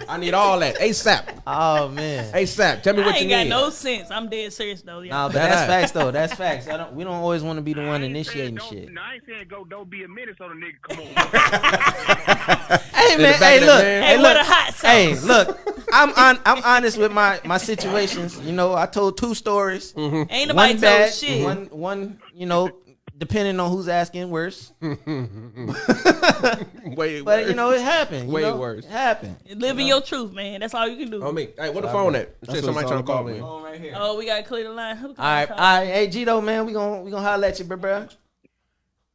I need all that ASAP. Oh man. ASAP. Tell me I what you ain't got need. no sense. I'm dead serious though. Nah, Yeah. but That that's ass. facts though. That's facts. We don't always want to be the one I ain't initiating saying shit. No, I ain't saying don't be a minute so the nigga come on. Hey the man, back hey of the look, van. Hey, hey what a look, hot sauce. hey look. I'm honest with my situations. You know, I told 2 stories. Mm-hmm. Ain't nobody One told bad, shit. one. You know, depending on who's asking worse. Way But you worse. know, it happened. you Way know? worse. It happened. Living your truth, man. That's all you can do. On me. Hey, what the phone at? Say what somebody it's trying to all call about, in. man. Oh, we gotta clear the line. Who All right. Hey, Gito, man, we gonna holler at you, bro.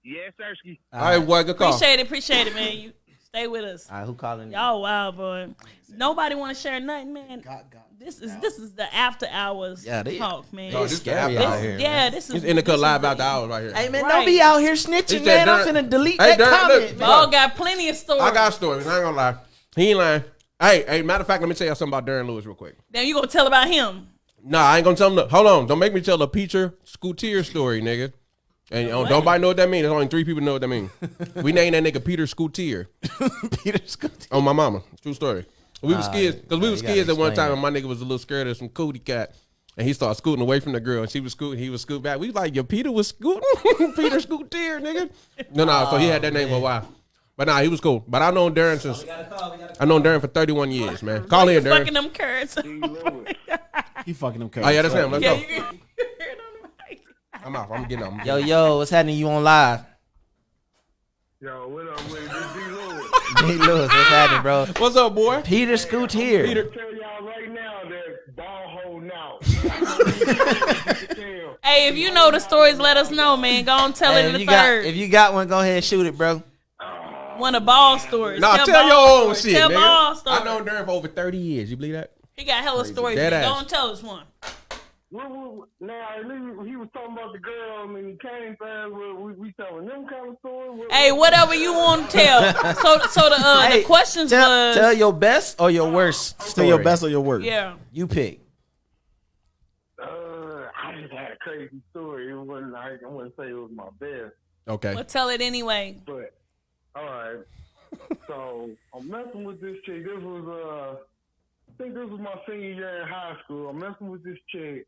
Yes, Sirski. All right, boy, good call. Appreciate it, man. You stay with us. All right, who calling? Y'all wild, boy. Nobody want to share nothing, man. This is the after hours Yeah, they- talk, man. Oh, It's this scary the out after here. Yeah, this is It's in the this cut is live the- out the hours right here. Hey man, Right. don't be out here He snitching, said man. I'm Darren- finna delete Hey, that Darren, comment, look, man. Ball got plenty of stories. I got stories. I ain't gonna lie. He ain't lying. Hey, matter of fact, let me tell you something about Darren Lewis real quick. Then you gonna tell about him? Nah, I ain't gonna tell him. Hold on, don't make me tell the Peter Scootier story, nigga. And don't nobody know what that means. There's only 3 people know what that means. We named that nigga Peter Scootier. Peter Scott. On my mama. True story. We was kids, because we was you gotta kids at one explain time, and my nigga was a little scared of some cootie cat. And he started scooting away from the girl, and she was scooting, he was scooting back. We was like, yo, Peter was scooting? Peter Scootier, nigga. No, so he had that name for a while. But nah, he was cool. But I known Darren since, I known Darren for 31 years, man. Call in, Fucking Darren. them carrots. He fucking them Oh, yeah, that's him. Let's Yeah, go. you can hear it on the mic. I'm out. I'm getting out. Yo, what's happening? You on live? Yo, what up with it? This D-Lord. Hey, Lewis, what's happening, bro? What's up, boy? Peter Scoot here. Peter. Tell y'all right now that ball holding out. Hey, if you know the stories, let us know, man. Go on, tell Hey, it in if the you got third. if you got one, go ahead and shoot it, bro. One of ball stories. Nah, tell ball your own stories. shit, Tell ball nigga. stories. I known Darren for over 30 years. You believe that? He got hella stories. Dead Go ass. and tell us one. Now, he was talking about the girl and he came back. We telling them kind of stories. Hey, whatever you want to tell. So Hey, the questions was tell your best or your worst Still story. your best or your worst? yeah. You pick. I I just had a crazy story. It wasn't. I wouldn't say it was my best, Okay. Well, tell it anyway. but all right. So I'm messing with this chick. This was I think this was my senior year in high school. I'm messing with this chick.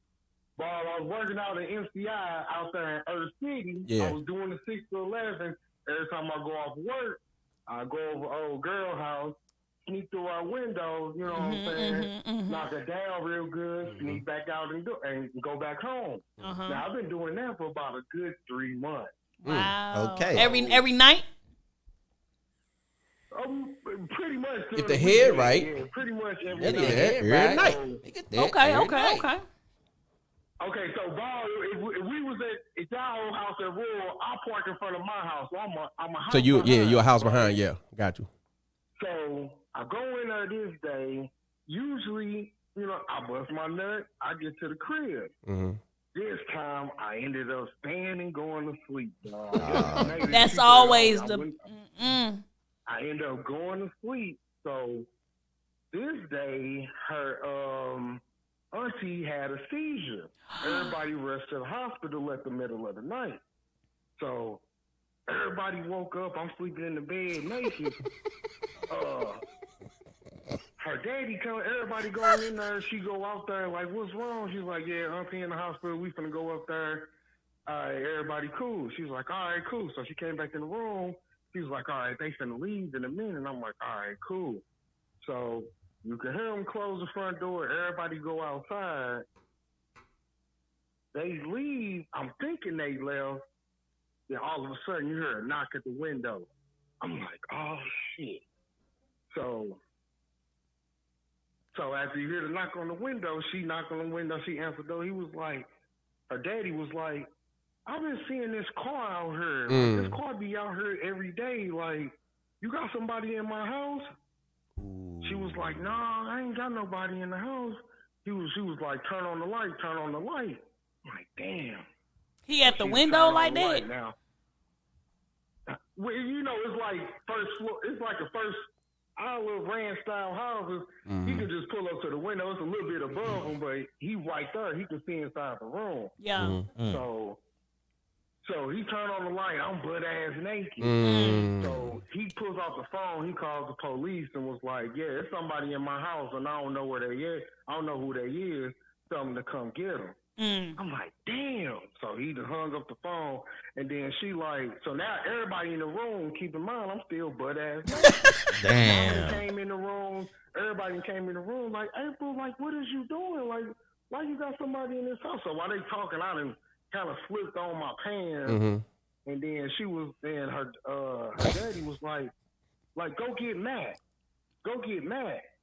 While I was working out at MCI out there in Earth City, Yeah. I was doing the 6 to 11. Every time I go off work, I go over old girl house, sneak through our window, you know what I'm saying? Knock her down real good, sneak back out and go back home. Now I've been doing that for about a good 3 months. Wow. Okay. Every night? Pretty much. If the head right. Yeah, pretty much every Yeah, night. every night. Okay. Okay, so Ball, if we was at y'all old house at Rural, I park in front of my house. So I'm a house So you behind, a house right? behind, yeah. Got you. So I go in there this day. Usually, I bust my nut. I get to the crib. Mm-hmm. This time, I ended up staying and going to sleep. Dog. That's always I ended up going to sleep. So this day, her auntie had a seizure. Everybody rushed to the hospital at the middle of the night. So everybody woke up. I'm sleeping in the bed naked. Her daddy come. Everybody going in there. She go out there like, what's wrong? She's like, yeah, auntie in the hospital. We finna go up there. Everybody cool. She's like, all right, cool. So she came back in the room. She was like, all right, they finna leave in a minute. I'm like, all right, cool. So you can hear them close the front door. Everybody go outside. They leave. I'm thinking they left. Then all of a sudden you hear a knock at the window. I'm like, oh shit. So after you hear the knock on the window, she knocked on the window. She answered the door. He was like, her daddy was like, I've been seeing this car out here. Like, this car be out here every day. Like, you got somebody in my house? She was like, nah, I ain't got nobody in the house. She was like, turn on the light. I'm like, damn. He at the window like that? Now. Well, it's like first floor. It's like a first our ranch style houses. He can just pull up to the window. It's a little bit above him, but he right there. He can see inside the room. Yeah. So he turned on the light. I'm butt ass naked. So he pulls out the phone. He calls the police and was like, yeah, there's somebody in my house and I don't know where they at. I don't know who they is. Tell them to come get them. I'm like, damn. So he just hung up the phone. And then she like, so now everybody in the room, keep in mind, I'm still butt ass naked. Damn. Everybody came in the room like, April, like, what is you doing? Like, why you got somebody in this house? So while they talking, I done kind of slipped on my pants. And then her daddy was like, go get Matt.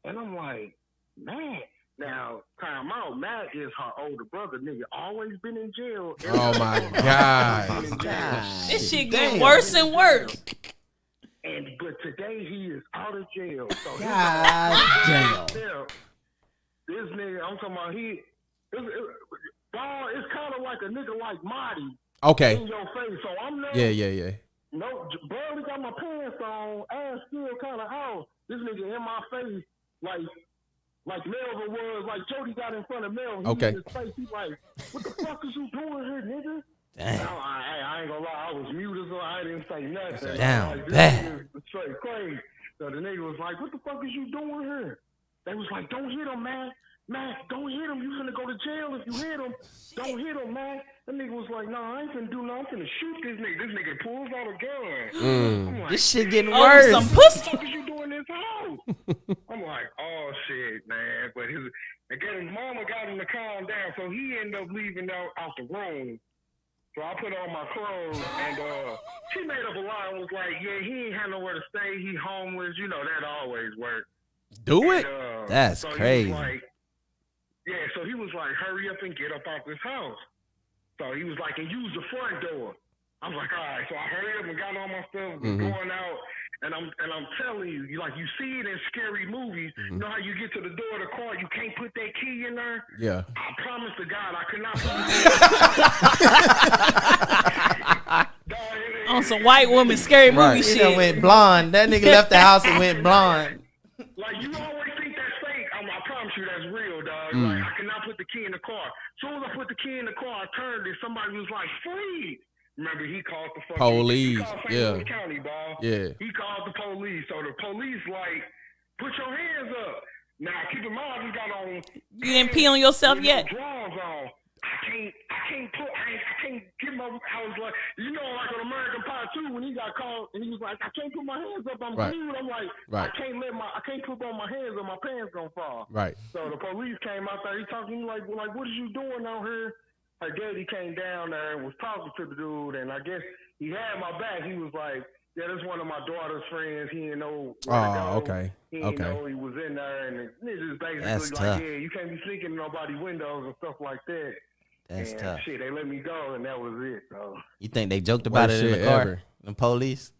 And I'm like, Matt? Now, time out. Matt is her older brother. Nigga, always been in jail. Oh my God. This shit get worse and worse. But today he is out of jail. So God damn. This nigga, I'm talking about it's kind of like a nigga like Marty. Okay. In your face. So I'm not. Yeah. No, barely got my pants on, ass still kind of out. This nigga in my face, like Melvin was, like Jody got in front of Melvin. He in his face. He like, what the fuck is you doing here, nigga? I ain't gonna lie, I was muted, so I didn't say nothing. Down like, bad. This is straight crazy. So the nigga was like, what the fuck is you doing here? They was like, don't hit him, man. Matt, don't hit him. You finna go to jail if you hit him. Don't hit him, man. That nigga was like, I ain't finna do nothing. I'm finna shoot this nigga. This nigga pulls out a gun. I'm like, This shit getting worse. Some pussy. what the fuck is you doing in this house? I'm like, oh shit, man. But his mama got him to calm down, so he ended up leaving out the room. So I put on my clothes, and she made up a lie and was like, yeah, he ain't had nowhere to stay. He homeless. You know, that always works. Do it. That's so crazy. So he was like, hurry up and get up out this house. So he was like, and use the front door. I was like, all right. So I hurried up and got all my stuff, going out, and I'm telling you, like you see it in scary movies. You know how you get to the door of the car, you can't put that key in there? Yeah. I promise to God, I could not put On some white woman scary movie He shit. done went blonde. That nigga left the house and went blonde. Like, you always think that's fake. I promise you that's real, dog. Mm. Like, I cannot put the key in the car. As soon as I put the key in the car, I turned and somebody was like, freeze. Remember, he called the fucking Police, he called St. yeah. Louis County, ball. Yeah. He called the police. So the police, like, put your hands up. Now, keep in mind, we got on. You didn't pee on yourself yet? Drawers on. I can't get my. I was like, you know, like on American Pie 2, when he got called and he was like, I can't put my hands up. I'm glued. I'm like, Right. I can't put on my hands or my pants gonna fall. Right. So the police came out there. He talking like, what are you doing out here? Her daddy came down there and was talking to the dude, and I guess he had my back. He was like, yeah, that's one of my daughter's friends. He didn't know where to go. Okay. He didn't know he was in there, and it's just basically That's like, tough. yeah, you can't be sneaking in nobody's windows and stuff like that. That's and tough. shit, they let me go, and that was it. So. You think they joked about Worst it in the shit car? ever. The police?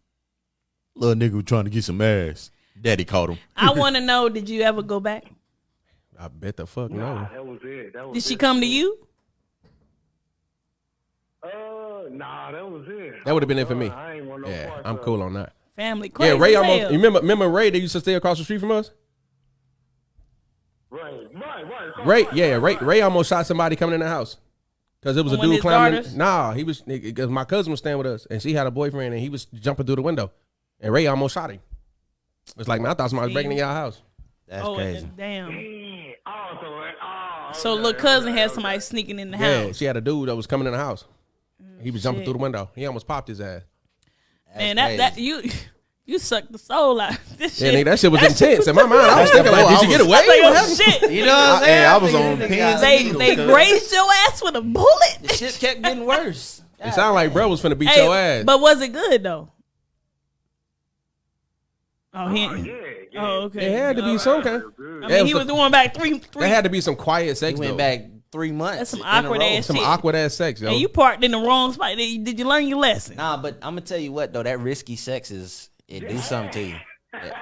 Little nigga was trying to get some ass. Daddy caught him. I want to know, did you ever go back? I bet the fuck no. Nah, that was it. Did she come to you? Nah, that was it. That would have been it for me. I ain't want no Yeah, parts I'm of cool it. on that. Family crazy. Yeah, Ray as almost. hell. You remember Ray? They used to stay across the street from us. Right. Ray almost shot somebody coming in the house because it was a One of dude his climbing. daughters? Nah, he was because my cousin was staying with us and she had a boyfriend and he was jumping through the window and Ray almost shot him. It's like, man, I thought somebody was breaking in y'all house. That's Oh, crazy. damn. Yeah. So little cousin had somebody sneaking in the Yeah, house. she had a dude that was coming in the house. He was jumping shit. through the window. He almost popped his ass. Man, That's that crazy. you sucked the soul out of this Yeah, shit. nigga, that shit was intense. In my mind, I was thinking like, did you get away? I What was happened? shit. You know what I'm saying? Hey, I was Nigga, on nigga pins got- and They needles, grazed your ass with a bullet. The shit kept getting worse. It sounded like bro was finna beat Hey, your ass. but was it good though? Oh, he. Yeah. Oh, okay. It had to be some kind. I mean, he was doing back three. There had to be some quiet He sex. went though. back 3 months. That's some in a awkward row. ass Some shit. awkward ass sex, yo. And you parked in the wrong spot. Did you learn your lesson? Nah, but I'm gonna tell you what though, that risky sex do something to you.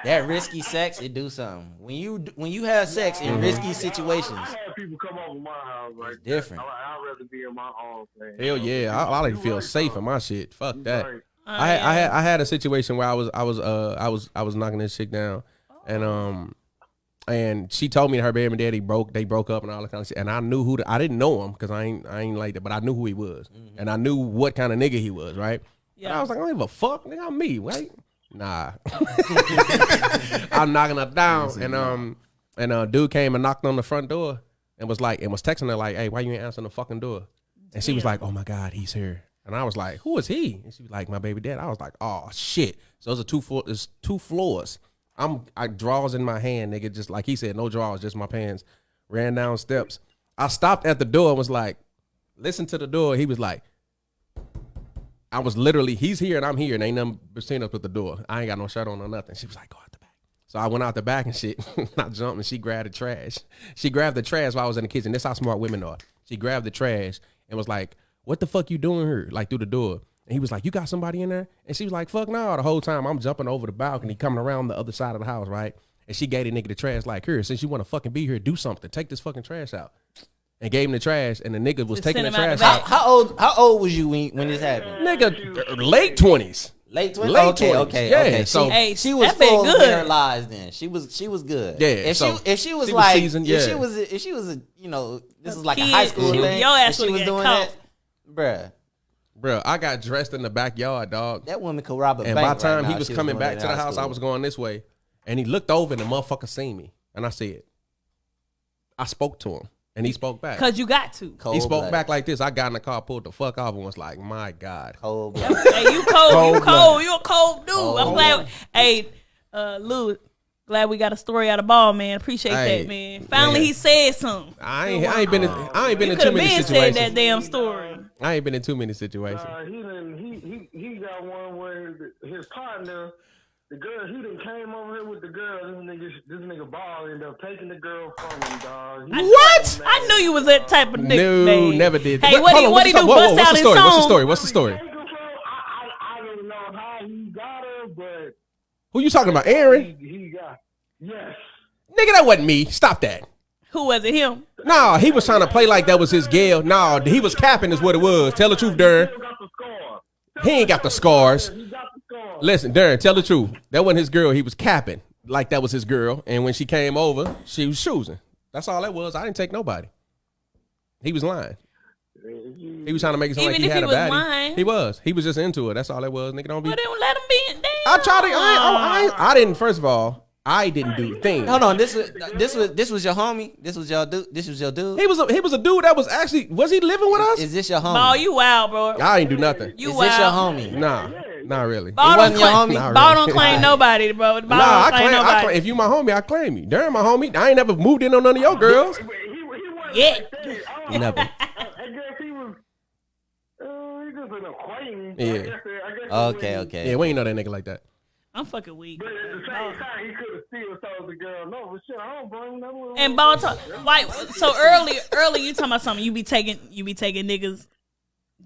That risky sex, it do something. When you have sex in risky situations, I had people come over my house like it's different. I'd rather be in my own thing. Hell yeah, I like to feel safe in my shit. Fuck that. Right. I had a situation where I was knocking this chick down, and she told me that her baby and daddy broke up and all that kind of shit. And I knew I didn't know him because I ain't like that, but I knew who he was, and I knew what kind of nigga he was, right? Yeah. And I was like, I don't give a fuck, nigga, I'm me, right? Nah, I'm knocking her down, and dude came and knocked on the front door and was texting her like, hey, why you ain't answering the fucking door? And she was like, oh my God, he's here. And I was like, who is he? And she was like, my baby dad. I was like, oh shit. So it's two floors. I drawers in my hand, nigga, just like he said, no drawers, just my pants. Ran down steps. I stopped at the door and was like, listen to the door. He was like, I was literally, he's here and I'm here and ain't nothing between us with the door. I ain't got no shirt on or nothing. She was like, go out the back. So I went out the back and shit. I jumped and she grabbed the trash. She grabbed the trash while I was in the kitchen. That's how smart women are. She grabbed the trash and was like, what the fuck you doing here? Like through the door. And he was like, you got somebody in there? And she was like, fuck no. The whole time I'm jumping over the balcony, coming around the other side of the house, right? And she gave the nigga the trash like, here, since you want to fucking be here, do something. Take this fucking trash out. And gave him the trash, and the nigga was Just taking the send him out trash the out. back. How old was you when this happened? Nigga, late 20s. Late 20s. Late Okay, 20s. okay, Yeah, okay. so- Hey, She was that been full good. in her lies. Then she was good. Yeah, If so she was she was like seasoned, if yeah. she was a this is like a Kid, high school she- thing. your ass and she would've was get doing caught. that, bruh. Bro, I got dressed in the backyard, dog. That woman could rob a And bank. by the time right he now. was She coming doing back that to in the high house, I school. was going this way. And he looked over and the motherfucker seen me. And I said, I spoke to him. And he spoke back. Cause you got to. He spoke Cold-blooded. back like this. I got in the car, pulled the fuck off, and was like, my God. Cold-blooded. Hey, you cold. You Cold-blooded. You a cold dude. I'm glad. Hey, Lou, glad we got a story out of ball, man. Appreciate Hey, that, man. Finally, man. he said something. I ain't been in You too could have many been said situations. that damn story. I ain't been in too many situations. He got one where his partner, the girl, he done came over here with the girl. This nigga ball ended up taking the girl from him, dog. What? I knew you was that type of nigga. No, man. never did. Hey, what he do? Bust out his song. What's the story? What's the story? I don't know how he got her, but Who you talking about? Aaron? he got yes. Nigga, that wasn't me. Stop that. Who was it? Him? No, he was trying to play like that was his gal. No, he was capping is what it was. Tell the truth, Darren. Still got the scar. He ain't got the scars. He got the scar. Listen, Darren, tell the truth. That wasn't his girl. He was capping. like that was his girl, and when she came over, she was choosing. That's all that was. I didn't take nobody. He was lying. He was trying to make it sound like he had a baddie. Lying. He was. He was just into it. That's all it was. Nigga, don't be. But don't let him be in. Damn. I tried to. I didn't. First of all, I didn't do things. Hold on, this was your homie. This was your dude. This was your dude. He was a dude that was actually. Was he living with us? Is this your homie? Oh, you wild, bro. I ain't do nothing. You Is wild. this your homie? Nah, not really. Ball wasn't your homie? Don't claim nobody, bro. Ball Nah, don't claim nobody. if you my homie, I claim you. Darren, my homie. I ain't never moved in on none of your girls. He wasn't Yeah. like that. Never. I guess he was. He just an acquaintance. Yeah. I guess Okay. Yeah, we ain't know that nigga like that. I'm fucking weak. But at the same time, he could have still told the girl, no, but shit, I don't blame him. And ball talk. Like so early, you talking about something? You be taking niggas.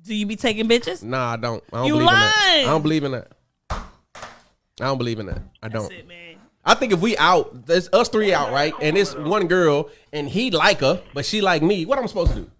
Do you be taking bitches? Nah, I don't. I don't You believe in that. lying. I don't believe in that. I don't believe in that. I don't. That's it, man. I think if we out, there's us three out, right? And it's one girl, and he like her, but she like me. What I'm supposed to do?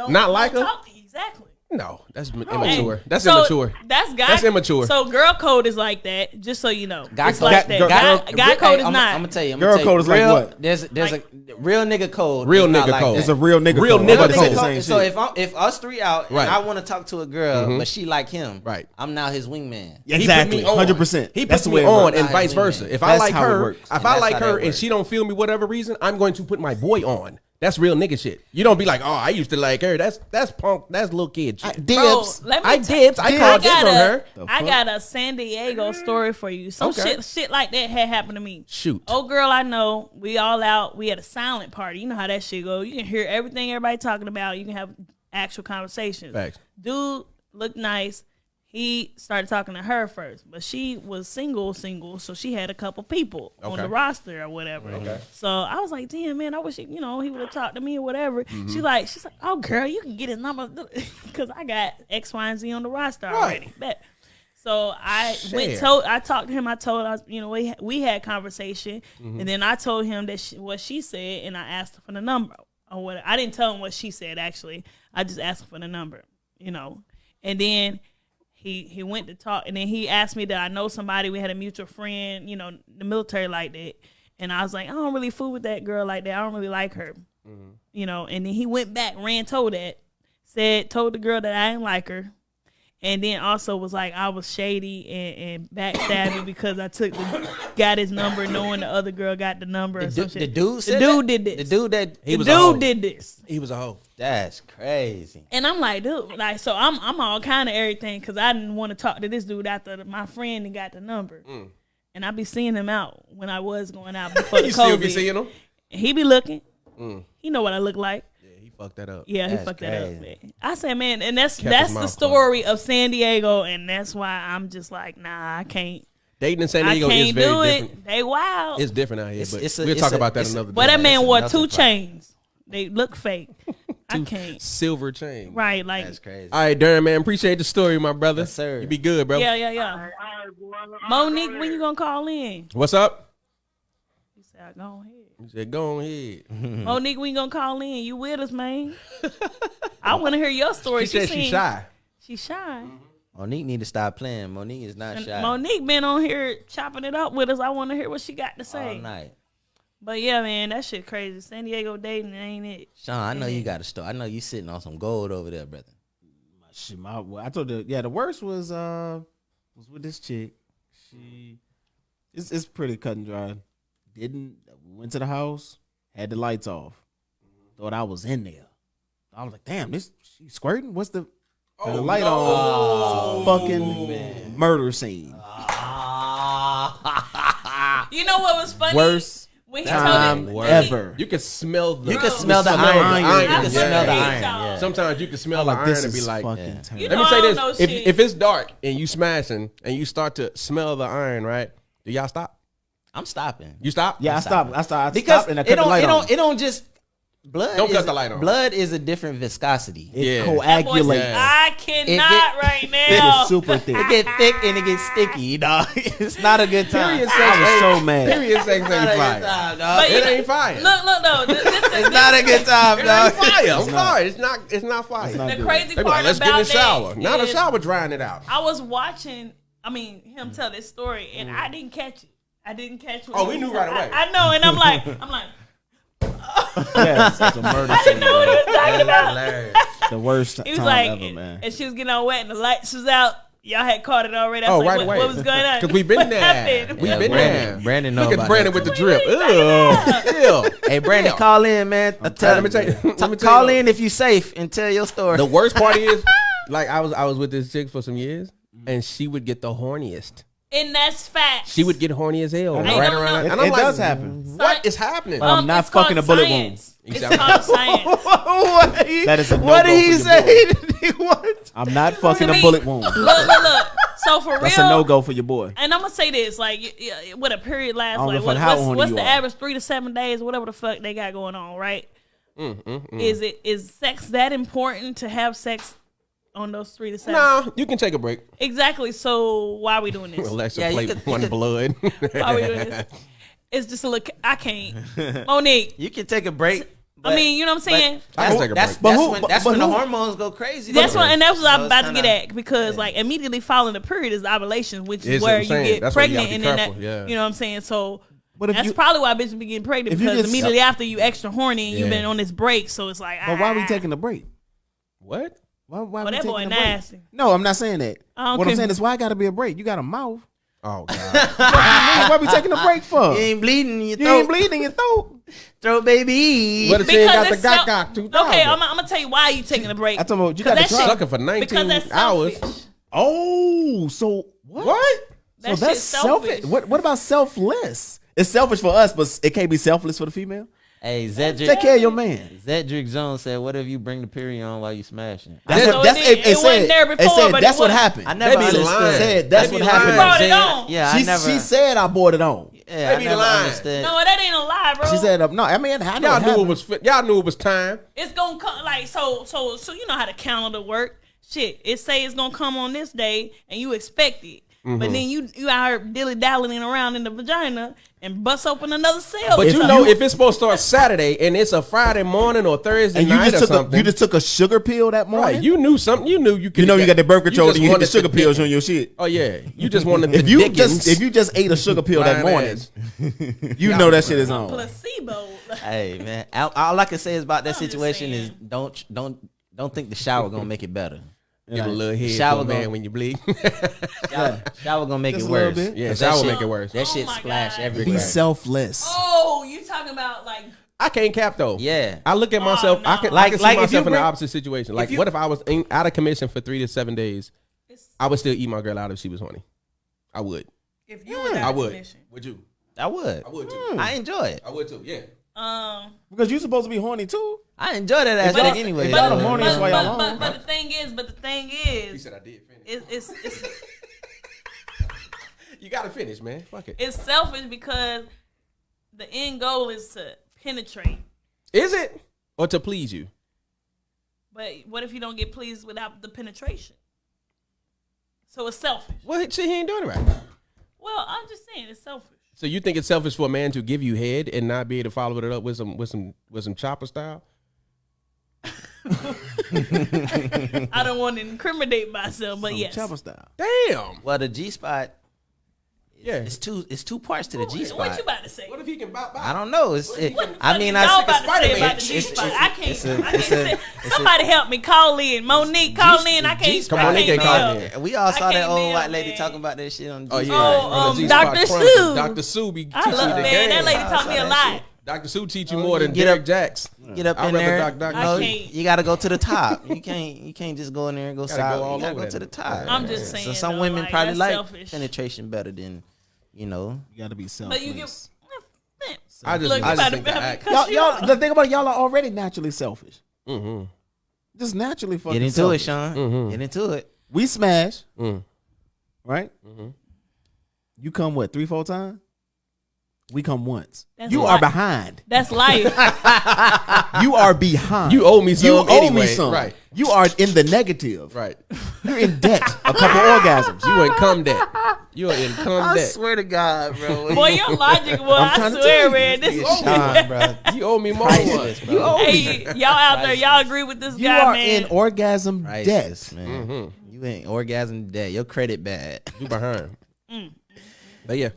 Not like her? Exactly. No, that's immature. That's So, immature. That's immature. So girl code is like that. Just so you know, Guy it's code- like that. Guy code is not. I'm gonna tell you. Girl code is like what? There's a real nigga code. Real is not nigga like code. that. It's a real nigga. Real code. nigga I'm about to say the code. same So shit. if us three out Right. and I want to talk to a girl, but she like him, Right. I'm now his wingman. Exactly, He put me on. 100%. He That's puts the me way it on, works. and vice versa. If I That's like how it her, works. if And I that's like how her that and works. she don't feel me whatever reason, I'm going to put my boy on. That's real nigga shit. You don't be like, oh, I used to like her. That's punk. That's little kid shit. Dibs. Bro, let me I tell- dibs. I called dibs on her. I got a San Diego story for you. Some Okay. shit like that had happened to me. Shoot. Old girl I know, we all out. We had a silent party. You know how that shit go. You can hear everything everybody talking about. You can have actual conversations. Facts. Dude looked nice. He started talking to her first, but she was single, so she had a couple people on Okay. the roster or whatever. Okay. So I was like, damn, man, I wish he would have talked to me or whatever. She's like, oh, girl, you can get his number because I got X, Y, and Z on the roster already. Bet. So I I talked to him. I told us, we had conversation, and then I told him that what she said, and I asked her for the number or what. I didn't tell him what she said actually. I just asked her for the number, and then. He went to talk, and then he asked me that I know somebody. We had a mutual friend, the military like that. And I was like, I don't really fool with that girl like that. I don't really like her, And then he went back, told the girl that I didn't like her. And then also was like, I was shady and backstabbing because I got his number knowing the other girl got the number. The dude did this. The dude that He was a hoe. did this. He was a hoe. That's crazy. And I'm like, dude, so I'm all kind of everything because I didn't want to talk to this dude after my friend got the number. And I be seeing him out when I was going out before the You COVID. still be seeing him? And he be looking. He know what I look like. Yeah, he fucked that up. Yeah, he That's fucked that up, crazy. man. I said, man, and that's Kept his the mouth story of San Diego, and that's why I'm just like, nah, I can't. Dating in San I Diego is can't very do different. it. They wild. It's different out here, It's- but it's a- we'll it's talk a- about that it's a- another day. But that man That's wore another 2 part. chains. They look fake. I can't. Silver chain. Right, like, That's crazy. All right, Darren, man. Appreciate the story, my brother. Yes, sir. You be good, bro. yeah. Monique, when you gonna call in? What's up? He said, go ahead. He said, go on ahead. Monique, when you gonna call in? You with us, man? I want to hear your story. She said she's shy. She's shy. Monique need to stop playing. Monique is not And shy. Monique been on here chopping it up with us. I want to hear what she got to say. all night. But yeah, man, that shit crazy. San Diego dating ain't it? Sean, I know you got a story. I know you sitting on some gold over there, brother. Shit, I told her, the worst was with this chick. It's pretty cut and dry. Went to the house, had the lights off. Thought I was in there. I was like, damn, she squirting? What's the light on? Fucking murder scene. You know what was funny? Worst when he time told it, ever. You can smell the. You can smell the iron. You can Yeah. smell the Yeah. iron. Yeah. Sometimes you can smell the Like, iron this and be is like, fucking yeah. terrible. You let me know, say I don't know this: shit. if it's dark and you smashing and you start to smell the iron, right? Do y'all stop? I'm stopping. You stop? Yeah, I stopped Because and I it cut the light on. it don't just blood. Don't is- cut the light on. Blood is a different viscosity. It Yeah. that boy coagulates. said, I cannot right It now. is super thick. It get thick and it gets sticky, dog. It's not a good time. Period sex I was so ain't- mad. Period sex ain't Not a good fire. time, dog. But It ain't fire. Look, no. It's not a good time, It dog. ain't fire. I'm sorry. It's not fire. It's not the good. crazy They be part like, let's get in about the shower. that Now the is shower drying it out. I was watching, him tell this story, and I didn't catch it. I didn't catch what Oh, we knew right away. I know, and I'm like, Yes, it's a murder I didn't scene. know what he was talking about. Hilarious. The worst He was time like, ever, man. and she was getting all wet, and the lights was out. Y'all had caught it already. I Oh, was like, right what, away. what was going on? Because we've been What there. happened? We've Yeah, been Brandon- there. Brandon know Look at about Brandon that. with the drip. Ew. Hey, Brandon, Yeah. call in, man. Let me tell you. Call in if you safe and tell your story. The worst part is, like, I was with this chick for some years, and she would get the horniest. And that's facts. She would get horny as hell I right don't know. around. It, And I'm it like, does happen. what is happening? I'm not it's called fucking a bullet science. wound. It's called science. That is a What no-go did he for your say? boy. What? I'm not fucking To a me, bullet wound. Look. So for That's real, a no-go for your boy. and I'm gonna say this, like, what a period lasts, I don't like, give a fuck how horny what's you the are. average 3 to 7 days, whatever the fuck they got going on, right? Is sex that important to have sex on those 3 to 7? No, you can take a break. Exactly. So why are we doing this? Alexa, Yeah, you play could- one you could- blood. Why are we doing this? It's just a look. I can't. Monique. You can take a break. I mean, you know what I'm saying? I can take a That's, break. that's But when the who- hormones go crazy. That's though. what, and that's what I'm So about it's to get kinda- at, because like immediately following the period is ovulation, which is It's where what I'm you saying. get That's why you pregnant, gotta and be then careful, that, yeah. you know what I'm saying. So But if that's you, probably why bitches be getting pregnant, if you because get immediately after you extra horny and you've Yeah. been on this break, so it's like, but why are we taking a break? What? Why Oh, we that taking boy a break? nasty. No, I'm not saying that. I don't What I'm care. saying is, why I got to be a break? You got a mouth. Oh God. Why we taking a break for? You ain't bleeding in your You throat. ain't bleeding in your throat. Throat, baby. What if she ain't got the it's so- gok 2000? Okay, I'm gonna tell you why you taking a break. I told you, you 'Cause got to that try. shit- Sucking for 19 because that's hours. selfish. Oh, so what? That So that's shit's selfish. What about selfless? It's selfish for us, but it can't be selfless for the female. Hey, Take Zedric. care of your man. Zedric Jones said, "What if you bring the period on while you smashing?" That's So it wasn't there before, but it that's what was. happened. I never They be understood. lying. Said that's They what be happened. lying. Brought it on. Yeah, I never. She said I bought it on. yeah, I They be never lying. understood. No, that ain't a lie, bro. She said no. I mean, I know Y'all it knew it happened. was. Y'all knew it was time. It's gonna come like so you know how the calendar work. Shit, it say it's gonna come on this day and you expect it. Mm-hmm. But then you out here dilly-dallying around in the vagina and bust open another cell. But If you know, you- if it's supposed to start Saturday and it's a Friday morning or Thursday And you night just or took something, you just took a sugar pill that morning. right? You knew something. You knew you could. You know you got the birth control and you hit the wanted sugar pills on your shit. Oh yeah, you just wanted the If you Dickens. just ate a sugar pill that Lying morning, ass. you know that shit is on. placebo. Hey man, all I can say is about that I'm just situation is saying. don't think the shower gonna make it better. Give a little head Shower to a man gonna- when you bleed. Shower gonna make Just it a little worse. bit. Yeah, 'Cause shower that make shit- it worse. That Oh shit my splash God. everywhere. Be selfless. Oh, you talking about like I can't cap though. Yeah. I look at myself. no. I can Like see if you myself in the bring- opposite situation. Like, you- what if I was out of commission for 3 to 7 days? it's, I would still eat my girl out if she was horny. I would. if you was out I of would. commission. Would you? I would. I would too. I enjoy it. I would too. Yeah. Because you're supposed to be horny too. I enjoy that aspect y'all- anyway. if y'all But, the horniest but, while y'all but, on. but the thing He is, said I did finish. it's You gotta finish, man. Fuck it. it's selfish because the end goal is to penetrate. Is it or to please you? But what if you don't get pleased without the penetration? So it's selfish. Well, see, he ain't doing it right. Well, I'm just saying it's selfish. So you think it's selfish for a man to give you head and not be able to follow it up with some chopper style? I don't want to incriminate myself, but yes. Chopper style. Damn. Well, the G spot. Yeah. It's two parts to the G What spot. you about to say? What if he can bop? I don't know. It's. I mean, y'all about to say Spider-Man. about the G spot? I can't. it's a- I can't it's a- say. it's a- Somebody help me. Call in. Monique, call in. I can't. Come on, I they can't can't call deal. in. We all saw I that can't old deal, white lady man. talking about that shit on. Oh G yeah. Oh, On the G Dr. Spot Chronicles. Sue. Dr. Sue be I teaching love you the man. That game. lady taught me a lot. Dr. Sue teach you more than get Derek up- Jacks. Get up I'd in rather there. Doc I Sue. can't. You got to go to the top. You can't just go in there and go Gotta south. go all You got to over go that. to the top. I'm just So saying, some though, women like, probably that's like selfish. penetration better than, you know. You got to be selfless. But you get. I just, Look, you I just about to think the act. y'all. The thing about it, y'all are already naturally selfish. Mm-hmm. Just naturally fucking Get into selfish. it, Sean. Mhm. Get into it. We smash, Mm. right? Mhm. You come what 3-4 times? We come once. That's You a are lot. behind. That's life. You are behind. You owe me some. You owe me anyway. some. Right. You are in the negative. Right. You're in debt. A couple orgasms. You in cum debt. You are in cum debt. swear to God, bro. Boy, your logic, boy. I'm I trying to swear, tell you. man. This is Sean, bro. You owe me more. Priceless, bro. You owe me. Hey, y'all out there, y'all agree with this You guy, are man? in orgasm Priceless, debt. man. Mm-hmm. You ain't orgasm dead. Your credit bad. You behind. But yeah.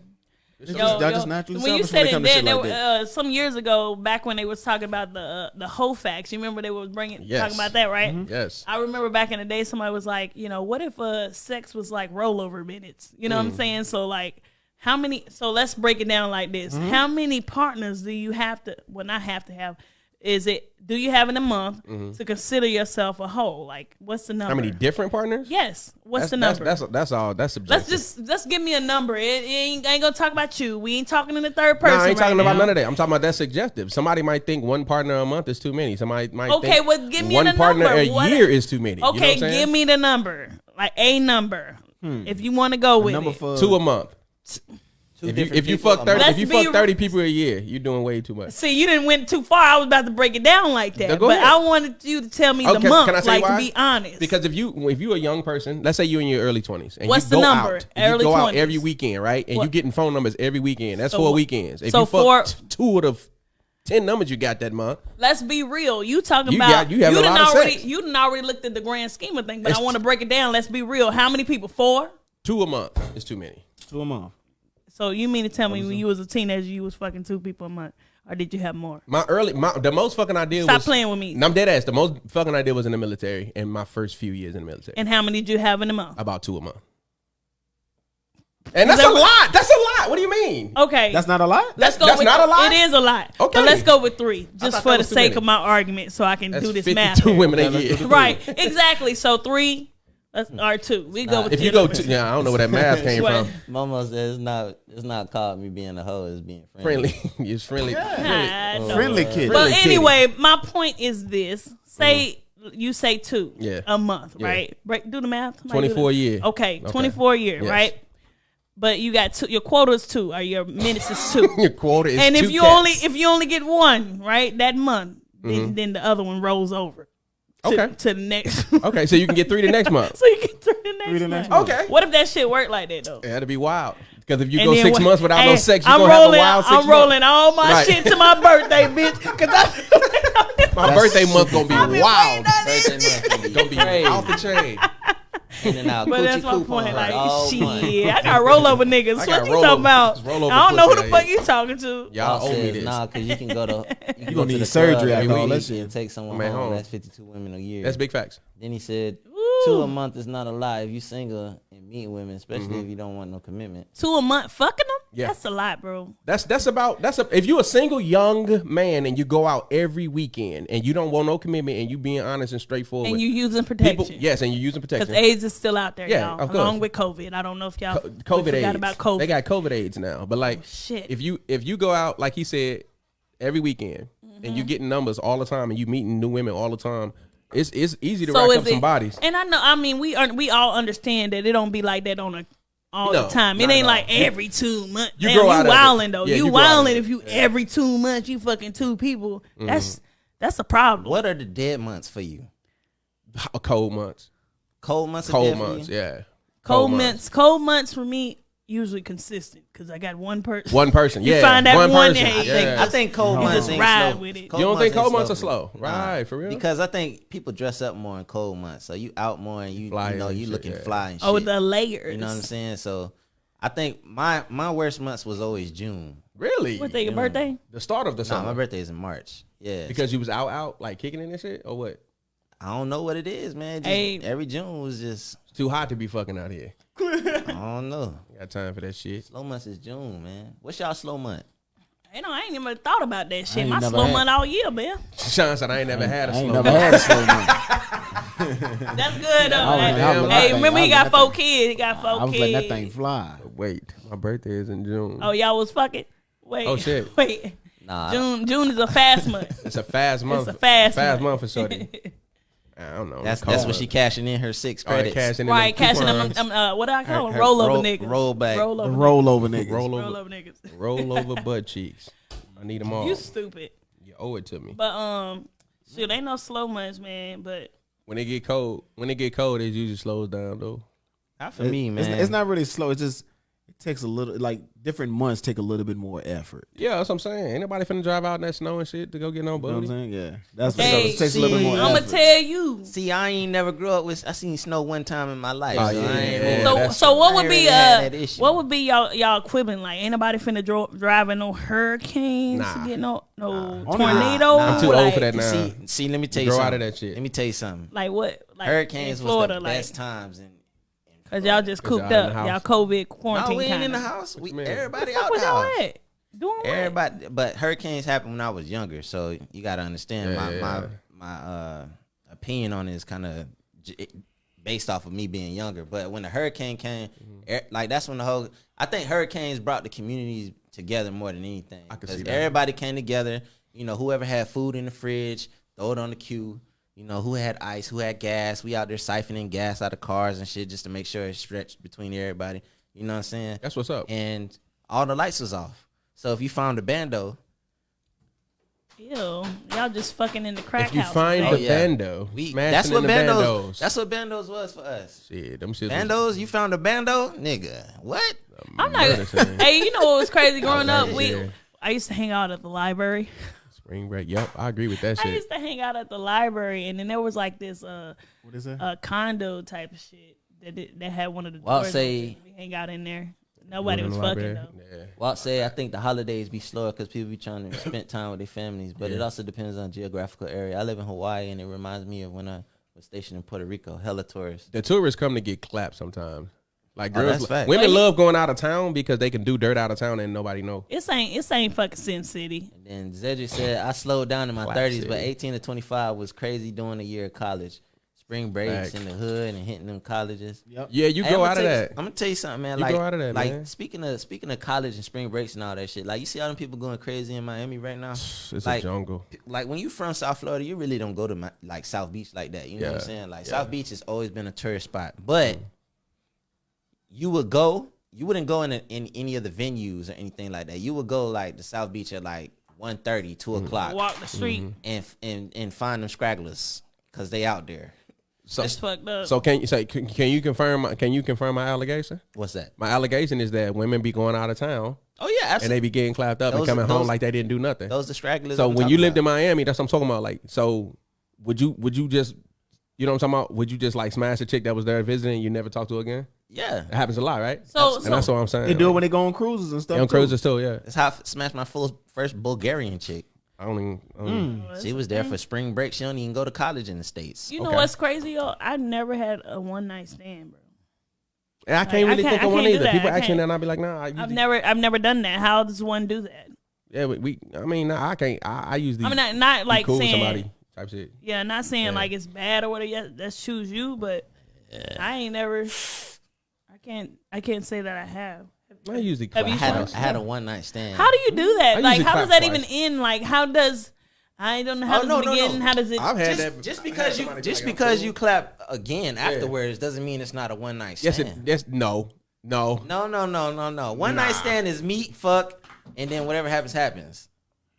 Y'all just naturally when you selfish said when it it, comes to then shit like that. some years ago, back when they was talking about the whole facts, you remember they was talking about that, right? Yes. I remember back in the day, somebody was like, what if sex was like rollover minutes? You know what I'm saying? So like, how many? So let's break it down like this: how many partners do you have to? Well, not have to have. Do you have in a month to consider yourself a whole? Like, what's the number? How many different partners? Yes. What's the number? That's all. That's subjective. Let's give me a number. It ain't gonna talk about you. We ain't talking in the third person. No, I ain't talking right about now. none of that. I'm talking about that's subjective. Somebody might think one partner a month is too many. Somebody might think well, give me one the partner number. a year is too many. Okay, you know what I'm saying? give me the number. Like a number. If you want to go with Number it. for 2 a month. If you fuck 30, Let's if you be fuck 30 people a year, you're doing way too much. See, you didn't went too far. I was about to break it down like that, Now, go but ahead. I wanted you to tell me the Okay, month, can I tell you like why? to be honest. Because if you a young person, let's say you in your early 20s, and What's you the go number? out, and Early you go out 20s. every weekend, right? And you getting phone numbers every weekend. That's So 4 what- weekends. If so you fuck four- 2 of the 10 numbers you got that month, Let's be real. You talking You about having a done lot of already sex. you done already looked at the grand scheme of things, but It's I want to break it down. Let's be real. How many people? 4? 2 a month is too many. 2 a month. So you mean to tell me when you was a teenager you was fucking 2 people a month, or did you have more? The most fucking I did was Stop playing with me. And I'm dead ass. The most fucking I did was in the military in my first few years in the military. And how many did you have in a month? About 2 a month. And that's a lot. That's a lot. What do you mean? Okay, That's not a lot? let's go. that's with, not a lot? It is a lot. Okay. But let's go with 3, just thought for that the was too sake many. of my argument, so I can That's do this 52 math. here. women a year. Right, exactly. So 3, or 2. We go with If you your go number. to, I don't know where that math came What? from. Momo says it's not called me being a hoe, it's being friendly. Friendly. It's friendly. I know. Friendly kid. But Friendly kitty. anyway, my point is this: say you say 2 Yeah. a month, Yeah. right? Do the math. Somebody do 24 the- year. Okay, 24 year, Yes. right? But you got 2. Your quota is 2, or your minutes is 2. Your quota is And 2 if you cats. only get 1 right that month, then the other one rolls over. Okay. To the next. Okay, so you can get 3 the next month. So you get 3 the next month. month. Okay. What if that shit work like that though? That'd be wild. Because if you And go then 6 what- months without no Hey, sex, you're I'm going to have a rolling, wild 6 I'm months. rolling all my Right. shit to my birthday, bitch. Cause My birthday month going to be wild. Birthday month Going to be off the chain. in and out. But Coochie that's my coupon point. her Like, all month. shit, I got rollover niggas. I got What you rollover- talking about? rollover I don't know who pussy the out fuck you talking to. Y'all owe me Says, this. Nah, because you can go to you gonna go to need the surgery club after every all that week shit. and take someone Man, home. home. That's 52 women a year. That's big facts. Then he said, Ooh. 2 a month is not a lie. If you single and meet women, especially if you don't want no commitment. 2 a month fucking them? Yeah. That's a lot, bro. If you're a single young man and you go out every weekend and you don't want no commitment and you being honest and straightforward. And you using protection. people, yes, and you're using Because protection. AIDS is still out there, Yeah, y'all. of course. Along with COVID. I don't know if y'all COVID forgot AIDS. about COVID. They got COVID AIDS now. But like, shit. if you go out like he said every weekend and you getting numbers all the time and you meeting new women all the time, it's easy to rack up some bodies. And I know, I mean, we all understand that it don't be like that all No, the time. It not ain't at all. like every 2 months. You Damn, grow out of it. wilding though. Yeah, you you grow out of wilding it. if you every 2 months you fucking 2 people. That's a problem. What are the dead months for you? Cold months. Cold months. Are Cold dead for months, you? yeah. Cold months for me usually consistent because I got one person. One person, You yeah. find that one person. day. yeah. I think cold months just ain't ride slow. with it. You don't think ain't cold months are for slow? me. Right, for real? Because I think people dress up more in cold months. So you out more and you Fly know and you shit, looking yeah. fly and shit. Oh, the layers. You know what I'm saying? So I think my worst months was always June. Really? What day, your birthday? The start of the Nah, summer. my birthday is in March. Yeah. Because you was out, like kicking in and shit, or what? I don't know what it is, man. Just Hey. every June was just It's too hot to be fucking out here. I don't know. Got time for that shit. Slow months is June, man. What's y'all slow month? I ain't even thought about that shit. ain't My never slow had- month all year, man. Sean said I ain't never had a I ain't slow never month. had a slow month. That's good though. I was Hey, letting that remember thing- he got I was letting 4 that kids. He got 4 I was kids. letting that thing fly. Wait, my birthday is in June. Oh, y'all was fucking. Wait. Oh, shit. Wait. Nah. June is a fast month. It's a fast month. It's a fast month. month for shorty. I don't know. That's Cold what she month. cashing in her 6 All right, credits. cashing in Right, them cashing them. coupons. What do I call them? Her- Rollover niggas. roll back. The Rollover. rollover niggas. Rollover niggas. Roll over butt cheeks. I need them all. You stupid. You owe it to me. But shit, ain't no slow months, man. But When it get cold, it usually slows down though. Not for me, man. It's not really slow. It's just It takes a little, like different months take a little bit more effort. Yeah, that's what I'm saying. Ain't nobody finna drive out in that snow and shit to go get no You know what I'm booty. saying? Yeah, that's Hey, it takes a little bit more I'm effort. gonna tell you. See, I ain't never grew up with. I seen snow one time in my life. Oh, so yeah, I ain't yeah. really- That's So what I would ain't be really had that issue. what would be y'all equivalent? Like, ain't nobody finna driving no hurricanes Nah. to get no Nah. tornadoes. I'm too old for that now. See, let me tell you Grow something. out of that shit. Let me tell you something. Like what? Like Hurricanes in Florida, was the best times. Cause y'all just 'Cause cooped y'all in up. the Y'all house. COVID quarantine. No, we ain't in kinda. the house. We you mean? everybody Fuck out was the y'all house. at? Doing what? Everybody, but hurricanes happened when I was younger, so you got to understand Yeah. my opinion on it is kind of based off of me being younger. But when the hurricane came, like that's when the whole I think hurricanes brought the communities together more than anything. I can see Because that. everybody came together. You know, whoever had food in the fridge, throw it on the queue. You know, who had ice, who had gas. We out there siphoning gas out of cars and shit just to make sure it stretched between everybody. You know what I'm saying? That's what's up. And all the lights was off. So if you found a bando, Ew, y'all just fucking in the crack If you house. find Oh, the yeah. bando, that's smashing what in the bandos. That's what bandos was for us. Shit, them shit. Bandos, you found a bando, nigga. What? I'm not. Hey, you know what was crazy growing up? Yeah. I used to hang out at the library. Spring break. Yep, I agree with that I shit. used to hang out at the library, and then there was like this What is that? condo type of shit that had one of the Well, doors. say- open. We hang out in there. Nobody In was the fucking library. though. Yeah. Well, say I think the holidays be slower because people be trying to spend time with their families, but it Yeah. also depends on geographical area. I live in Hawaii, and it reminds me of when I was stationed in Puerto Rico. Hella tourists. The tourists come to get clapped sometimes. Like Oh, girls, that's fact. women Well, love going out of town because they can do dirt out of town and nobody know. It ain't fucking Sin City. And then Zedric said, I slowed down in my Clap 30s, but City. 18 to 25 was crazy doing a year of college. Spring breaks Fact. in the hood and hitting them colleges. Yep. Yeah, you Hey, grow I'ma out of tell you- that. I'm gonna tell you something, man. You Like, grow out of that, like man. speaking of college and spring breaks and all that shit. Like, you see all them people going crazy in Miami right now. It's like, a jungle. Like when you from South Florida, you really don't go to like South Beach like that. You know what I'm Yeah, saying? Like yeah. South Beach has always been a tourist spot, but you wouldn't go in any of the venues or anything like that. You would go like the South Beach at like 1:30, 2 o'clock, Walk the street. and find them stragglers because they out there. So, That's fucked up. so can you confirm my allegation? What's that? My allegation is that women be going out of town Oh yeah, and absolutely. they be getting clapped up and Those- coming home those- like they didn't do nothing. Those the stragglers. So I'm when you talking lived in about. Miami, that's what I'm talking about. Like, so would you just, you know what I'm talking about? Would you just like smash a chick that was there visiting and you never talk to her again? Yeah, It happens a lot, right? So- and that's what I'm saying. They do it Like, when they go on cruises and stuff. on too. cruises too, yeah. that's how I smashed my first Bulgarian chick. I don't even. She was there for spring break. She don't even go to college in the States. You know Okay. what's crazy, yo? I never had a one night stand, bro. And I can't really think of one can't do either. that. People I ask me can't. that and I'll be like, nah. I've never done that. How does one do that? Yeah, I mean, nah, I can't. I usually. I mean, not like cool with saying, somebody type shit. yeah, not saying Yeah. like it's bad or whatever. Yeah, that's choose you, but I ain't never. I can't say that I have. I usually. Have you clap. I had a one night stand. How do you do that? I Like, usually how does clap that even twice. end? Like, how does I don't know how Oh, does no, it no, begin? no. How does it? I've had just, that. just I've because had you somebody just be like, because I'm you cool. clap again afterwards doesn't mean it's not a one night Yes, stand. no. No. One night stand is meet, fuck, and then whatever happens.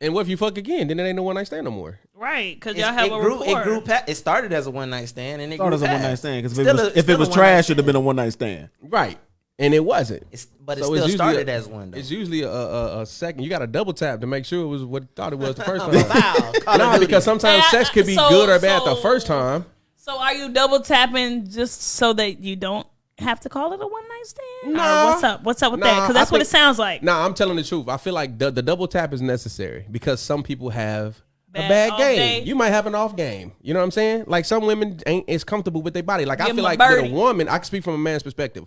And what if you fuck again? Then it ain't no one night stand no more. Right, because y'all have a rapport. It started as a one night stand, and it Thought it grew was a one past. night stand because Still if it was a one-night trash, it'd stand. have been a one night stand. Right, and it wasn't. But it So still it's usually started as one. Though. It's usually a second. You got to double tap to make sure it was what you thought it was the first time. Wow, Call of No, Duty. because sometimes Hey, sex could be so- good or bad the so- first time. So are you double tapping just so that you don't have to call it a one night stand? Nah. Or what's up with that? Nah, Because that's I what think- it sounds like. Nah, I'm telling the truth. I feel like the double tap is necessary because some people have a Bad bad off game. day. You might have an off game. You know what I'm saying? Like some women ain't as comfortable with their body. Like I Give feel 'em a like with birdie. a woman, I can speak from a man's perspective.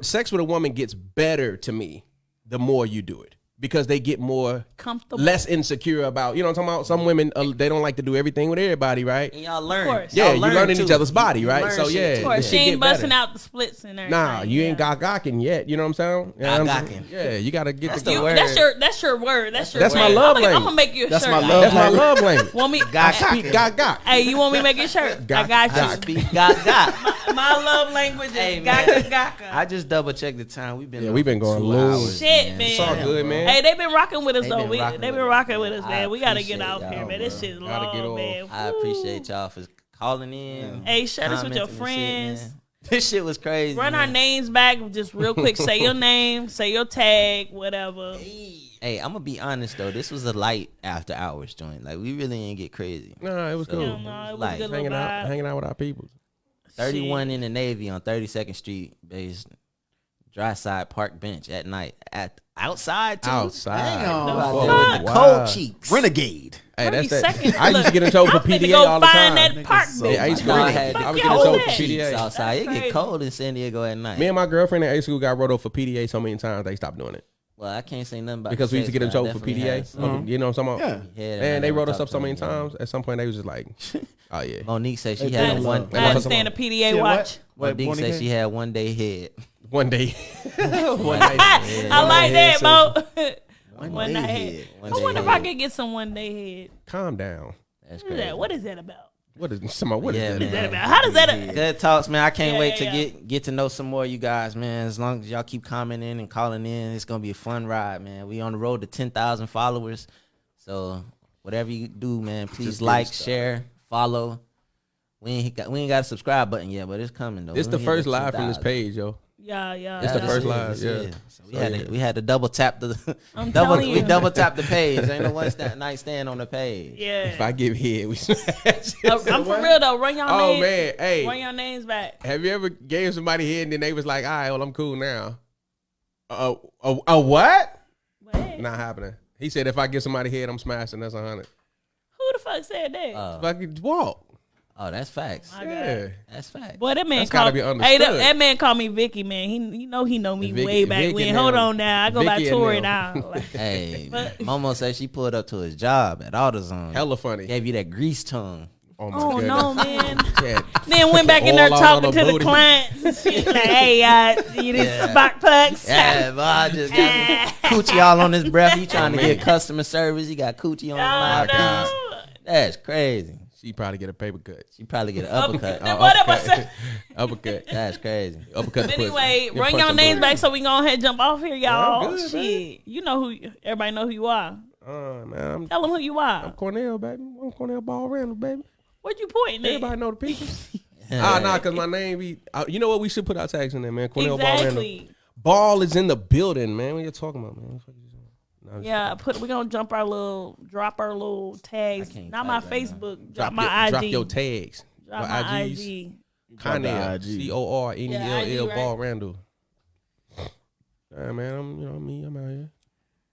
Sex with a woman gets better to me the more you do it. Because they get more Comfortable. less insecure about, you know what I'm talking about? Some women, they don't like to do everything with everybody, right? And y'all learn. course. Yeah, Y'all you learn learning too. each other's body, You right? learn So shit yeah, too. Of course, the she shit ain't get busting better. out the splits and everything. Nah, you ain't yeah. gawking yet. You know what I'm saying? Gawking. Yeah, you gotta get That's the the You, word. that's your word. That's your That's my word. love I'm language. gonna make you a That's shirt. my like love That's that. my love language. Want me? I speak gawk. Hey, you want me to make you a shirt? I got I you. speak God. My love language is Hey, man. gaka. I just double checked the time. We've been Yeah, on we've been for going 2 long. hours, Shit, man. It's all good, man. Hey, they've been rocking with us They though. been rocking They've with been us, rocking man. with us, I man. We gotta get appreciate out y'all, here, man. This bro. shit's Gotta get long, off. man. I appreciate y'all for calling in. Hey, share this with your commenting and shit, friends. This shit was crazy. Run our man. names back just real quick. Say your name, say your tag, whatever. Hey, I'm gonna be honest though. This was a light after hours joint. Like we really ain't get crazy. Nah, it was So, cool. Hell no, it was Like, a good little vibe. Hanging out with our people. 31 in the Navy on 32nd Street, based dry side park bench at night. Outside too. Outside. Damn. Whoa, With wow. cold cheeks. Renegade. Hey, that's 30 that. seconds. I used to get in trouble for I'm finna PDA go all the find time. that park so- bitch. Yeah, I used to Nah, I get had I was Fuck getting in y'all trouble for that. cheeks PDA. outside. It That's get cold in San Diego at night. Me and my girlfriend in A school got wrote up for PDA so many times they stopped doing it Well, I can't say nothing about because we used to get in trouble for PDA. You know what I'm talking Yeah. about? And they wrote us up so many times. At some point, they was just like, "Oh yeah." Monique said she Hey, had damn, one. I understand the PDA Yeah, watch. Monique said she had 1 day head. One day, I like that, Mo. One day day head. head. One I day wonder if I head. could get some one day head. calm down. That's What is crazy. that? What is that about? What is somebody? What is Yeah, that? man. What is that about? How does that? Good talks, man. I can't Yeah, wait yeah, to get to know some more of you guys, man. As long as y'all keep commenting and calling in, it's gonna be a fun ride, man. We on the road to 10,000 followers. So whatever you do, man, please Just like, getting started. share, follow. We ain't got a subscribe button yet, but it's coming though. This We the hit first the live from this 2,000. page, yo. Yeah. It's the this first is, live, this yeah. is. So Oh, yeah. we had to double tap the I'm double telling we you. double tap the page. Ain't no one night stand on the page. If Yeah. I give head, we smash. I'm for real though. Run your Oh names. man, hey, Run your names back. have you ever gave somebody head and then they was like, "All right, well, I'm cool now." What? What? Not happening. He said, "If I give somebody head, I'm smashing. That's 100." Who the fuck said that? If I could walk, Oh, that's facts. My God. yeah. That's facts. Boy, that man That's gotta called be Hey, understood. that man called me Vicky, man. He know me Vicky- way back Vicky when. and Hold them. on now. I go by Vicky and Tori them. now. Like, Hey, But- Momo said she pulled up to his job at AutoZone. Hella funny. Gave you that grease tongue. Oh my oh goodness. no, man. Yeah. Then went back in there All out talking on to the the booty. clients and shit. Like, hey, you need some spark plugs? Yeah, but I just got coochie all on his breath. He trying to man. get customer service. He got coochie on his Oh, mouth. no. That's crazy. She probably get a paper cut. She probably get an uppercut. Then what am I saying? Uppercut. That's crazy. Uppercut. But the pussy. anyway, Get run punched your in names booty. back so we can go ahead and jump off here, y'all. I'm good, Shit. You know everybody know who you are. Man, Tell them who you are. I'm Cornell, baby. I'm Cornell Ball Randall, baby. What you pointing at? Everybody know the people. Nah, cause my name be. You know what? We should put our tags in there, man. Cornell Ball Randall. Exactly. Ball is in the building, man. What you talking about, man? No, Yeah, we're gonna drop our little tags. I can't Not my type right Facebook. Drop my IG. Drop your tags. Drop Your my IGs. IG. Cornell, IG. CORNELL, Yeah, IG, Ball right. Randall. Man, I'm out here.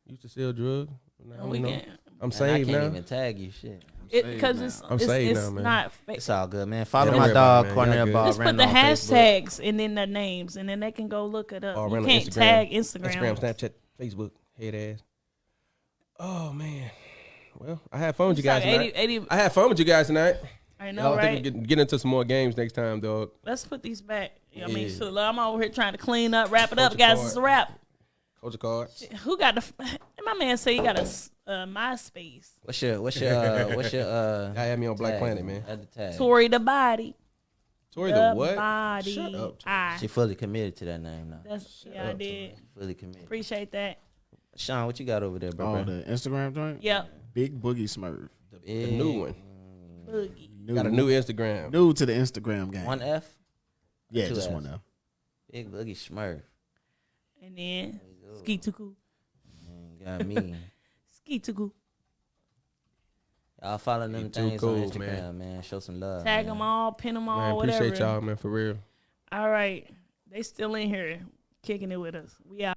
Used to sell drugs. Now, We you know, can- I'm Man, I saved can't now. even tag you. Shit. Because I'm saved it's now, man. not. It's all good, man. Follow Yeah, my don't dog, worry about it, man. Cornell Y'all good. Ball Just put Randall the on Facebook. hashtags and then the names, and then they can go look it up. Ball You Randall, can't Instagram. tag Instagram. Snapchat, Facebook, head ass. Oh man. Well, I had fun with you It's like guys tonight. 80 I had fun with you guys tonight. I know, I right? think we get into some more games next time, dog. Let's put these back. I mean, Yeah. so I'm over here trying to clean up, wrap it up, Culture guys. card. It's a wrap. Culture card. Who got the? My man say he got a MySpace. What's your Y'all had me on Black tag? Planet, man. Add the tag. Tori the Bodi. Tori the what? Body. Shut up. She fully committed to that name now. That's yeah, I did. Fully committed. Appreciate that. Sean, what you got over there, bro? Oh, the Instagram joint? Yep. Big Boogie Smurf. The new one. Boogie. Got a new Instagram. New to the Instagram game. One F. Yeah, two just Fs. one F. Big Boogie Smurf. And then Ski Tuku. Got me. Ski Tuku. Y'all follow them You too things cool, on Instagram, man. Show some love. Tag man. them all, pin them all, Man, whatever. appreciate y'all, man, for real. All right. They still in here kicking it with us. We out.